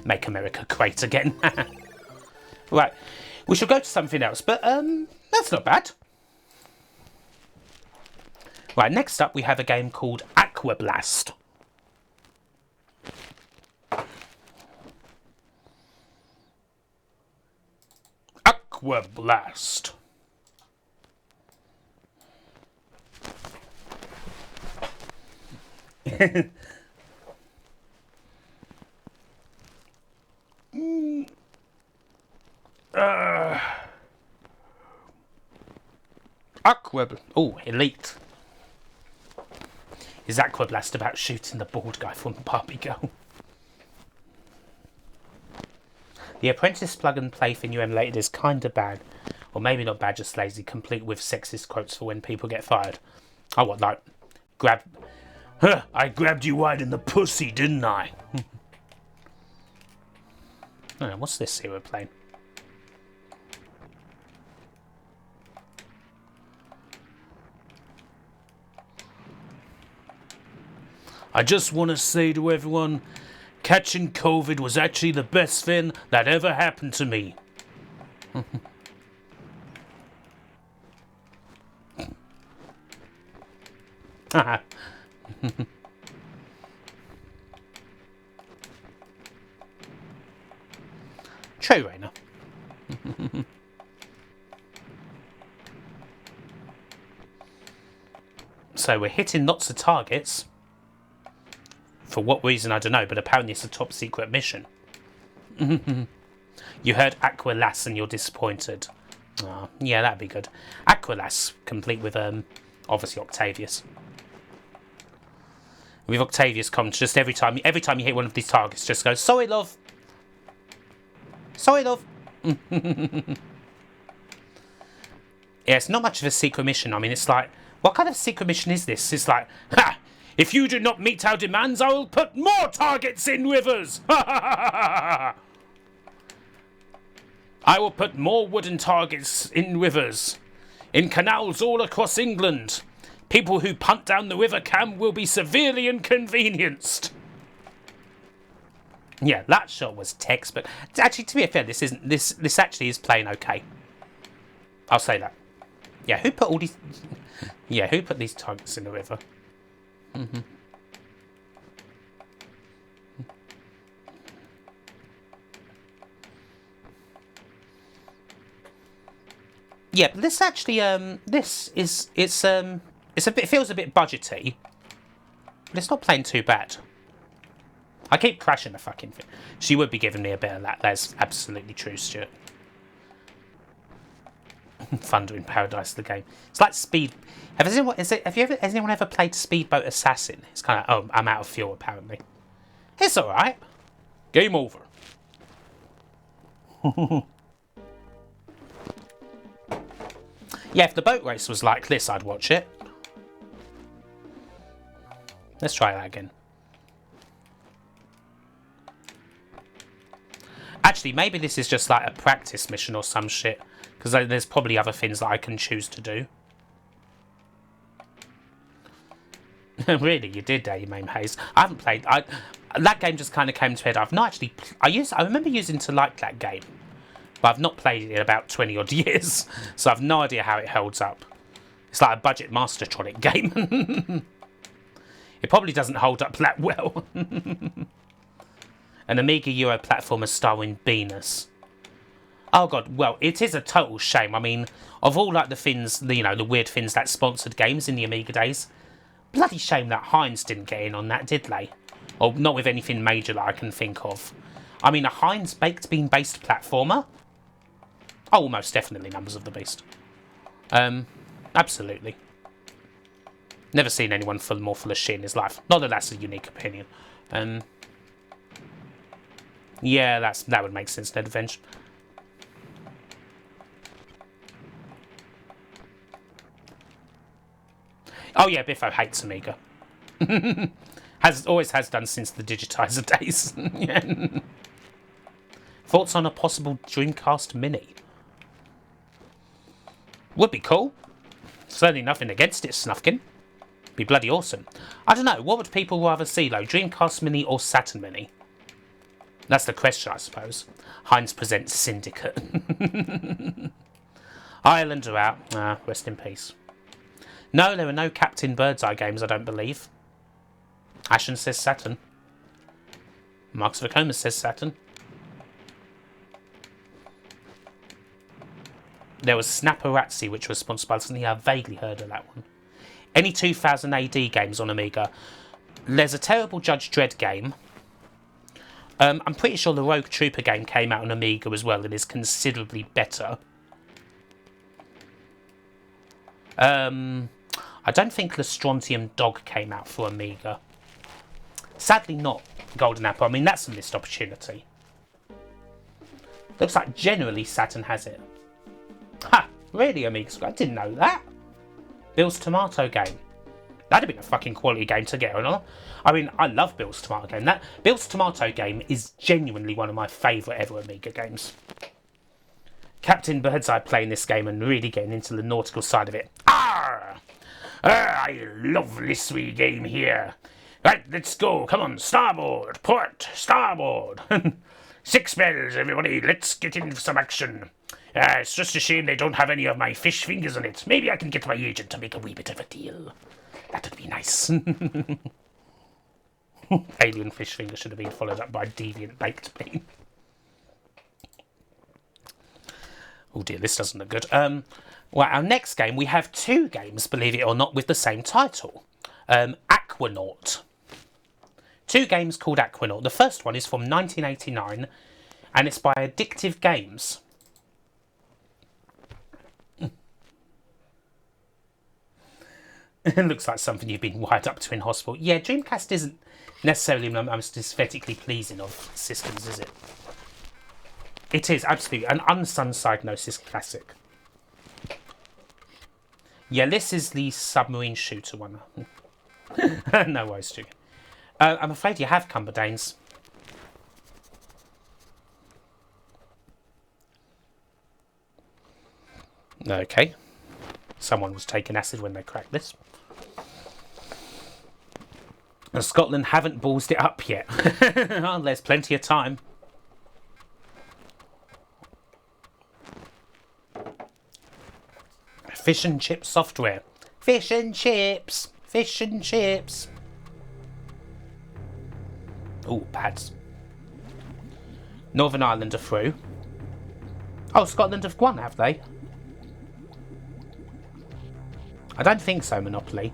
Make America great again. Right, we shall go to something else, but that's not bad. Right, next up we have a game called Aquablast. Aquablast. Oh, Elite. Is Aquablast about shooting the bald guy from Barbie Girl? The Apprentice plug and play thing you emulated is kinda bad. Or maybe not bad, just lazy, complete with sexist quotes for when people get fired. Oh, what, I grabbed you right in the pussy, didn't I? Oh, what's this here we're playing? I just want to say to everyone, catching COVID was actually the best thing that ever happened to me. True, Rainer. So we're hitting lots of targets. For what reason, I don't know, but apparently it's a top secret mission. You heard Aqualas and you're disappointed. Oh, yeah, that'd be good. Aqualas, complete with, obviously Octavius. With Octavius comes just every time you hit one of these targets, just go, sorry, love. Sorry, love. Yeah, it's not much of a secret mission. I mean, it's like, what kind of secret mission is this? It's like, ha! If you do not meet our demands, I will put more targets in rivers! Ha ha ha ha ha! I will put more wooden targets in rivers, in canals all across England. People who punt down the River Cam will be severely inconvenienced. Yeah, that shot was textbook. Actually, to be fair, this actually is playing okay. I'll say that. Yeah, who put all these? Yeah, who put these targets in the river? Yeah, but this actually, it's a bit, it feels a bit budgety, but it's not playing too bad. I keep crashing the fucking thing. She would be giving me a bit of that. That's absolutely true, Stuart. Thunder in Paradise, the game. It's like Speed. Has anyone ever played Speedboat Assassin? It's kind of, oh, I'm out of fuel apparently. It's all right. Game over. Yeah, if the boat race was like this, I'd watch it. Let's try that again. Actually, maybe this is just like a practice mission or some shit. Because there's probably other things that I can choose to do. Really, you did, you Mame Hayes. I haven't played. That game just kind of came to head. I've not actually. I remember using to like that game, but I've not played it in about 20 odd years, so I've no idea how it holds up. It's like a budget Mastertronic game. It probably doesn't hold up that well. An Amiga Euro platformer starring Venus. Oh god, well, it is a total shame. I mean, of all like the things, the weird things that sponsored games in the Amiga days, bloody shame that Heinz didn't get in on that, did they? Or not with anything major that I can think of. I mean, a Heinz baked bean based platformer? Oh, most definitely Numbers of the Beast. Absolutely. Never seen anyone more full of shit in his life. Not that that's a unique opinion. Yeah, that would make sense, Ned Avenge. Oh yeah, Biffo hates Amiga. Always has done since the digitizer days. Yeah. Thoughts on a possible Dreamcast Mini? Would be cool. Certainly nothing against it, Snufkin. Be bloody awesome. I don't know, what would people rather see though? Dreamcast Mini or Saturn Mini? That's the question, I suppose. Heinz presents Syndicate. Ireland are out. Rest in peace. No, there are no Captain Birdseye games, I don't believe. Ashen says Saturn. Marks Vacoma says Saturn. There was Snapperazzi, which was sponsored by something. I vaguely heard of that one. Any 2000 AD games on Amiga? There's a terrible Judge Dredd game. I'm pretty sure the Rogue Trooper game came out on Amiga as well and is considerably better. I don't think Lestrontium Dog came out for Amiga. Sadly not Golden Apple. I mean, that's a missed opportunity. Looks like generally Saturn has it. Ha! Really, Amiga? I didn't know that. Bill's Tomato game. That'd have been a fucking quality game to get on. I mean, I love Bill's Tomato game. That Bill's Tomato game is genuinely one of my favourite ever Amiga games. Captain Birdseye playing this game and really getting into the nautical side of it. Arr! I love this wee game here. Right, let's go. Come on, starboard, port, starboard. 6 bells, everybody. Let's get into some action. It's just a shame they don't have any of my fish fingers on it. Maybe I can get my agent to make a wee bit of a deal. That would be nice. Alien fish finger should have been followed up by deviant baked bean. Oh dear, this doesn't look good. Well, our next game, we have 2 games, believe it or not, with the same title. Aquanaut. 2 games called Aquanaut. The first one is from 1989, and it's by Addictive Games. It looks like something you've been wired up to in hospital. Yeah, Dreamcast isn't necessarily the most aesthetically pleasing of systems, is it? It is, absolutely. An unsunside Gnosis classic. Yeah, this is the submarine shooter one. No worries, Stu. I'm afraid you have Cumberdanes. Okay. Someone was taking acid when they cracked this. And Scotland haven't ballsed it up yet. Oh, there's plenty of time. Fish and chip software. Fish and chips. Fish and chips. Oh, pads. Northern Ireland are through. Oh, Scotland have won, have they? I don't think so, Monopoly.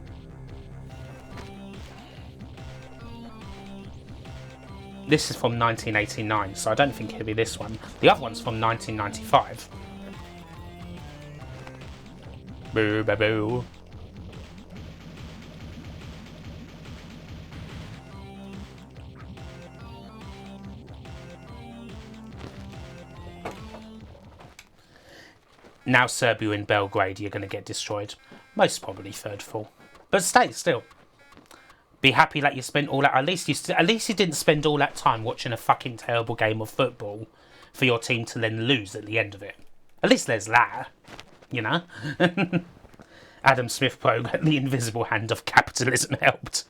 This is from 1989, so I don't think it'll be this one. The other one's from 1995. Boo, boo, boo. Now Serbia and Belgrade, you're going to get destroyed. Most probably third fall. But still. Be happy that you spent all that. At least you didn't spend all that time watching a fucking terrible game of football for your team to then lose at the end of it. At least there's that, you know. Adam Smith Pogue, the invisible hand of capitalism helped.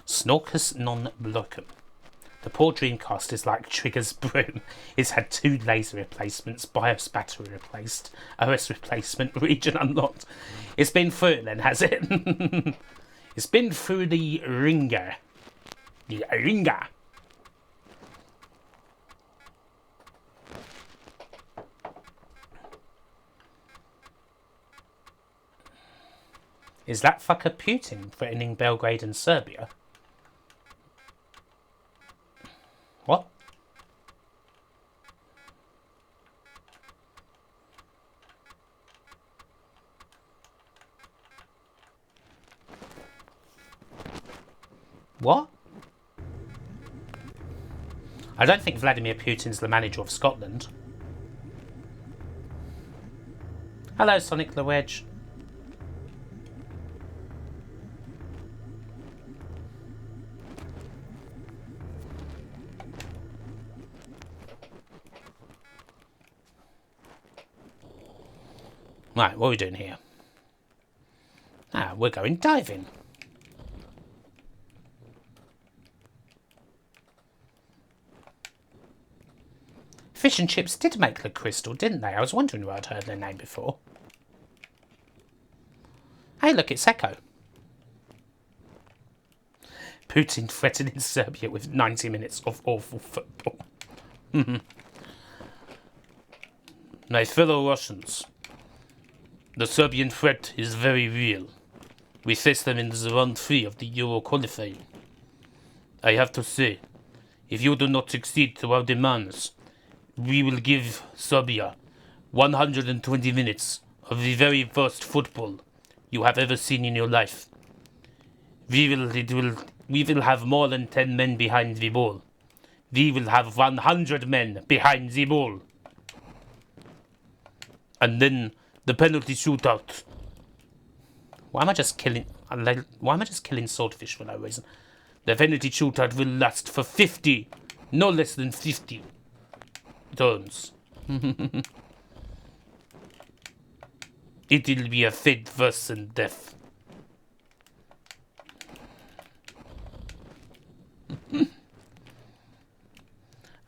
Snorkus non blocum. The poor Dreamcast is like Trigger's broom. It's had 2 laser replacements, BIOS battery replaced, OS replacement, region unlocked. It's been through it then, has it? It's been through the ringer. The ringer. Is that fucker Putin threatening Belgrade and Serbia? What? What? I don't think Vladimir Putin's the manager of Scotland. Hello, Sonic the Wedge. Right, what are we doing here? Ah, we're going diving. Fish and Chips did make the crystal, didn't they? I was wondering where I'd heard their name before. Hey, look, it's Echo. Putin threatening Serbia with 90 minutes of awful football. My fellow Russians, the Serbian threat is very real. We face them in the round 3 of the Euro qualifying. I have to say, if you do not accede to our demands, we will give Serbia 120 minutes of the very worst football you have ever seen in your life. We will have more than 10 men behind the ball. We will have 100 men behind the ball. And then the penalty shootout. Why am I just killing swordfish for no reason? The penalty shootout will last for 50, no less than 50 turns. It will be a fate worse than death.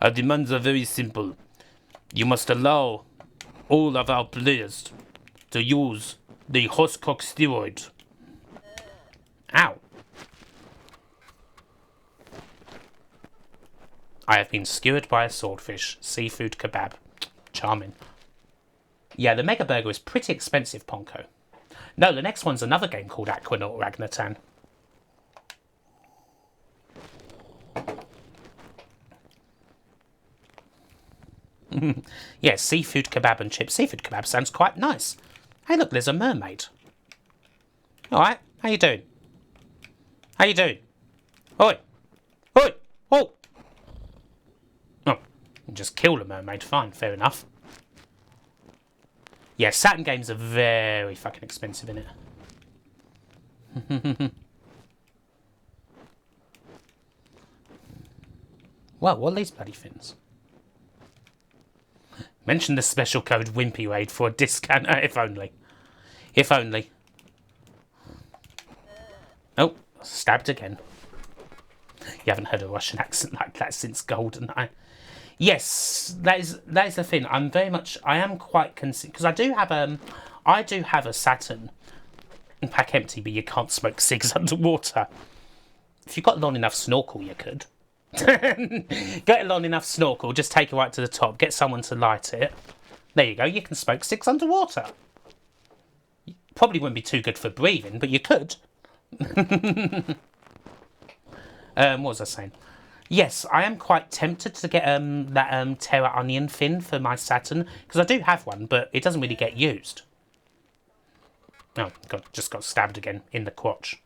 Our demands are very simple. You must allow all of our players to use the horsecock steroid. Ow. I have been skewered by a swordfish. Seafood kebab. Charming. Yeah, the Mega Burger is pretty expensive, Ponko. No, the next one's another game called Aquanaut Ragnatan. Yeah, seafood kebab and chips. Seafood kebab sounds quite nice. Hey, look, there's a mermaid. Alright, how you doing? How you doing? Oi! Oi! Oh! Oh! And just kill the mermaid. Fine, fair enough. Yeah, Saturn games are very fucking expensive, innit? Well, what are these bloody things? Mention the special code Wimpy Raid for a discount. If only. If only. Oh, stabbed again. You haven't heard a Russian accent like that since GoldenEye. Yes, that is the thing. I am quite concerned because I do have a Saturn pack empty, but you can't smoke cigs underwater. If you've got a long enough snorkel, you could. Get a long enough snorkel, just take it right to the top, get someone to light it. There you go, you can smoke cigs underwater. Probably wouldn't be too good for breathing, but you could. What was I saying? Yes, I am quite tempted to get that Terra Onion fin for my Saturn, because I do have one, but it doesn't really get used. Oh, just got stabbed again in the crotch.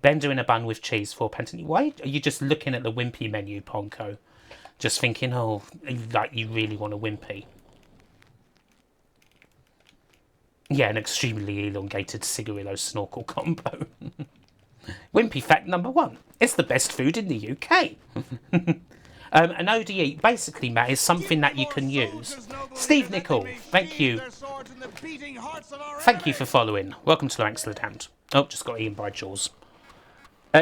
Bender in a bun with cheese for Pantene. Why are you just looking at the Wimpy menu, Ponko? Just thinking, oh, like you really want a Wimpy. Yeah, an extremely elongated cigarillo snorkel combo. Wimpy fact number 1. It's the best food in the UK. An ODE, basically, Matt, is something that you can use. Steve Nicol, thank you. Thank you for following. Welcome to the ranks of the damned. Oh, just got eaten by Jaws.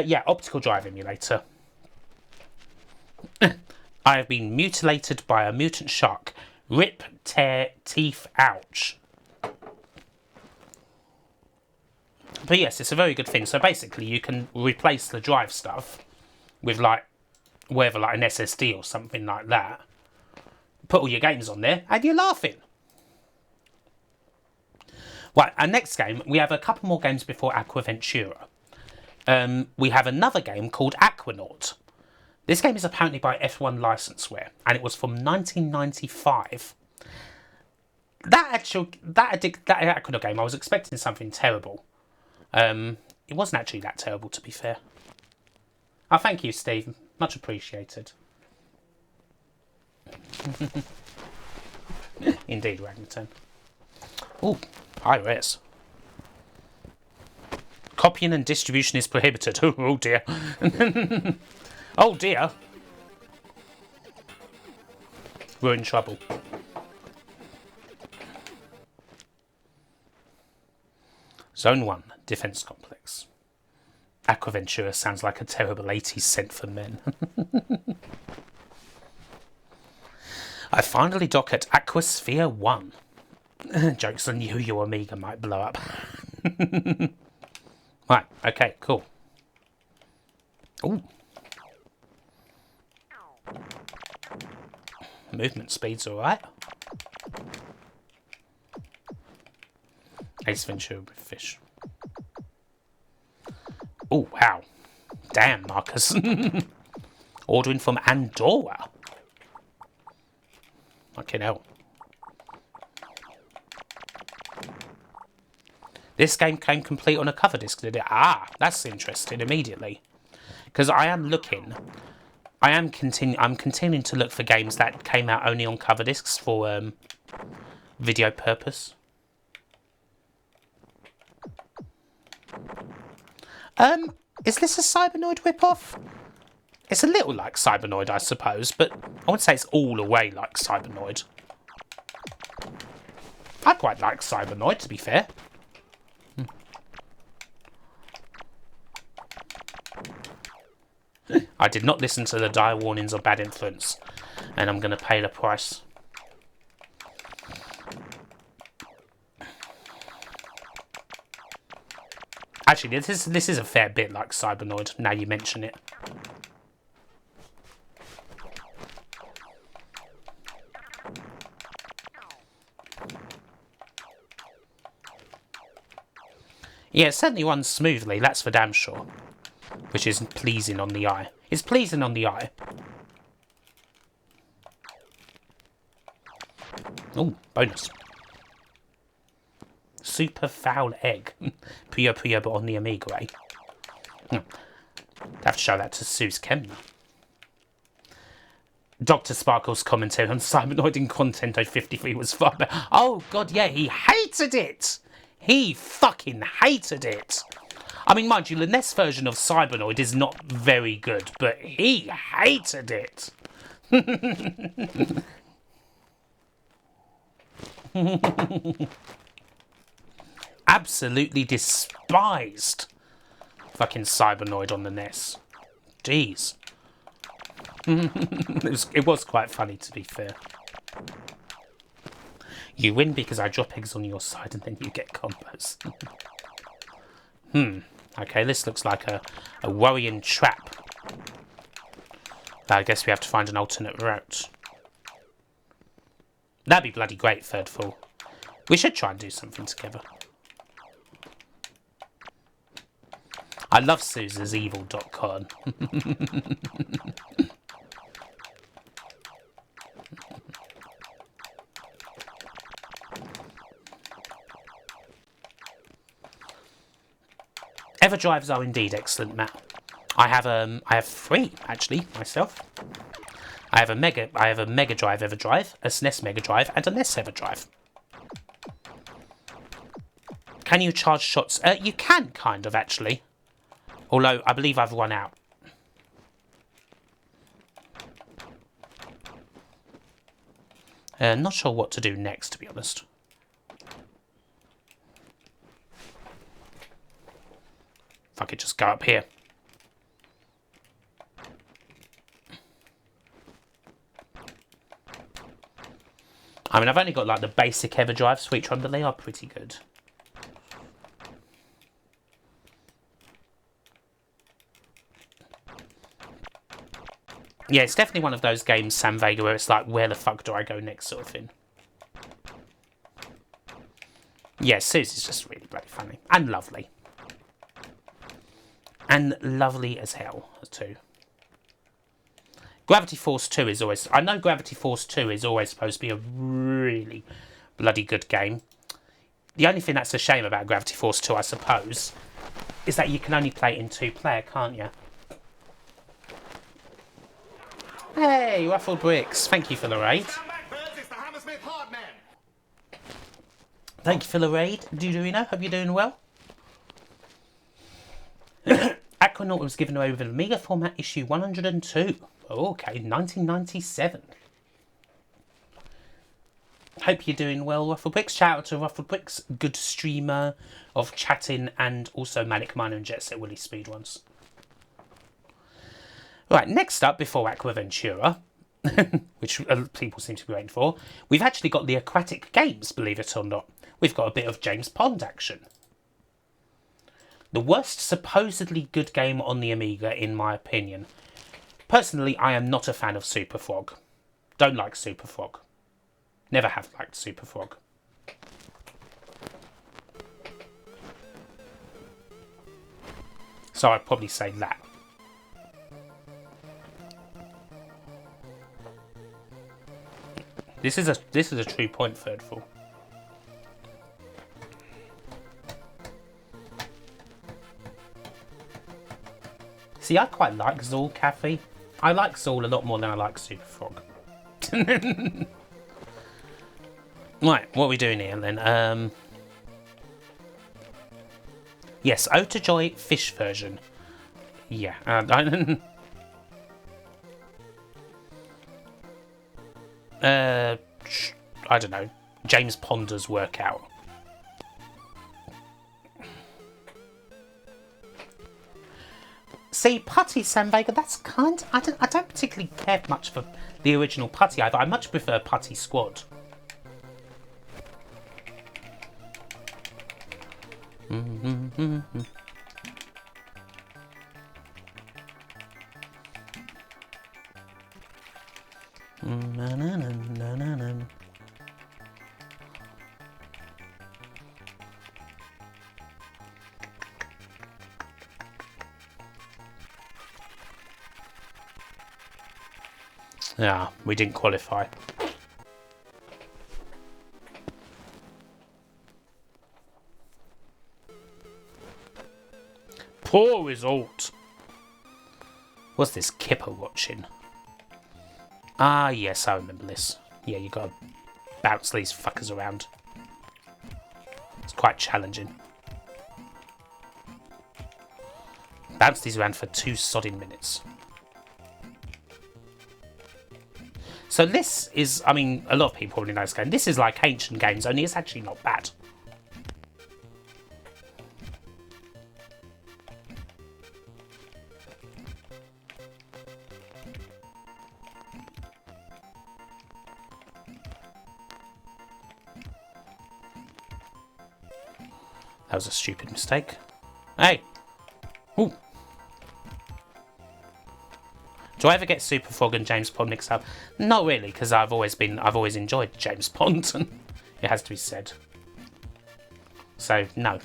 Yeah, optical drive emulator. I have been mutilated by a mutant shark. Rip, tear, teeth, ouch. But yes, it's a very good thing. So basically, you can replace the drive stuff with like whether like an SSD or something like that. Put all your games on there, and you're laughing. Right, our next game, we have a couple more games before Aquaventura. We have another game called Aquanaut. This game is apparently by F1 Licenseware, and it was from 1995. That Aquanaut game, I was expecting something terrible. It wasn't actually that terrible, to be fair. Oh, thank you, Steve. Much appreciated. Indeed, Ragnaton. Ooh, high res. Copying and distribution is prohibited. Oh dear. Oh dear. We're in trouble. Zone 1, Defence Complex. Aquaventura sounds like a terrible 80s scent for men. I finally dock at Aquasphere 1. Jokes on you, your Amiga might blow up. Right, okay, cool. Ooh. Movement speed's alright. Ace Ventura with fish. Oh, wow. Damn, Marcus. Ordering from Andorra. Fucking hell. This game came complete on a cover disc, did it? Ah, that's interesting immediately. Because I am looking... I'm continuing to look for games that came out only on cover discs for video purpose. Is this a Cybernoid ripoff? It's a little like Cybernoid, I suppose, but I wouldn't say it's all the way like Cybernoid. I quite like Cybernoid, to be fair. I did not listen to the dire warnings of bad influence, and I'm going to pay the price. Actually, this is a fair bit like Cybernoid, now you mention it. Yeah, it certainly runs smoothly, that's for damn sure. Which is pleasing on the eye. It's pleasing on the eye. Oh, bonus. Super foul egg. Puyo Puyo, but on the Amiga, eh? I'd have to show that to Suze Kemner. Dr. Sparkle's commentary on Cybernoid in Contento 53 was far better. Oh, God, yeah, he hated it. He fucking hated it. I mean, mind you, the NES version of Cybernoid is not very good, but he hated it. Absolutely despised fucking Cybernoid on the NES. Jeez. It was quite funny, to be fair. You win because I drop eggs on your side and then you get combos. Okay, this looks like a worrying trap. I guess we have to find an alternate route. That'd be bloody great, third fall. We should try and do something together. I love Susan's evil.com. Everdrives are indeed excellent, Matt. I have 3 actually myself. I have a Mega Drive Everdrive, a SNES Mega Drive, and a NES Everdrive. Can you charge shots? You can, kind of, actually. Although, I believe I've run out. Not sure what to do next, to be honest. If I could just go up here. I mean, I've only got like the basic Everdrive Switch one, but they are pretty good. Yeah, it's definitely one of those games, Sam Vega, where it's like, where the fuck do I go next sort of thing. Yeah, Susie's just really bloody funny. And lovely. And lovely as hell, too. Gravity Force 2 is always... I know Gravity Force 2 is always supposed to be a really bloody good game. The only thing that's a shame about Gravity Force 2, I suppose, is that you can only play it in 2-player, can't you? Hey, Ruffled Bricks. Thank you for the raid. Thank you for the raid, Dudorino. Hope you're doing well. Aquanaut was given away with an Amiga format issue 102. Oh, okay, 1997. Hope you're doing well, Ruffled Bricks. Shout out to Ruffled Bricks, good streamer of chatting and also Manic Miner and Jet Set Willy speedruns. Right, next up, before Aquaventura, which people seem to be waiting for, we've actually got the Aquatic Games, believe it or not. We've got a bit of James Pond action. The worst supposedly good game on the Amiga, in my opinion. Personally, I am not a fan of Super Frog. Don't like Super Frog. Never have liked Super Frog. So I'd probably say that. This is a true point, third fall. See, I quite like Zool Cafe. I like Zool a lot more than I like Super Frog. Right, what are we doing here then? Yes, Otajoy fish version. Yeah. I don't know. James Ponder's workout. See, Putty Sam Vega, that's kind of, I don't particularly care much for the original Putty either. I much prefer Putty Squad. Yeah, we didn't qualify. Poor result. What's this Kipper watching? Ah, yes, I remember this. Yeah, you got to bounce these fuckers around. It's quite challenging. Bounce these around for 2 sodding minutes. So this is, I mean, a lot of people probably know this game. This is like ancient games, only it's actually not bad. That was a stupid mistake. Hey! Ooh! Do I ever get Super Frog and James Pond mixed up? Not really, because I've always enjoyed James Pond, and it has to be said. So, no.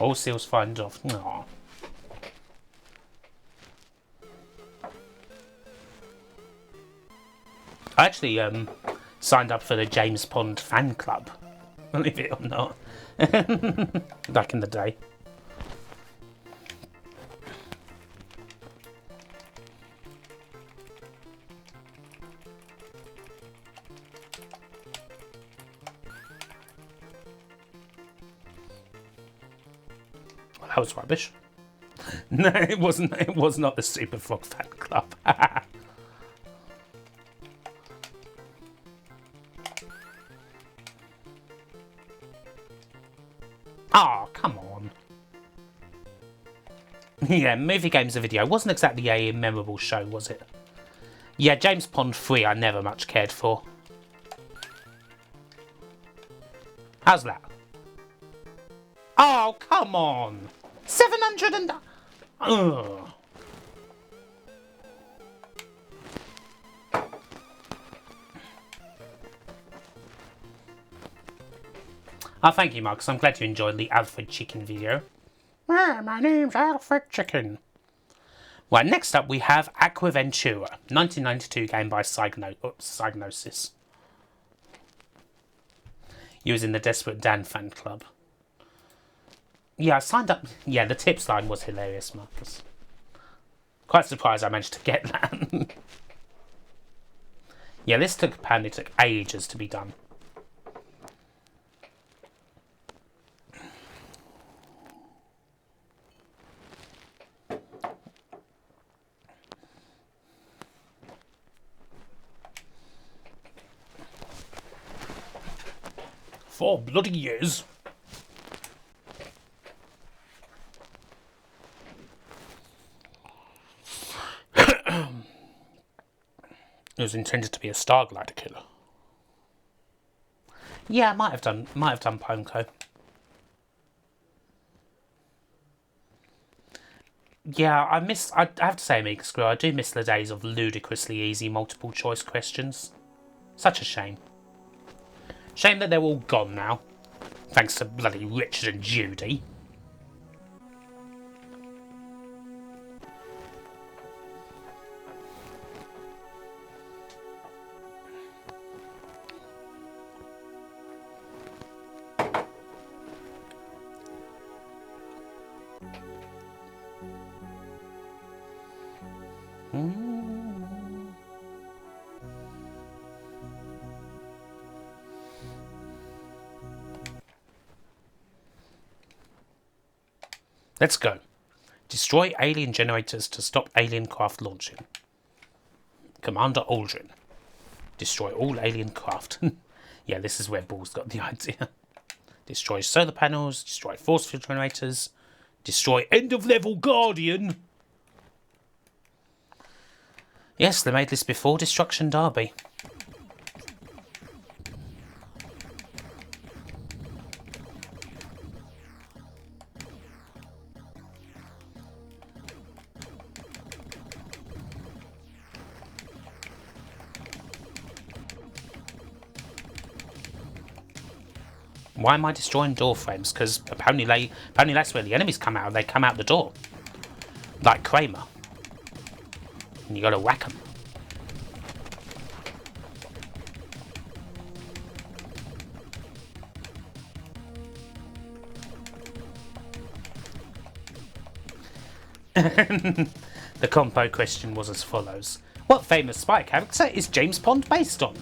All seals find off. Aww. I actually signed up for the James Pond fan club, believe it or not, back in the day. Well, that was rubbish. No, it wasn't. It was not the Super Frog fan club. Oh, come on. Yeah, Movie Games, a video. Wasn't exactly a memorable show, was it? Yeah, James Pond 3 I never much cared for. How's that? Oh, come on. 700 and... Ugh. Oh, thank you, Marcus. I'm glad you enjoyed the Alfred Chicken video. My name's Alfred Chicken. Well, next up we have Aquaventura, 1992 game by Psygnosis. You was in the Desperate Dan fan club. Yeah, I signed up. Yeah, the tips line was hilarious, Marcus. Quite surprised I managed to get that. Yeah, this apparently took ages to be done. For bloody years. It was intended to be a star glider killer. Yeah, I might have done Pomco. Yeah, I have to say, Amiga Screw, I do miss the days of ludicrously easy multiple choice questions. Such a shame. Shame that they're all gone now. Thanks to bloody Richard and Judy. Let's go. Destroy alien generators to stop alien craft launching. Commander Aldrin. Destroy all alien craft. Yeah, this is where Ball's got the idea. Destroy solar panels. Destroy force field generators. Destroy end of level Guardian. Yes, they made this before Destruction Derby. Why am I destroying door frames? Because apparently that's where the enemies come out. They come out the door. Like Kramer. And you gotta whack them. The compo question was as follows. What famous spy character is James Bond based on?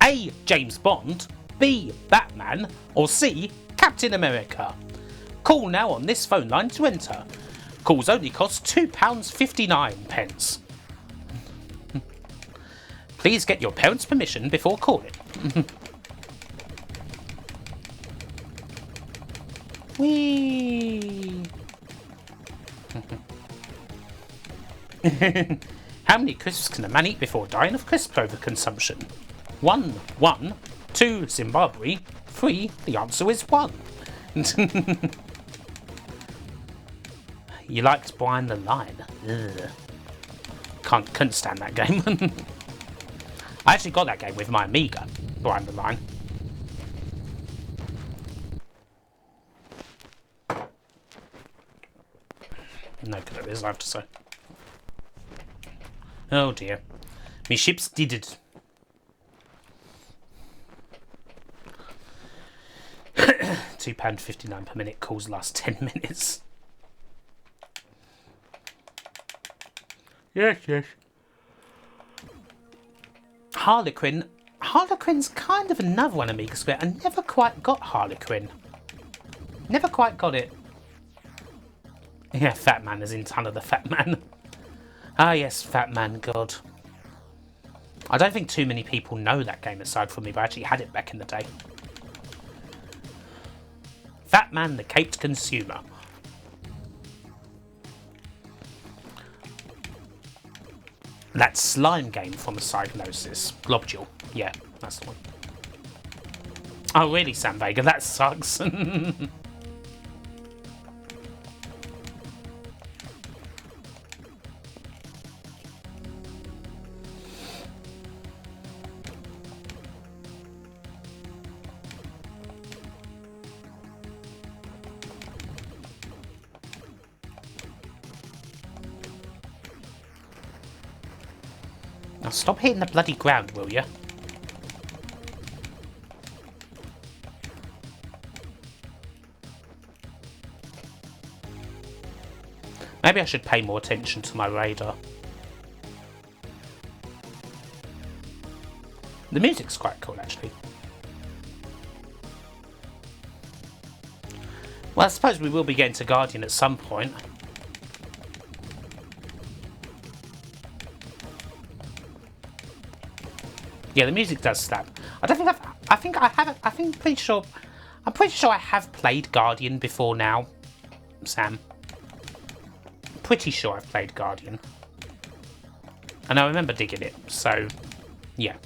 A. James Bond, B. Batman, or C. Captain America? Call now on this phone line to enter. Calls only cost £2.59. Please get your parents' permission before calling. Whee! How many crisps can a man eat before dying of crisp overconsumption? 1. 2. Zimbabwe. 3. The answer is 1. You liked Behind the Line. Ugh. Couldn't stand that game. I actually got that game with my Amiga, Behind the Line. No good at this, I have to say. Oh dear. Me ships did it. £2.59 per minute, calls last 10 minutes. Yes. Harlequin. Harlequin's kind of another one, Amiga Square. I never quite got Harlequin. Never quite got it. Yeah, Fat Man is in Ton of the Fat Man. Ah yes, Fat Man, God. I don't think too many people know that game aside from me, but I actually had it back in the day. Fat Man, the Caped Consumer. That slime game from Psygnosis. Globule. Yeah, that's the one. Oh really, Sam Vega? That sucks. Now stop hitting the bloody ground, will you? Maybe I should pay more attention to my radar. The music's quite cool, actually. Well, I suppose we will be getting to Guardian at some point. Yeah, the music does slap. I don't think I'm pretty sure I have played Guardian before now, Sam. Pretty sure I've played Guardian. And I remember digging it, so yeah.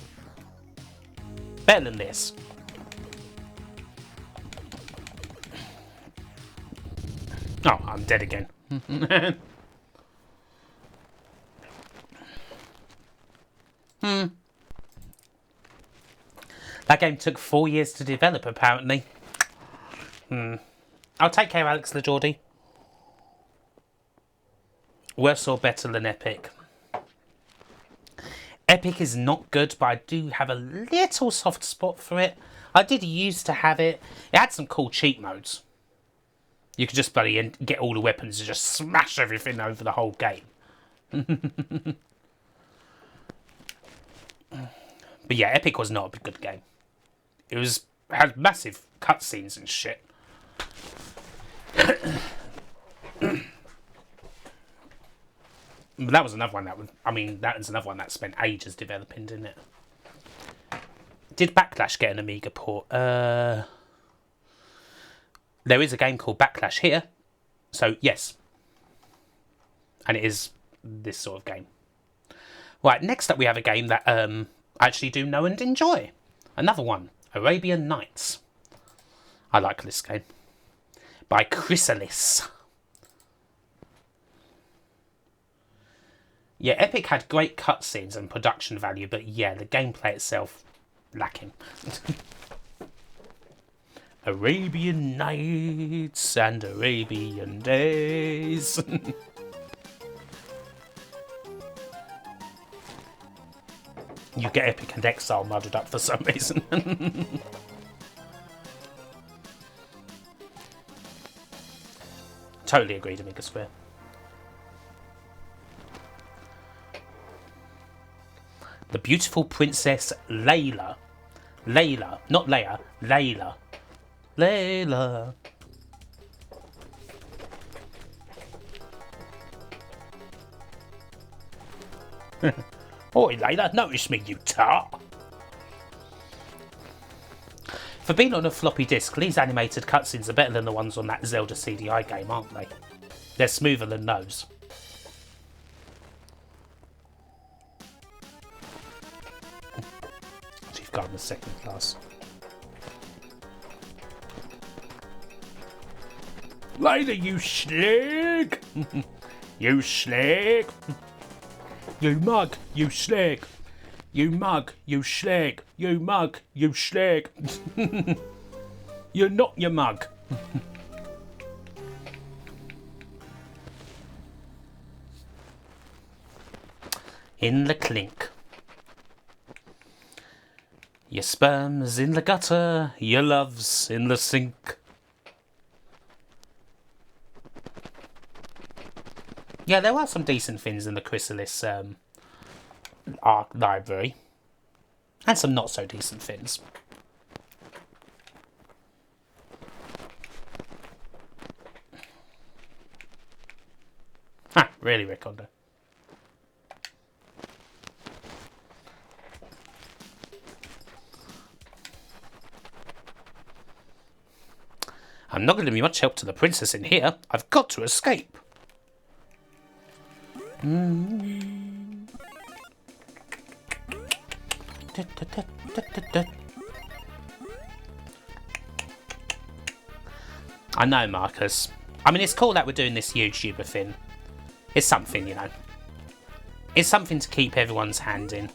Better than this. Oh, I'm dead again. That game took 4 years to develop, apparently. I'll take care, Alex LaJordy. Worse or better than Epic? Epic is not good, but I do have a little soft spot for it. I did used to have it. It had some cool cheat modes. You could just bloody get all the weapons and just smash everything over the whole game. But yeah, Epic was not a good game. It had massive cutscenes and shit. But that was another one that that was another one that spent ages developing, didn't it? Did Backlash get an Amiga port? There is a game called Backlash here, so yes. And it is this sort of game. Right, next up we have a game that I actually do know and enjoy. Another one, Arabian Nights. I like this game. By Chrysalis. Yeah, Epic had great cutscenes and production value, but yeah, the gameplay itself, lacking. Arabian Nights and Arabian Days. You get Epic and Exile muddled up for some reason. Totally agreed, Amiga Square. The beautiful Princess Layla. Layla, not Leia, Layla. Layla. Oi, Layla, notice me, you tart. For being on a floppy disk, these animated cutscenes are better than the ones on that Zelda CDI game, aren't they? They're smoother than those. Chief Gardener second class. Layla, you slick! You slick! You mug, you slick! You mug, you slick! You mug, you slick! You're not your mug! In the clink. Your sperm's in the gutter, your love's in the sink. Yeah, there are some decent things in the Chrysalis art library. And some not so decent things. Ha, really, Recondo. I'm not going to be much help to the princess in here. I've got to escape. I know, Marcus. I mean, it's cool that we're doing this YouTuber thing. It's something, you know. It's something to keep everyone's hand in.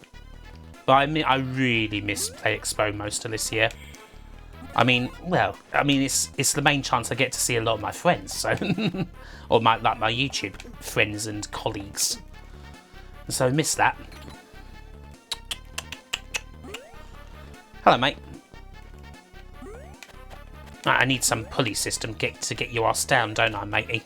But I really miss Play Expo most of this year. I mean, well, it's the main chance I get to see a lot of my friends, so or my YouTube friends and colleagues. So I miss that. Hello, mate. I need some pulley system to get your ass down, don't I, matey?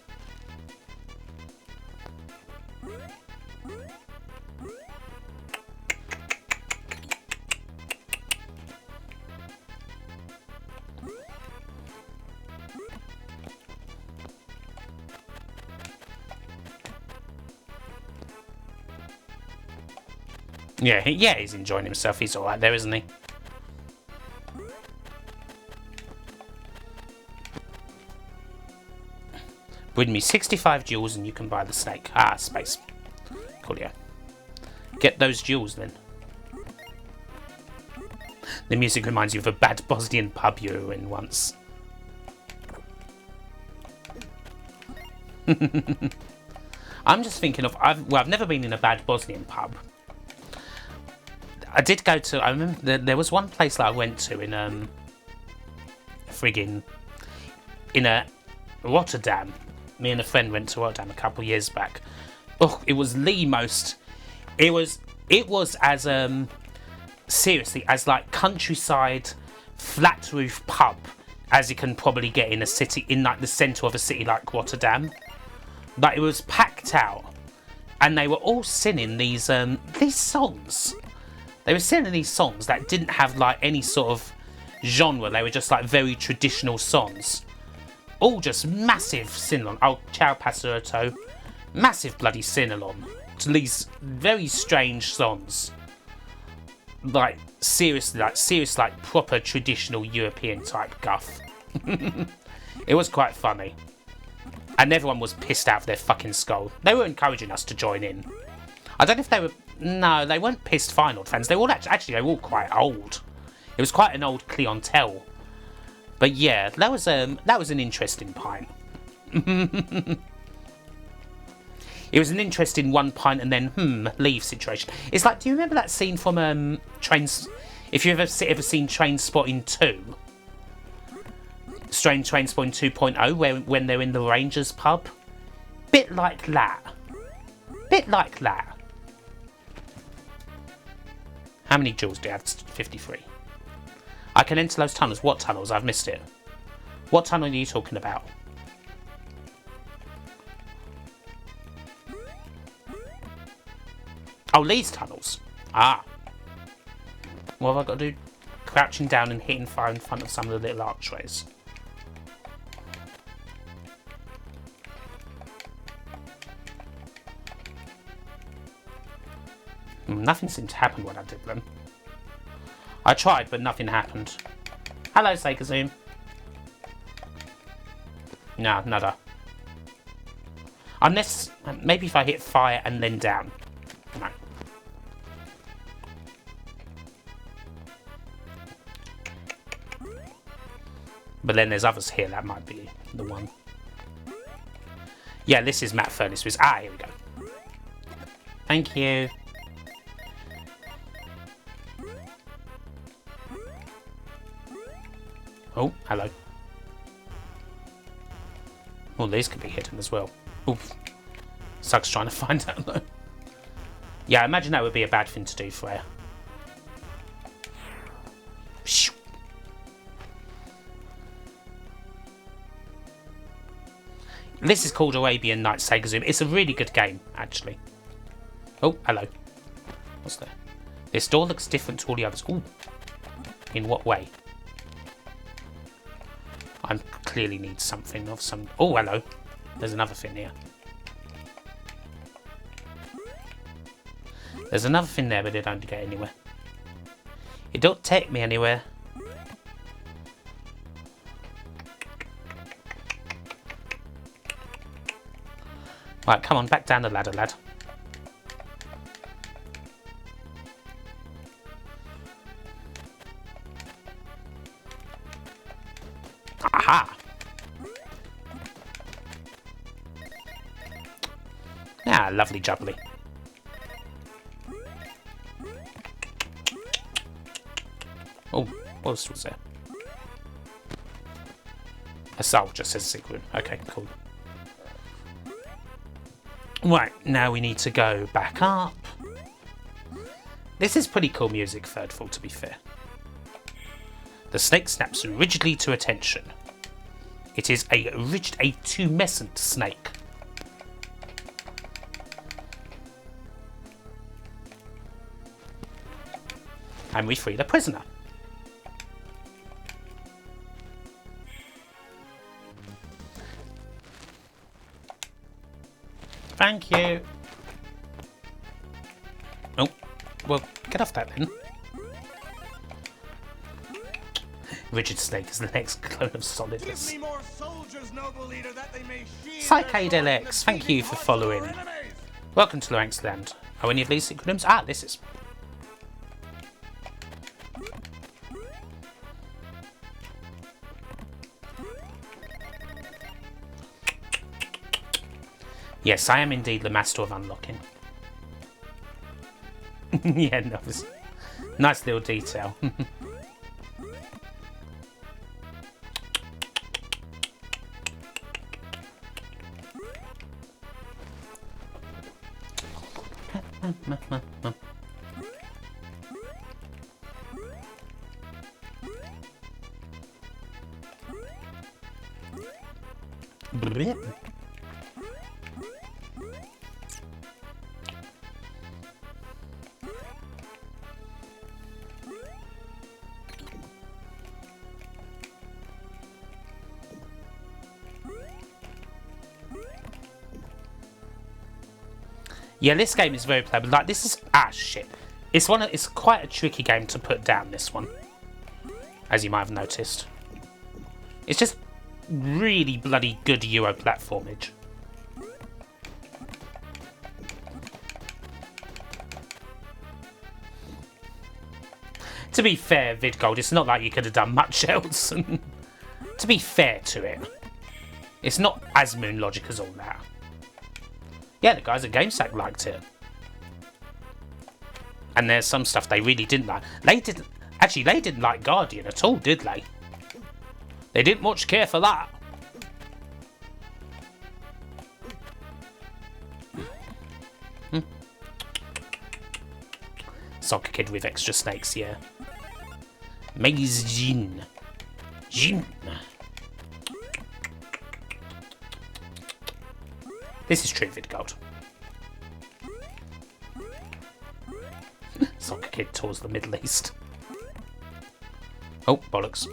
Yeah, he's enjoying himself. He's alright there, isn't he? Bring me 65 jewels and you can buy the snake. Ah, space. Coolio. Get those jewels then. The music reminds you of a bad Bosnian pub you were in once. I'm just thinking of... I've never been in a bad Bosnian pub. I did go to... I remember there was one place that I went to in... in Rotterdam. Me and a friend went to Rotterdam a couple of years back. Oh, it was the most... It was as... seriously, as like countryside, flat roof pub as you can probably get in a city, in like the centre of a city like Rotterdam. But it was packed out. And they were all singing these songs. They were singing these songs that didn't have like any sort of genre. They were just like very traditional songs. All just massive sing-along. Oh, ciao passerotto. Massive bloody sing-along to these very strange songs. Like serious, like proper traditional European type guff. It was quite funny. And everyone was pissed out of their fucking skull. They were encouraging us to join in. I don't know if they were... No, they weren't pissed Feyenoord fans. They were all actually they were all quite old. It was quite an old clientele. But yeah, that was an interesting pint. It was an interesting one pint and then leave situation. It's like, do you remember that scene from Trains? If you've ever seen Trainspotting 2, Strange Trainspotting 2.0, when they're in the Rangers pub, bit like that. Bit like that. How many jewels do you have? 53. I can enter those tunnels. What tunnels? I've missed it. What tunnel are you talking about? Oh, these tunnels. Ah, What have I got to do? Crouching down and hitting fire in front of some of the little archways. Nothing seemed to happen when I did them. I tried, but nothing happened. Hello, Sega Zoom. No, nada. Unless, maybe if I hit fire and then down. No. But then there's others here, that might be the one. Yeah, this is Matt Furnace. Ah, here we go. Thank you. Oh, hello. Well, these could be hidden as well. Oof. Sucks trying to find out though. Yeah, I imagine that would be a bad thing to do, Freya. This is called Arabian Nights, Sega Zoom. It's a really good game, actually. Oh, hello. What's there? This door looks different to all the others. Ooh. In what way? I clearly need something of some... Oh, hello. There's another thing here. There's another thing there, but it don't get anywhere. It don't take me anywhere. Right, come on, back down the ladder, lad. Aha! Ah, lovely jubbly. Oh, what else was there? A soul just says secret room. Okay, cool. Right, now we need to go back up. This is pretty cool music, third fall, to be fair. The snake snaps rigidly to attention. It is a rigid, a tumescent snake. And we free the prisoner. Thank you. Oh, well, get off that then. Rigid Snake is the next clone of Solidus. Give me more soldiers, noble leader, that they may sheathe Psychedelics, thank you for following. Welcome to Lorank's Land. Are any of these secret rooms? Ah, this is. Yes, I am indeed the master of unlocking. Yeah, no, nice little detail. Yeah, this game is very playable. Like, this is shit. It's quite a tricky game to put down. This one, as you might have noticed, it's just really bloody good Euro platformage. To be fair, VidGold, it's not like you could have done much else. To be fair to it, it's not as Moon Logic as all that. Yeah, the guys at GameSack liked it. And there's some stuff they really didn't like. They didn't like Guardian at all, did they? They didn't much care for that. Soccer Kid with extra snakes, yeah. Maze Jin. Jin. This is true, VidGold. Soccer Kid tours the Middle East. Oh, bollocks.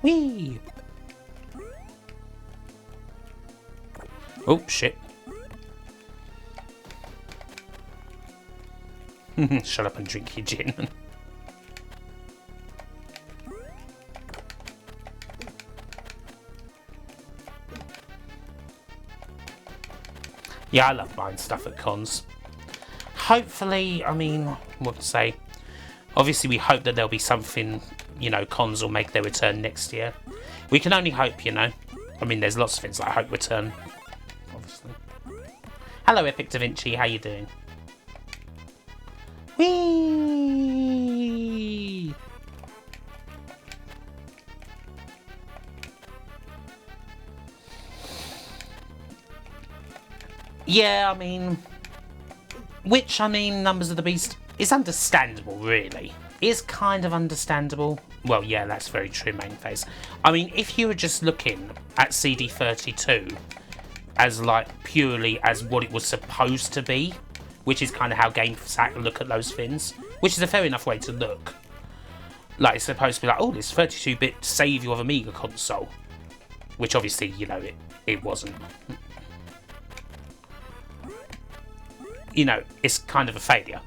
Whee! Oh, shit. Shut up and drink your gin. Yeah, I love buying stuff at cons. Hopefully, I mean, what to say? Obviously, we hope that there'll be something, you know, cons will make their return next year. We can only hope, you know. I mean, there's lots of things that I hope return, obviously. Hello, Epic Da Vinci, how you doing? Whee! Yeah, I mean... Numbers of the Beast is understandable, really. Is kind of understandable. Well, yeah, that's very true, main phase. I mean, if you were just looking at CD32 as, like, purely as what it was supposed to be, which is kind of how GameSat look at those things, which is a fair enough way to look. Like, it's supposed to be like, oh, this 32-bit saviour of Amiga console. Which, obviously, you know, it wasn't. You know, it's kind of a failure,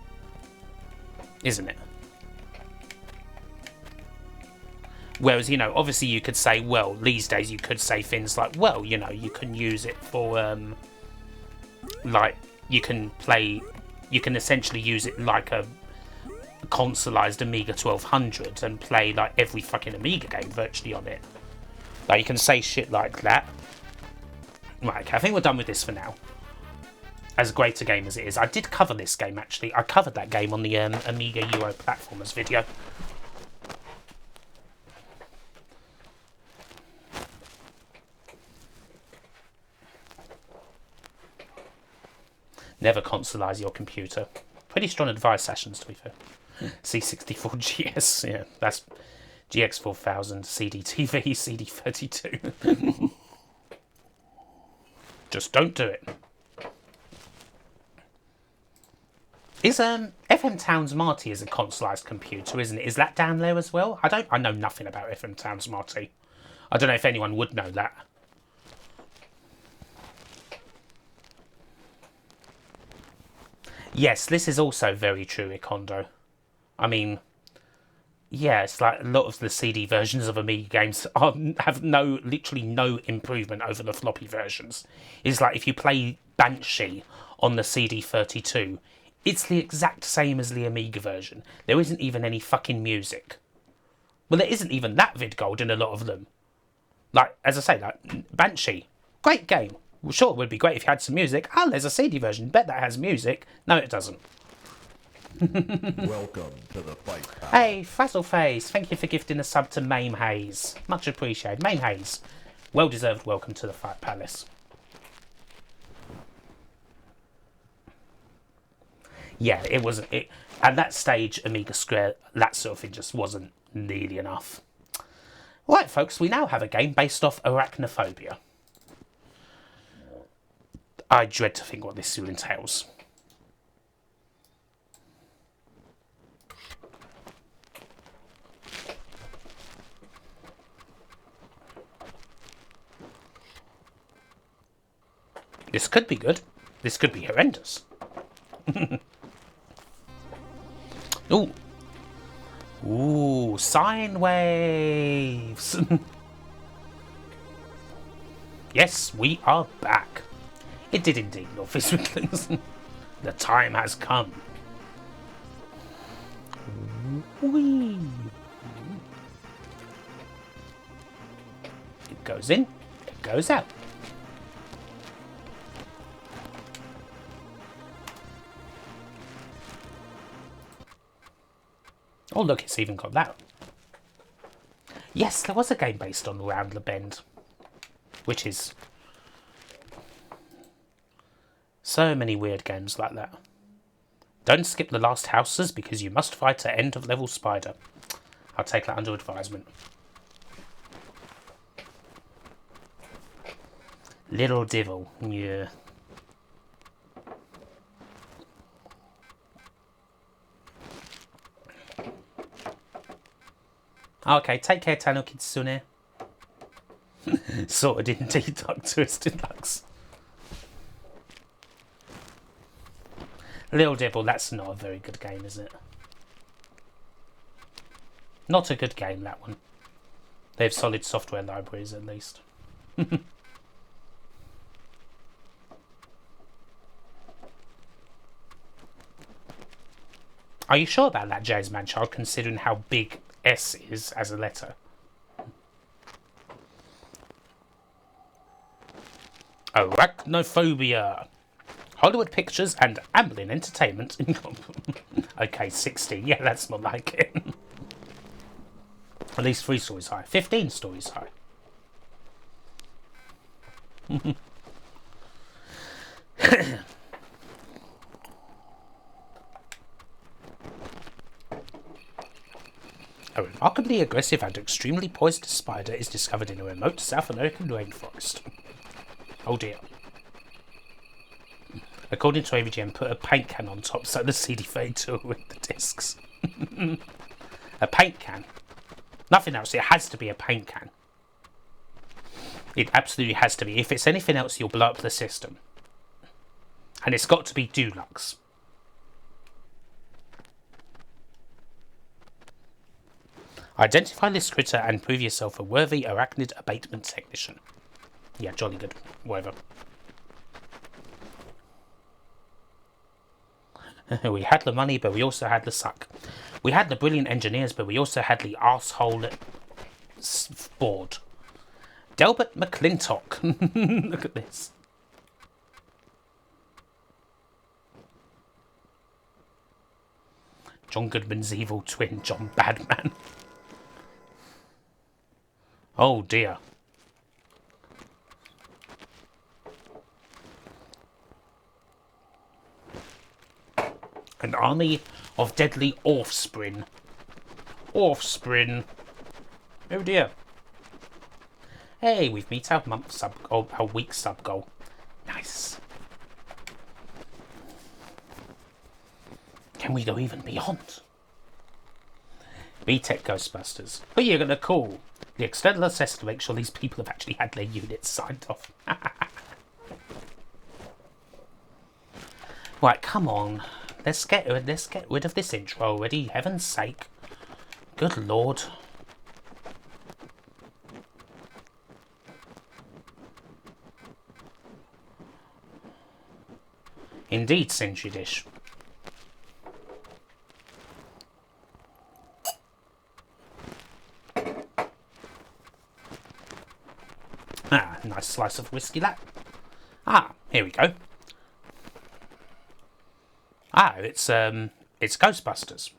isn't it? Whereas, you know, obviously you could say, well, these days you could say things like, well, you know, you can use it for, like, you can essentially use it like a consoleized Amiga 1200 and play, like, every fucking Amiga game virtually on it. Like, you can say shit like that. Right, okay, I think we're done with this for now. As great a game as it is. I did cover this game, actually. I covered that game on the Amiga Euro Platformers video. Never consolize your computer. Pretty strong advice sessions, to be fair. C64 GS, yeah, that's GX4000, CDTV, CD32. Just don't do it. Is FM Towns Marty is a consoleized computer, isn't it? Is that down there as well? I know nothing about FM Towns Marty. I don't know if anyone would know that. Yes, this is also very true, Ikondo. I mean, yeah, it's like a lot of the CD versions of Amiga games have literally no improvement over the floppy versions. It's like if you play Banshee on the CD32, it's the exact same as the Amiga version. There isn't even any fucking music. Well, there isn't even that vidgold in a lot of them. Like, as I say, like, Banshee, great game. Well, sure, it would be great if you had some music. Oh, there's a CD version. Bet that has music. No, it doesn't. Welcome to the fight. Hey, Frazzleface, thank you for gifting a sub to Mame Hayes. Much appreciated. Mame Hayes, well-deserved welcome to the Fight Palace. Yeah, it wasn't... At that stage, Amiga Square, that sort of thing just wasn't nearly enough. Right, folks, we now have a game based off Arachnophobia. I dread to think what this still entails. This could be good. This could be horrendous. Ooh. Ooh, sine waves. Yes, we are back. It did indeed, Lord Fizzwicklings. The time has come. Whee. It goes in, it goes out. Oh look, it's even got that. Yes, there was a game based on Round the Bend, which is so many weird games like that. Don't skip the last houses because you must fight an end of level spider. I'll take that under advisement. Little devil, yeah. Okay, take care, Tano Kitsune. Sorted indeed, Doctorus Deluxe. Little Devil, that's not a very good game, is it? Not a good game, that one. They have solid software libraries, at least. Are you sure about that, James Manchild, considering how big S is as a letter? Arachnophobia. Hollywood Pictures and Amblin Entertainment. Okay, 16. Yeah, that's not like it. At least 3 stories high. 15 stories high. A remarkably aggressive and extremely poisonous spider is discovered in a remote South American rainforest. Oh dear. According to AVGN, put a paint can on top so the CD32 will read the discs. A paint can. Nothing else. It has to be a paint can. It absolutely has to be. If it's anything else, you'll blow up the system. And it's got to be Dulux. Identify this critter and prove yourself a worthy arachnid abatement technician. Yeah, jolly good. Whatever. We had the money, but we also had the suck. We had the brilliant engineers, but we also had the arsehole board. Delbert McClintock. Look at this. John Goodman's evil twin, John Badman. Oh dear. An army of deadly offspring. Offspring. Oh dear. Hey, we've met our month sub goal, our week sub goal. Nice. Can we go even beyond? BTEC Ghostbusters. Who are you going to call? The external assessor to make sure these people have actually had their units signed off. Right, come on. Let's get rid of this intro already, heaven's sake. Good lord. Indeed, Century Dish. Ah, nice slice of whiskey that. Ah, here we go. Ah, it's Ghostbusters.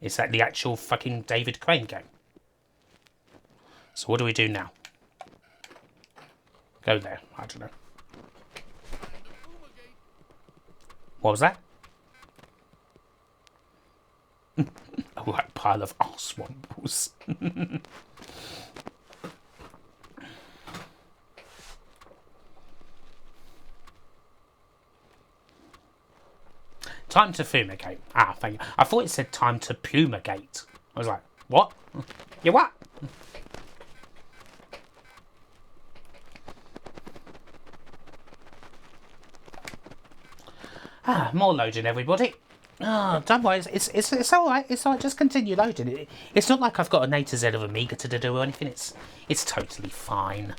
Is that the actual fucking David Crane game? So what do we do now? Go there. I don't know. What was that? A right pile of arsewombles. Time to fumigate. Ah, thank you. I thought it said time to pumigate. I was like, what? You what? Ah, more loading, everybody. Oh, don't worry. It's all right. It's all right. Just continue loading. It's not like I've got an A to Z of Amiga to do or anything. It's totally fine.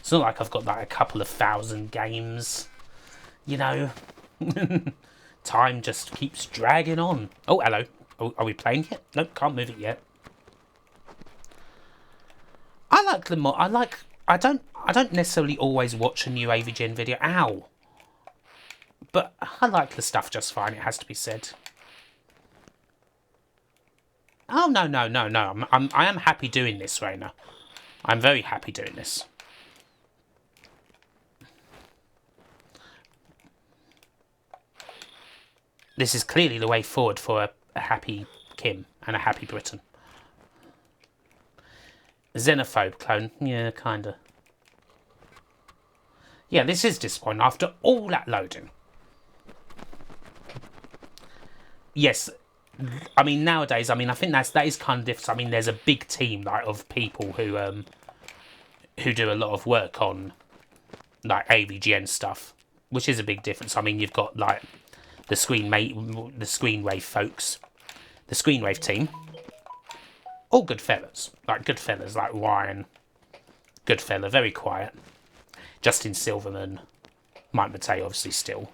It's not like I've got like a couple of thousand games. You know. Time just keeps dragging on. Oh, hello. Oh, are we playing yet? Nope, can't move it yet. I like the mod. I don't necessarily always watch a new AVGN video. Ow. But I like the stuff just fine, it has to be said. Oh, no. I am happy doing this, Raina. I'm very happy doing this. This is clearly the way forward for a happy Kim and a happy Britain. Xenophobe clone. Yeah, kinda. Yeah, this is disappointing after all that loading. Yes, I mean, nowadays, I mean, I think that is kind of different. I mean, there's a big team, like, of people who do a lot of work on, like, AVGN stuff, which is a big difference. I mean, you've got, like, the Screenwave folks, the Screenwave team, all good fellas, like Ryan, good fella, very quiet. Justin Silverman, Mike Matei, obviously still.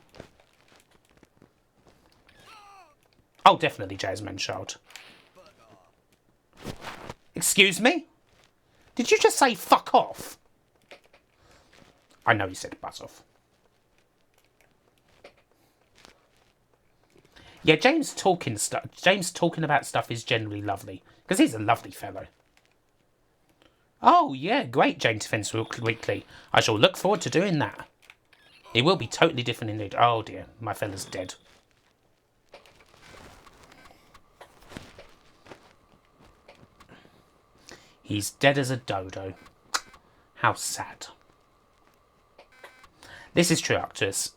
Oh, definitely Jasmine Child. Excuse me? Did you just say fuck off? I know you said buzz off. Yeah, James talking about stuff is generally lovely. Because he's a lovely fellow. Oh, yeah, great, James Defence Weekly. I shall look forward to doing that. It will be totally different indeed. Oh, dear, my fella's dead. He's dead as a dodo. How sad. This is true, Arcturus.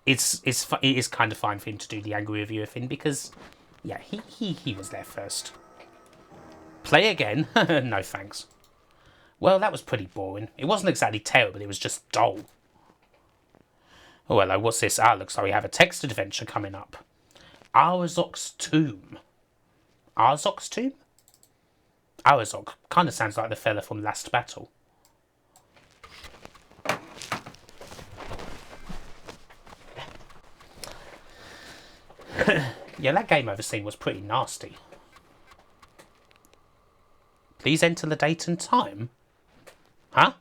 It is kind of fine for him to do the angry reviewer thing because, yeah, he was there first. Play again? No thanks. Well, that was pretty boring. It wasn't exactly terrible, it was just dull. Oh, hello, what's this? Ah, looks like we have a text adventure coming up. Arazok's Tomb. Arazok's Tomb? Arazok. Kind of sounds like the fella from Last Battle. Yeah, that game over scene was pretty nasty. Please enter the date and time. Huh?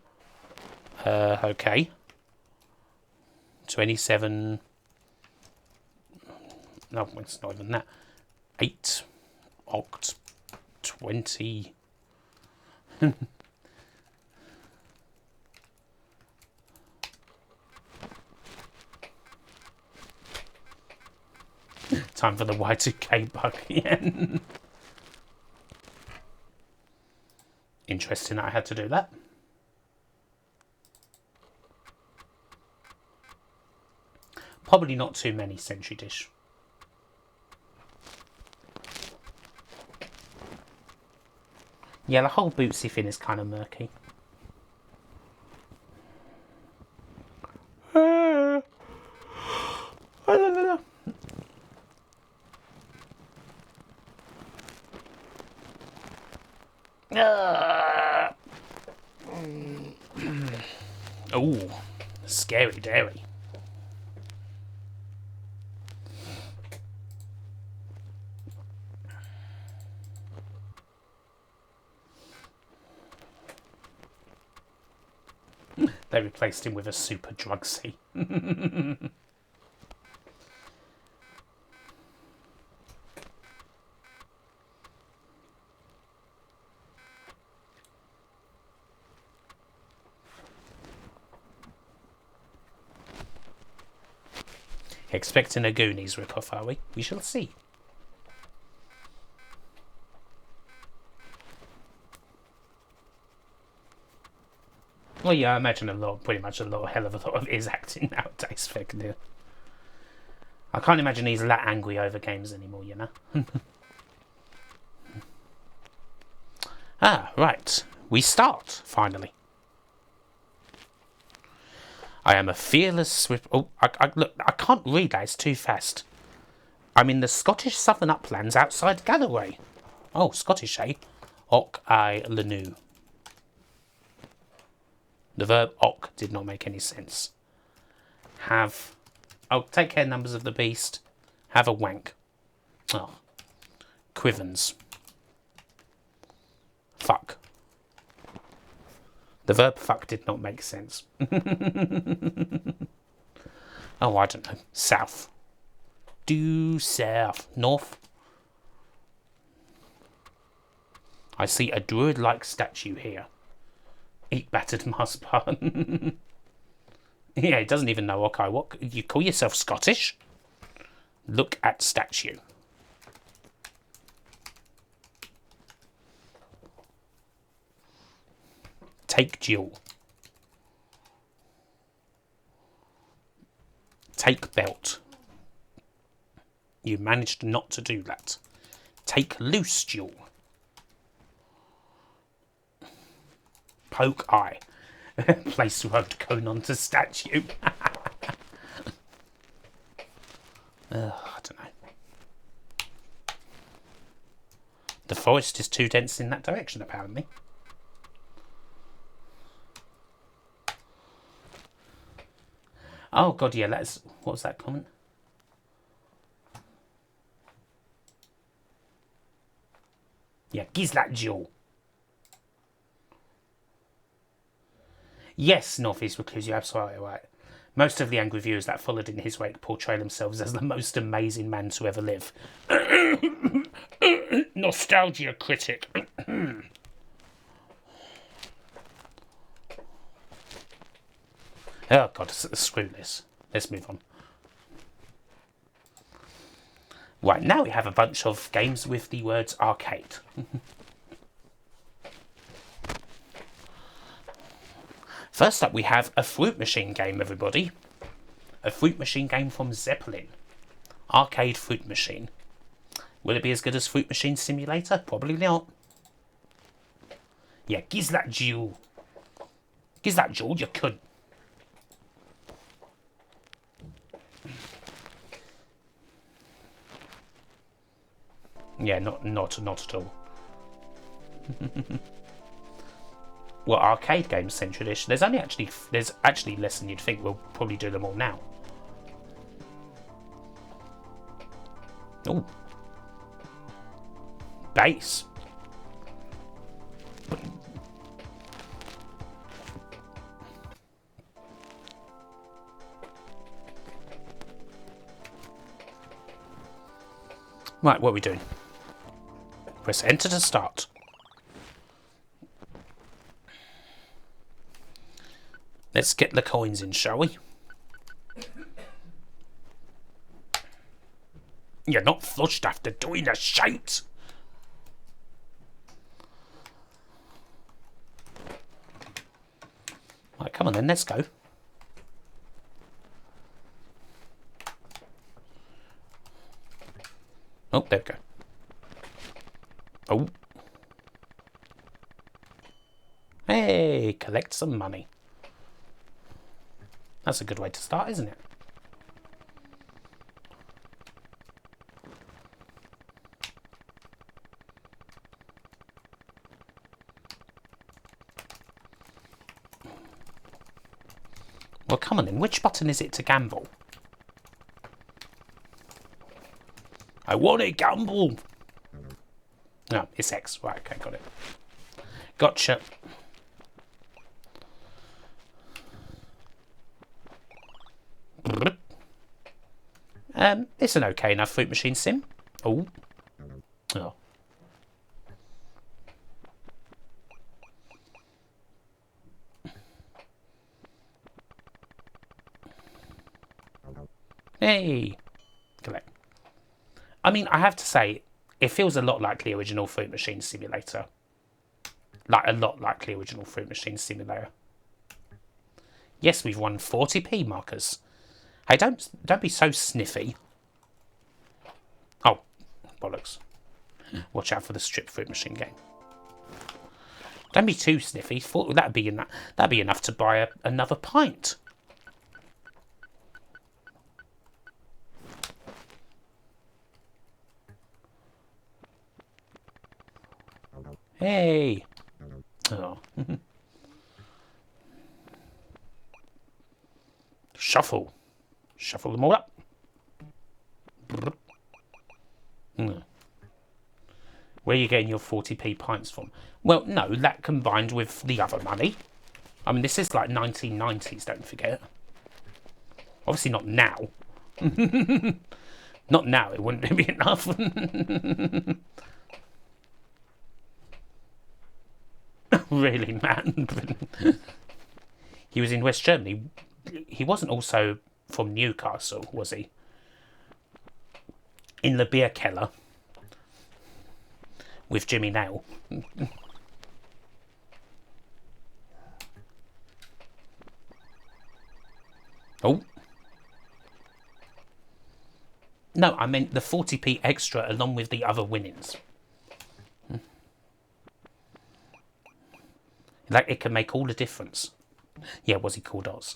Okay. 27... No, it's not even that. 8 Oct 20... Time for the Y2K bug again. Interesting that I had to do that. Probably not too many Century Dish. Yeah, the whole Bootsy thing is kind of murky. Oh, scary dairy. They replaced him with a super drugsy. Expecting a Goonies ripoff, are we? We shall see. Well, yeah, I imagine pretty much a hell of a lot of his acting nowadays. I can't imagine he's that angry over games anymore, you know? Ah, right. We start, finally. I am a fearless swift... Oh, look, I can't read that. It's too fast. I'm in the Scottish Southern Uplands outside Galloway. Oh, Scottish, eh? Och I Lanu. The verb och did not make any sense. Have... Oh, take care, numbers of the beast. Have a wank. Oh. Quivens. Fuck. The verb fuck did not make sense. Oh, I don't know. South. Due south. North. I see a druid-like statue here. Eat battered Marspan. Yeah, he doesn't even know okay. What? You call yourself Scottish? Look at statue. Take jewel. Take belt. You managed not to do that. Take loose jewel. Poke eye. Place road cone onto statue. I don't know. The forest is too dense in that direction, apparently. Oh god, yeah, what was that comment? Yeah, Gizlat jewel. Yes, Northeast Recluse, you're absolutely right. Most of the angry viewers that followed in his wake portray themselves as the most amazing man to ever live. Nostalgia critic. Oh god, screw this. Let's move on. Right, now we have a bunch of games with the words arcade. First up, we have a fruit machine game, everybody. A fruit machine game from Zeppelin. Arcade fruit machine. Will it be as good as Fruit Machine Simulator? Probably not. Yeah, giz that jewel. Giz that jewel, you could. Yeah, not at all. Well, arcade games Central-ish. There's actually less than you'd think. We'll probably do them all now. Oh, bass. Right, what are we doing? Press enter to start. Let's get the coins in, shall we? You're not flushed after doing a shite. Right, come on then, let's go. Oh, there we go. Oh. Hey, collect some money. That's a good way to start, isn't it? Well, come on then. Which button is it to gamble? I want to gamble. No, it's X. Right, okay, got it. Gotcha. It's an okay enough fruit machine sim. Oh. Oh. Hey. Collect. I mean, I have to say, it feels a lot like the original Fruit Machine Simulator. Like, a lot like the original Fruit Machine Simulator. Yes, we've won 40p markers. Hey, don't be so sniffy. Oh, bollocks. Watch out for the strip fruit machine game. Don't be too sniffy. That'd be enough to buy another pint. Hey. Oh. Shuffle. Shuffle them all up. Where are you getting your 40p pints from? Well, no, that combined with the other money. I mean, this is like 1990s, don't forget. Obviously not now. Not now, it wouldn't be enough. Really, man. He was in West Germany. He wasn't also from Newcastle, was he? in the beer cellar with Jimmy Nail. Oh. No, I meant the 40p extra along with the other winnings. Like, it can make all the difference. Yeah, was he called Oz?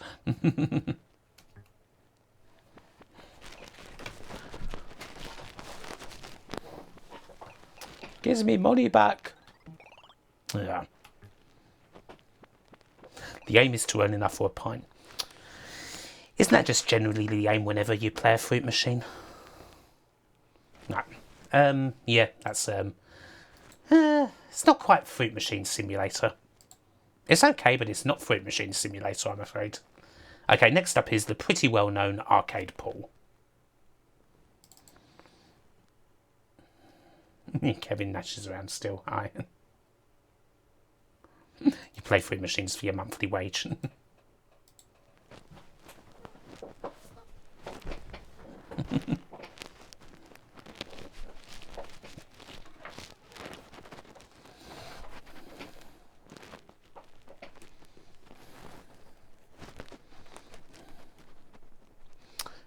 Gives me money back. Yeah. The aim is to earn enough for a pint. Isn't that just generally the aim whenever you play a fruit machine? No. Yeah, that's it's not quite Fruit Machine Simulator. It's okay, but it's not Fruit Machine Simulator, I'm afraid. Okay, next up is the pretty well-known arcade pool. Kevin Nash is around still. Hi. You play Fruit Machines for your monthly wage.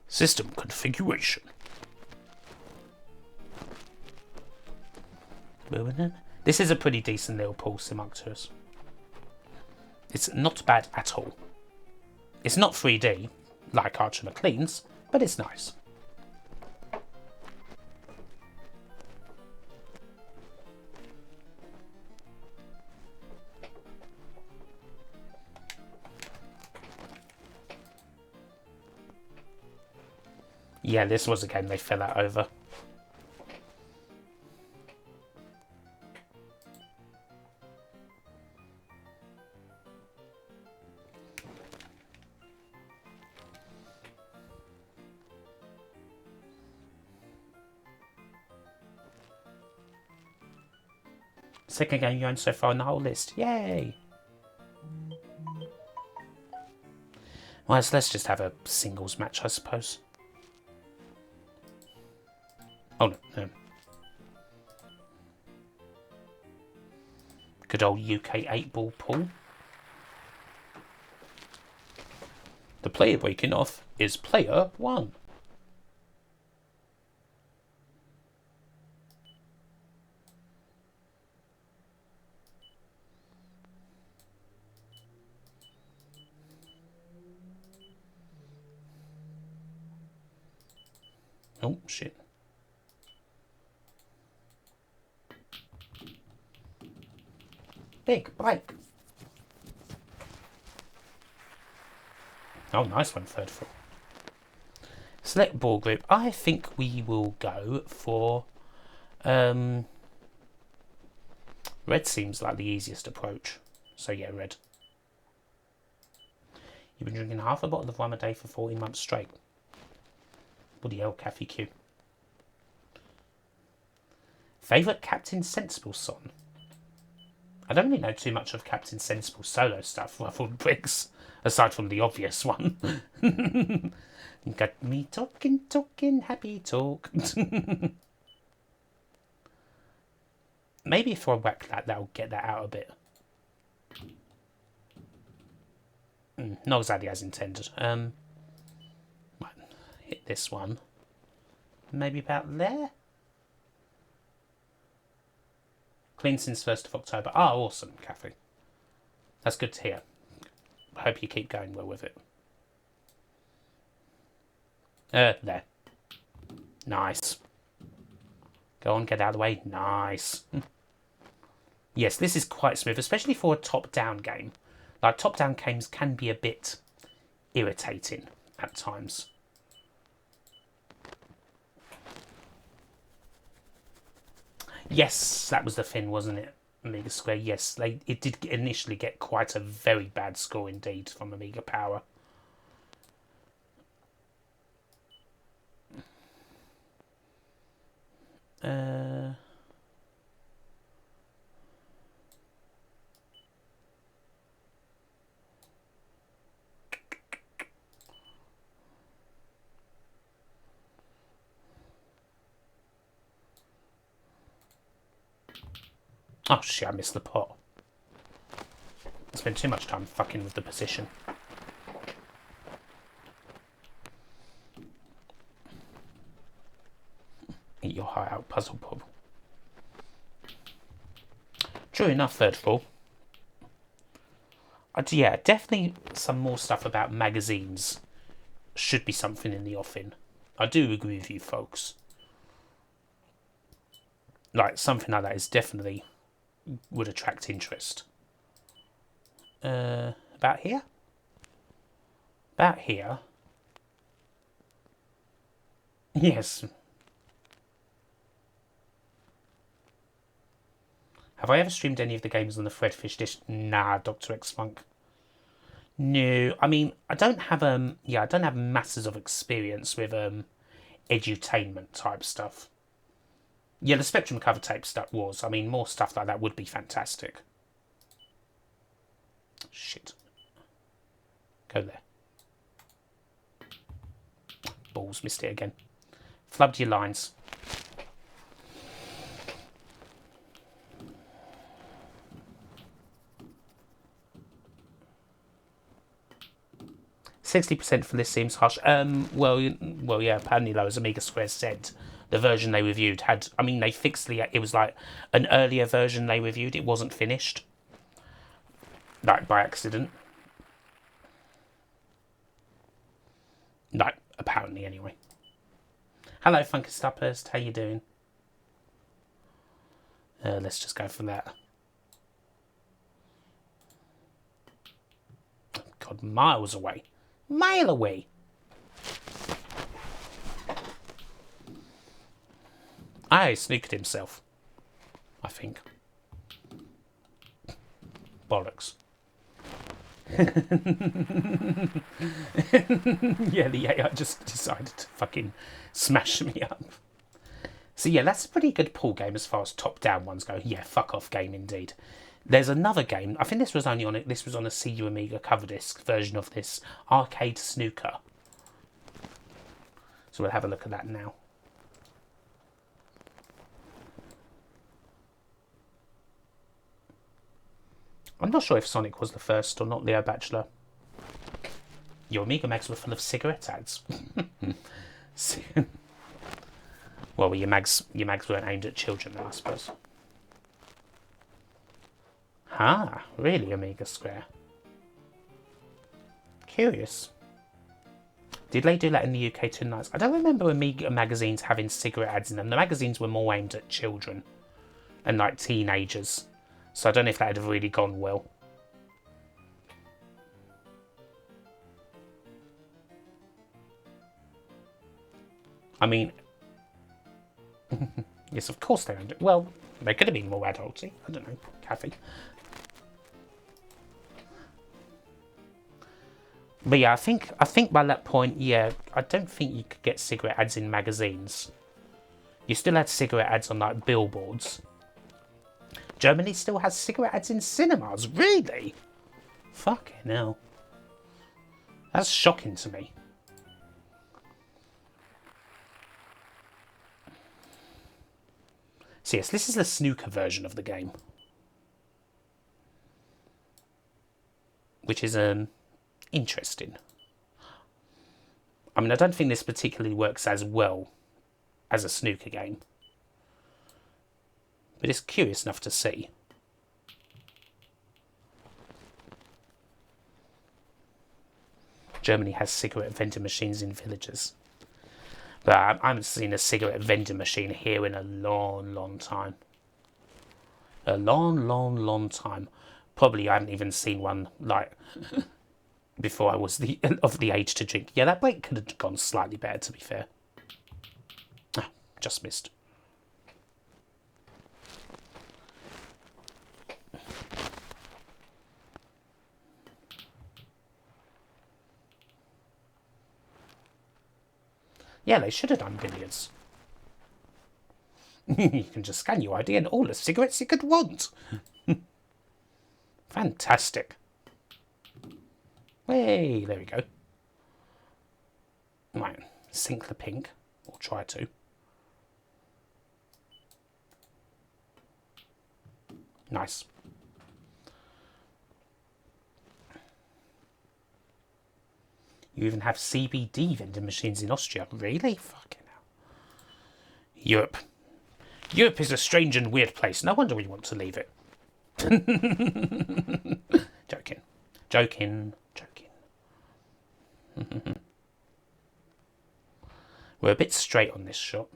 System configuration. This is a pretty decent little pool sim Arcturus. It's not bad at all. It's not 3D like Archer McLean's, but it's nice. Yeah, this was a game they fell out over. Second game you own so far on the whole list. Yay! Well, so let's just have a singles match, I suppose. Oh, no. Good old UK 8-ball pool. The player breaking off is player 1. Oh, shit. Big break. Oh, nice one, third floor. Select ball group. I think we will go for... red seems like the easiest approach. So yeah, red. You've been drinking half a bottle of rum a day for 14 months straight. Bloody hell, Cafe Q. Favourite Captain Sensible song? I don't really know too much of Captain Sensible solo stuff, Ruffled Bricks, aside from the obvious one. Got me talking, happy talk. Maybe if I whack that, that'll get that out a bit. Not exactly as intended. Right, hit this one. Maybe about there? Clean since 1st of October. Ah, awesome, Kathy. That's good to hear. I hope you keep going well with it. There. Nice. Go on, get out of the way. Nice. Yes, this is quite smooth, especially for a top-down game. Like, top-down games can be a bit irritating at times. Yes, that was the thing, wasn't it? Amiga Square. Yes, it did initially get quite a very bad score indeed from Amiga Power. Oh shit, I missed the pot. I spent too much time fucking with the position. Eat your heart out, puzzle pub. True enough, third floor. Yeah, definitely some more stuff about magazines should be something in the offing. I do agree with you, folks. Like, something like that is definitely would attract interest. About here? About here? Yes. Have I ever streamed any of the games on the Threadfish dish? Nah, Dr. X Funk. No, I mean, I don't have I don't have masses of experience with edutainment type stuff. Yeah, the Spectrum cover tape stuff was. I mean, more stuff like that would be fantastic. Shit. Go there. Balls, missed it again. Flubbed your lines. %60 for this seems harsh. Well, yeah. Apparently, though, as Amiga Square said, the version they reviewed had. I mean, they fixed the. It was like an earlier version they reviewed. It wasn't finished, like by accident. Like apparently, anyway. Hello, Funky Stuppers. How you doing? Let's just go for that. God, miles away. Mile away. He snookered himself. I think. Bollocks. Yeah, the AI just decided to fucking smash me up. So yeah, that's a pretty good pool game as far as top-down ones go. Yeah, fuck off game indeed. There's another game. I think this was only on it. This was on a CU Amiga cover disc version of this arcade snooker. So we'll have a look at that now. I'm not sure if Sonic was the first or not, Leo Bachelor. Your Amiga mags were full of cigarette ads. Well, your mags weren't aimed at children, though, I suppose. Ah, really, Amiga Square? Curious. Did they do that in the UK tonight? I don't remember Amiga magazines having cigarette ads in them. The magazines were more aimed at children and like teenagers. So I don't know if that had really gone well. I mean, yes, of course they owned it. Well, they could have been more adulty. I don't know, Kathy. But yeah, I think by that point, yeah, I don't think you could get cigarette ads in magazines. You still had cigarette ads on like billboards. Germany still has cigarette ads in cinemas, really? Fucking hell. That's shocking to me. So yes, this is the snooker version of the game. Which is interesting. I mean, I don't think this particularly works as well as a snooker game. But it's curious enough to see. Germany has cigarette vending machines in villages. But I haven't seen a cigarette vending machine here in a long, long time. A long, long, long time. Probably I haven't even seen one, like, before I was of the age to drink. Yeah, that break could have gone slightly better, to be fair. Ah, just missed. Yeah, they should have done billiards. You can just scan your ID and all the cigarettes you could want. Fantastic. Hey, there we go. Right, sink the pink, or try to. Nice. You even have CBD vending machines in Austria. Really? Fucking hell. Europe. Europe is a strange and weird place. No wonder we want to leave it. Joking. Joking. Joking. We're a bit straight on this shot.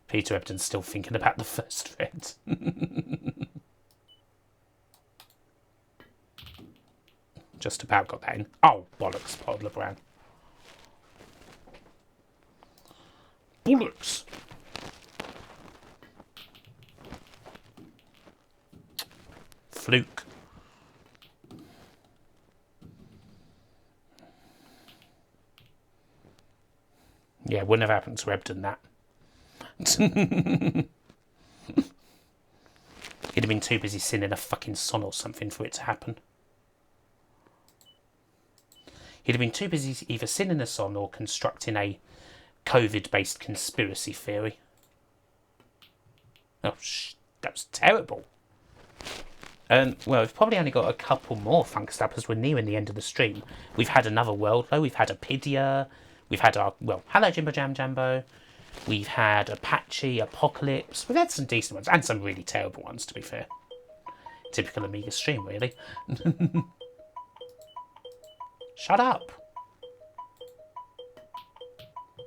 Peter Ebdon's still thinking about the first thread. Just about got that in. Oh, bollocks, Podler Brown. Bollocks. Fluke. Yeah, wouldn't have happened to Ebdon, that. He'd have been too busy sinning a fucking son or something for it to happen. He'd have been too busy either sinning a son or constructing a COVID-based conspiracy theory. Oh, that was terrible. Well, we've probably only got a couple more Funkstappers. We're nearing the end of the stream. We've had another world, though. We've had Apidya. We've had our, well, hello, Jimbo Jam Jambo. We've had Apache, Apocalypse. We've had some decent ones, and some really terrible ones, to be fair. Typical Amiga stream, really. Shut up.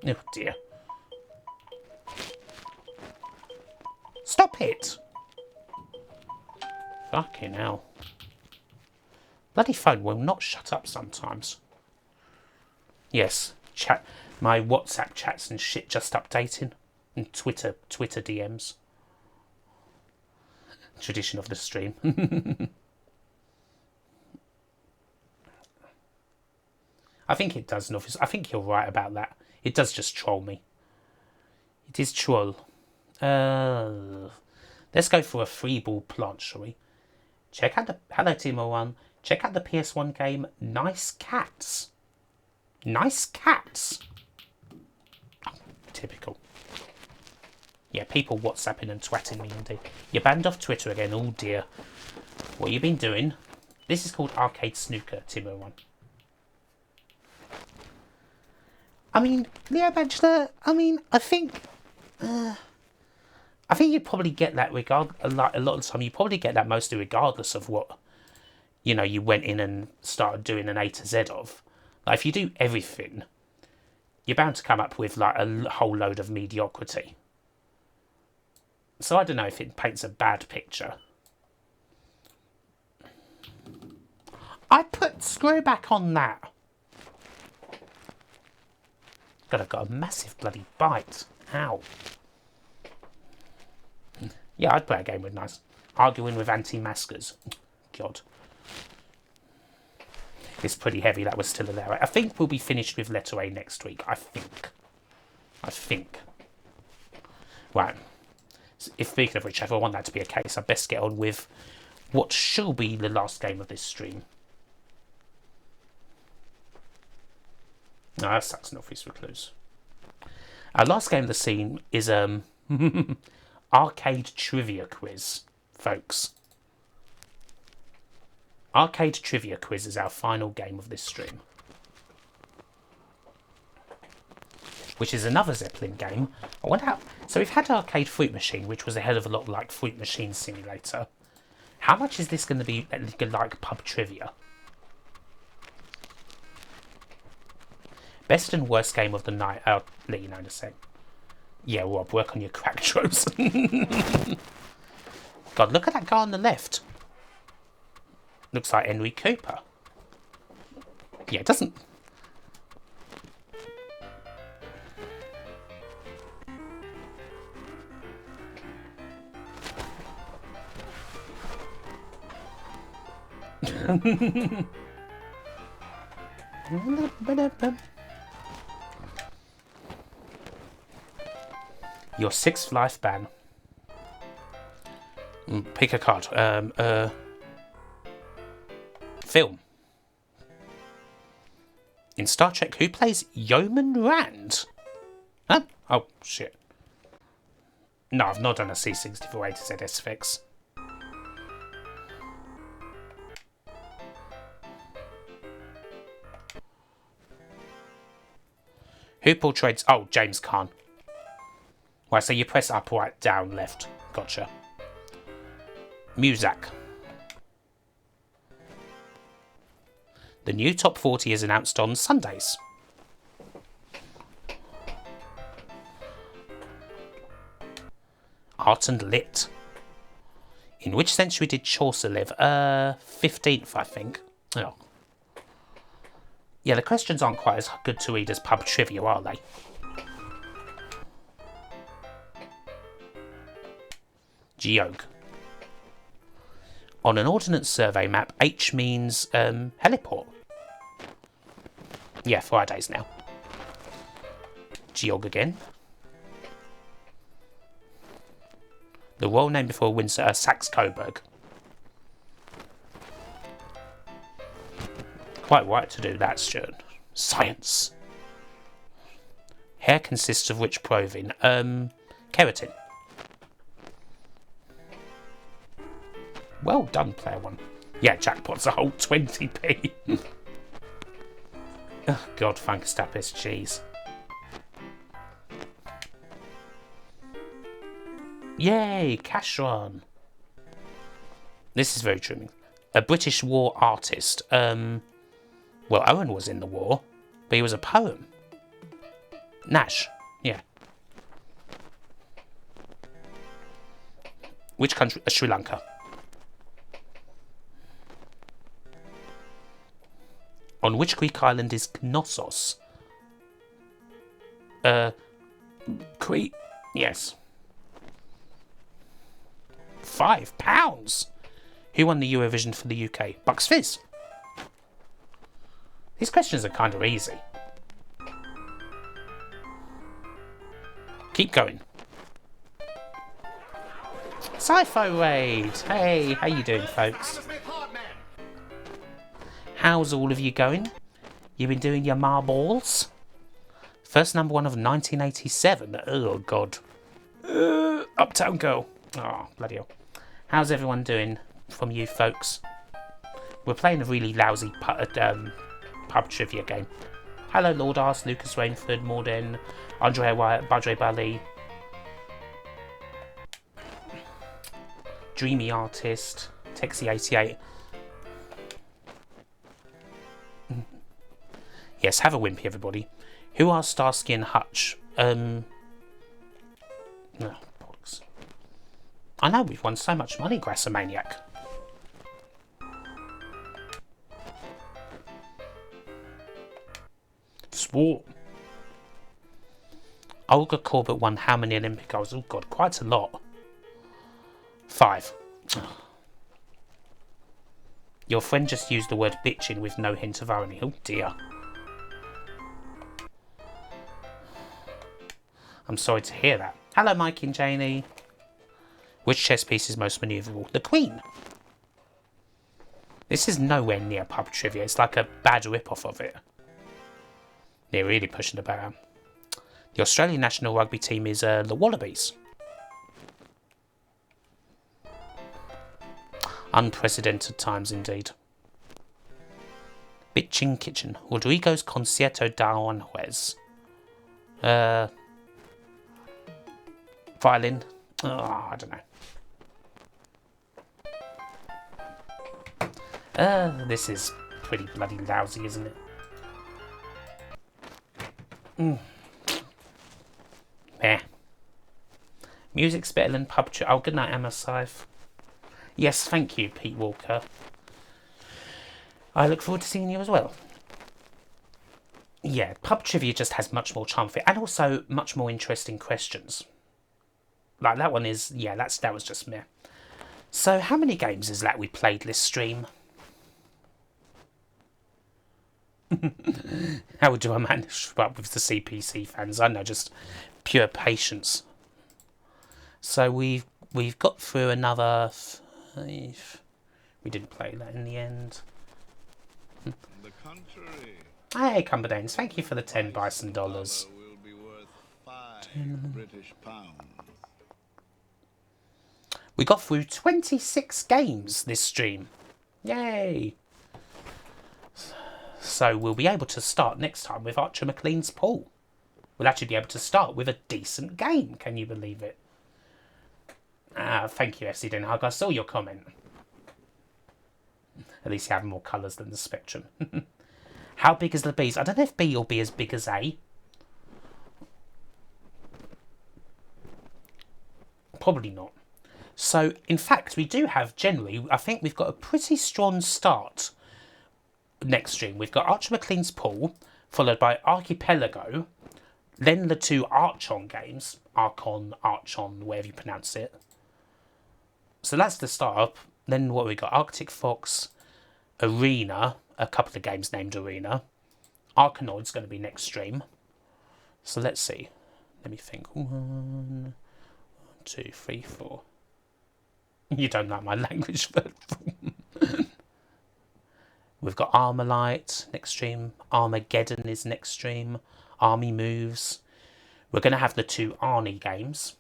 Oh, dear. Stop it! Fucking hell. Bloody phone will not shut up sometimes. Yes, chat. My WhatsApp chats and shit just updating. And Twitter DMs. Tradition of the stream. I think it does, Novice. I think you're right about that. It does just troll me. It is troll. Let's go for a free ball plant, shall we? Check out the... Hello, Timo1. Check out the PS1 game Nice Cats. Nice Cats. Oh, typical. Yeah, people WhatsApping and twatting me indeed. You're banned off Twitter again. Oh, dear. What you been doing? This is called Arcade Snooker, Timo1. I mean, Leo Bachelor, I mean, I think you'd probably get that a lot of the time. You probably get that mostly regardless of what, you know, you went in and started doing an A to Z of. Like, if you do everything, you're bound to come up with, like, a whole load of mediocrity. So I don't know if it paints a bad picture. I put screw back on that. God, I've got a massive bloody bite. Ow. Yeah, I'd play a game with Nice. Arguing with anti-maskers. God. It's pretty heavy. That was still there. I think we'll be finished with letter A next week. I think. Right. So if speaking of which, if I want that to be a case, I'd best get on with what shall be the last game of this stream. No, that sucks, Northeast Recluse. Our last game of the scene is Arcade Trivia Quiz, folks. Arcade Trivia Quiz is our final game of this stream. Which is another Zeppelin game. I wonder how... So we've had Arcade Fruit Machine, which was a hell of a lot like Fruit Machine Simulator. How much is this going to be like pub trivia? Best and worst game of the night. I'll let you know in a sec. Yeah, Rob, work on your crack tropes. God, look at that guy on the left. Looks like Henry Cooper. Yeah, it doesn't... Your 6th life ban. Pick a card. Film. In Star Trek, who plays Yeoman Rand? Huh? Oh, shit. No, I've not done a C64 A to Z fix. Who portrays... Oh, James Caan. Right, so you press up, right, down, left. Gotcha. Muzak. The new top 40 is announced on Sundays. Art and Lit. In which century did Chaucer live? 15th, I think. Oh. Yeah, the questions aren't quite as good to read as pub trivia, are they? Geog. On an Ordnance Survey map, H means heliport. Yeah, Fridays now. Geog again. The royal name before Windsor, Saxe-Coburg. Quite right to do that, Stuart. Science. Hair consists of which protein? Keratin. Well done, player one. Yeah, jackpot's a whole 20p. Oh, God, Funkastapis, jeez. Yay, cash run. This is very true. A British war artist. Well, Owen was in the war, but he was a poem. Nash, yeah. Which country? Sri Lanka. On which Greek island is Knossos? Crete. Yes. £5. Who won the Eurovision for the UK? Bucks Fizz. These questions are kind of easy. Keep going. Sci-Fi Raid. Hey, how you doing, folks? How's all of you going? You been doing your marbles? First number one of 1987. Oh, God. Uptown Girl. Oh, bloody hell. How's everyone doing from you folks? We're playing a really lousy pub trivia game. Hello, Lord Arse, Lucas Rainford, Morden, Andrea Wyatt, Badre Bali, Dreamy Artist, Texie88. Yes, have a wimpy, everybody. Who are Starsky and Hutch? No, bollocks. I know, we've won so much money, Grassamaniac. Swarm. Olga Corbett won how many Olympic goals? Oh, God, quite a lot. 5. Your friend just used the word bitching with no hint of irony. Oh, dear. I'm sorry to hear that. Hello, Mike and Janie. Which chess piece is most manoeuvrable? The Queen. This is nowhere near pub trivia. It's like a bad rip-off of it. They're really pushing about. The Australian national rugby team is the Wallabies. Unprecedented times indeed. Bitching Kitchen. Rodrigo's Concierto d'Aranjuez. Violin. Oh, I don't know. This is pretty bloody lousy, isn't it? Meh. Music's better than pub trivia. Oh, good night, Emma Scythe. Yes, thank you, Pete Walker. I look forward to seeing you as well. Yeah, pub trivia just has much more charm for it, and also much more interesting questions. Like that one is, yeah, that was just meh. So, how many games is that we played this stream? How do I manage up with the CPC fans? I know, just pure patience. So we've got through another 5. We didn't play that in the end. On the contrary, Hey, Cumberdanes, thank you for the 10 bison dollars. will be worth 5 British pounds. We got through 26 games this stream. Yay! So we'll be able to start next time with Archer McLean's Pool. we'll actually be able to start with a decent game. Can you believe it? Thank you, FC Den Haag. I saw your comment. At least you have more colours than the Spectrum. How big is the Bs? I don't know if B will be as big as A. Probably not. So, in fact, we do have generally, I think we've got a pretty strong start next stream. We've got Archer McLean's Pool, followed by Archipelago, then the two Archon games, Archon, whatever you pronounce it. So that's the start up. Then what we got? Arctic Fox, Arena, a couple of games named Arena. Aquanaut's going to be next stream. So let's see. Let me think. 1, 2, 3, 4. You don't like my language. We've got Armalite next stream. Armageddon is next stream. Army Moves. We're going to have the two Arnie games.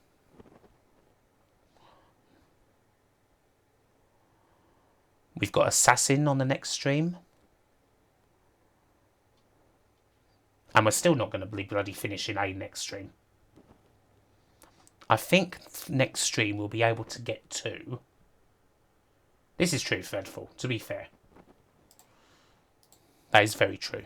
We've got Assassin on the next stream. And we're still not going to be bloody finishing A next stream. I think next stream we'll be able to get to... This is true, Threadful, to be fair. That is very true.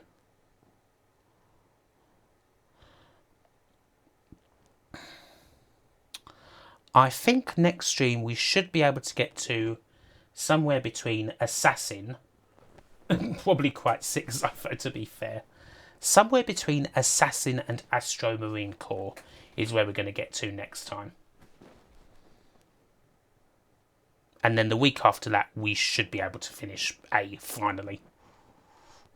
I think next stream we should be able to get to somewhere between Assassin, probably quite sick Zypher to be fair. Somewhere between Assassin and Astro Marine Corps is where we're going to get to next time. And then the week after that we should be able to finish A finally.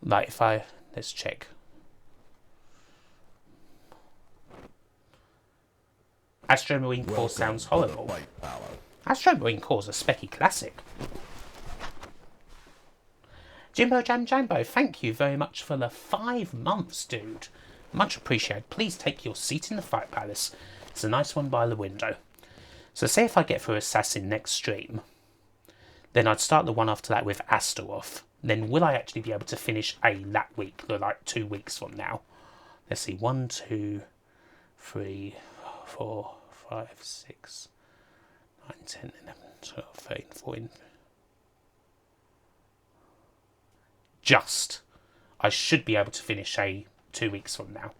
Like if I... let's check. Astro Marine Corps sounds horrible. Astro Marine Corps is a specky classic. Jimbo Jam Jambo, thank you very much for the 5 months, dude. Much appreciated. Please take your seat in the Fight Palace. It's a nice one by the window. So say if I get through Assassin next stream, then I'd start the one after that with Astaroth. Then will I actually be able to finish A that week, or like 2 weeks from now? Let's see, 1, 2, 3, 4, 5, 6, 9, 10, 11, 12, 13, 14. Just. I should be able to finish A 2 weeks from now.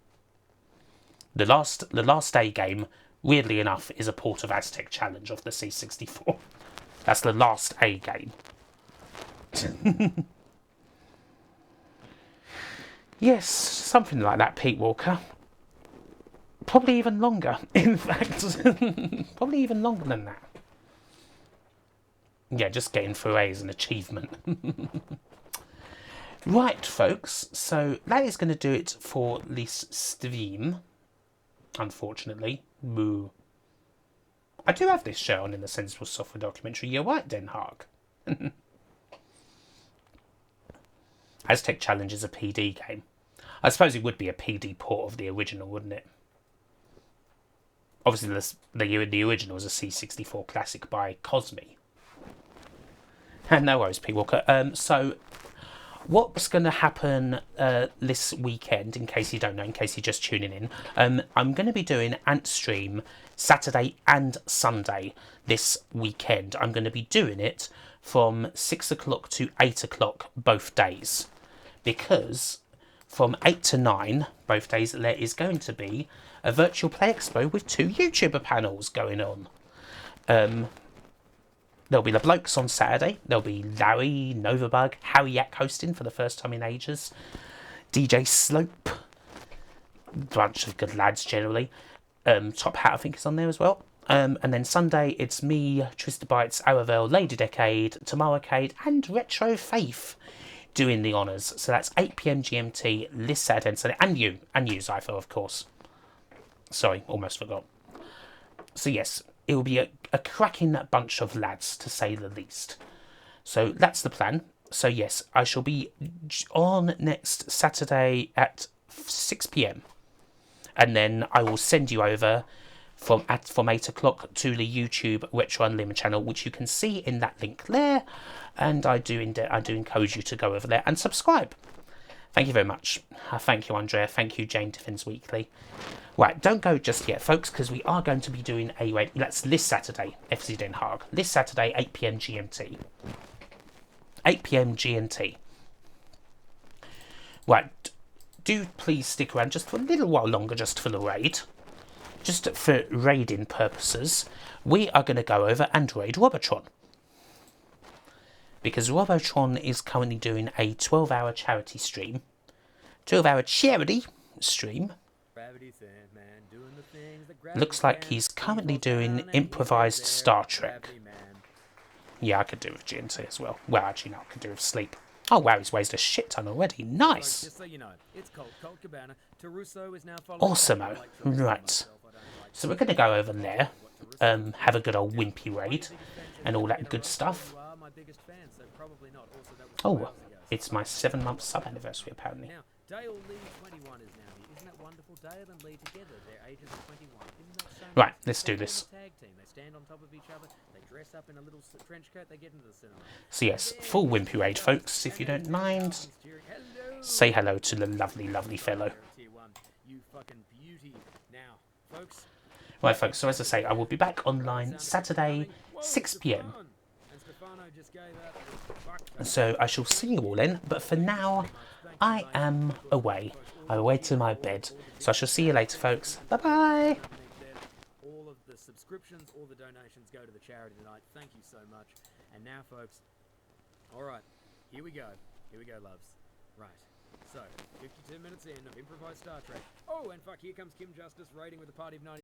The last A game, weirdly enough, is a port of Aztec Challenge of the C64. That's the last A game. Yes, something like that, Pete Walker. Probably even longer, in fact. Probably even longer than that. Yeah, just getting through A is an achievement. Right, folks, so that is going to do it for this stream. Unfortunately. Boo. I do have this show on in the Sensible Software documentary. You're right, Den Haag. Aztec Challenge is a PD game. I suppose it would be a PD port of the original, wouldn't it? Obviously, the original was a C64 classic by Cosme. No worries, P. Walker. So, what's going to happen this weekend, in case you don't know, in case you're just tuning in, I'm going to be doing Ant Stream Saturday and Sunday this weekend. I'm going to be doing it from 6 o'clock to 8 o'clock both days. Because from 8 to 9 both days, there is going to be a virtual play expo with 2 YouTuber panels going on. There'll be the blokes on Saturday. There'll be Larry, Novabug, Harry Yak hosting for the first time in ages. DJ Slope. Bunch of good lads generally. Top Hat I think is on there as well. And then Sunday it's me, Twister Bites, Aravel, Lady Decade, Tamaracade and Retro Faith doing the honours. So that's 8 PM GMT this Saturday and Sunday. And you, Zypho, of course. Sorry, almost forgot. So yes, it will be a cracking bunch of lads, to say the least. So that's the plan. So yes, I shall be on next Saturday at 6 PM. And then I will send you over from 8 o'clock to the YouTube Retro Unlimited channel, which you can see in that link there. And I do encourage you to go over there and subscribe. Thank you very much. Thank you, Andrea. Thank you, Jane Tiffins Weekly. Right, don't go just yet, folks, because we are going to be doing a raid. That's this Saturday, FC Den Haag. This Saturday, 8 p.m. GMT. 8 p.m. GMT. Right, do please stick around just for a little while longer, just for the raid. Just for raiding purposes, we are going to go over and raid Robotron. Because Robotron is currently doing a 12-hour charity stream. 12-hour charity stream. Looks like he's currently doing improvised Star Trek. Yeah, I could do with GNT as well. Well, actually, no, I could do with sleep. Oh, wow, he's raised a shit ton already. Nice. Awesome-o. Right. So we're going to go over there, have a good old wimpy raid, and all that good stuff. Oh, it's my 7-month sub anniversary, apparently. Right, let's do this. So yes, full wimpy raid, folks, if you don't mind. Say hello to the lovely, lovely fellow. Right, folks, so as I say, I will be back online Saturday, 6 p.m. So I shall see you all in, but for now, I am away. I'm away to my bed. So I shall see you later, folks. Bye-bye. All of the subscriptions, all the donations go to the charity tonight. Thank you so much. And now, folks, all right, here we go. Here we go, loves. Right. So, 52 minutes in of improvised Star Trek. Oh, and fuck, here comes Kim Justice raiding with a party of 90.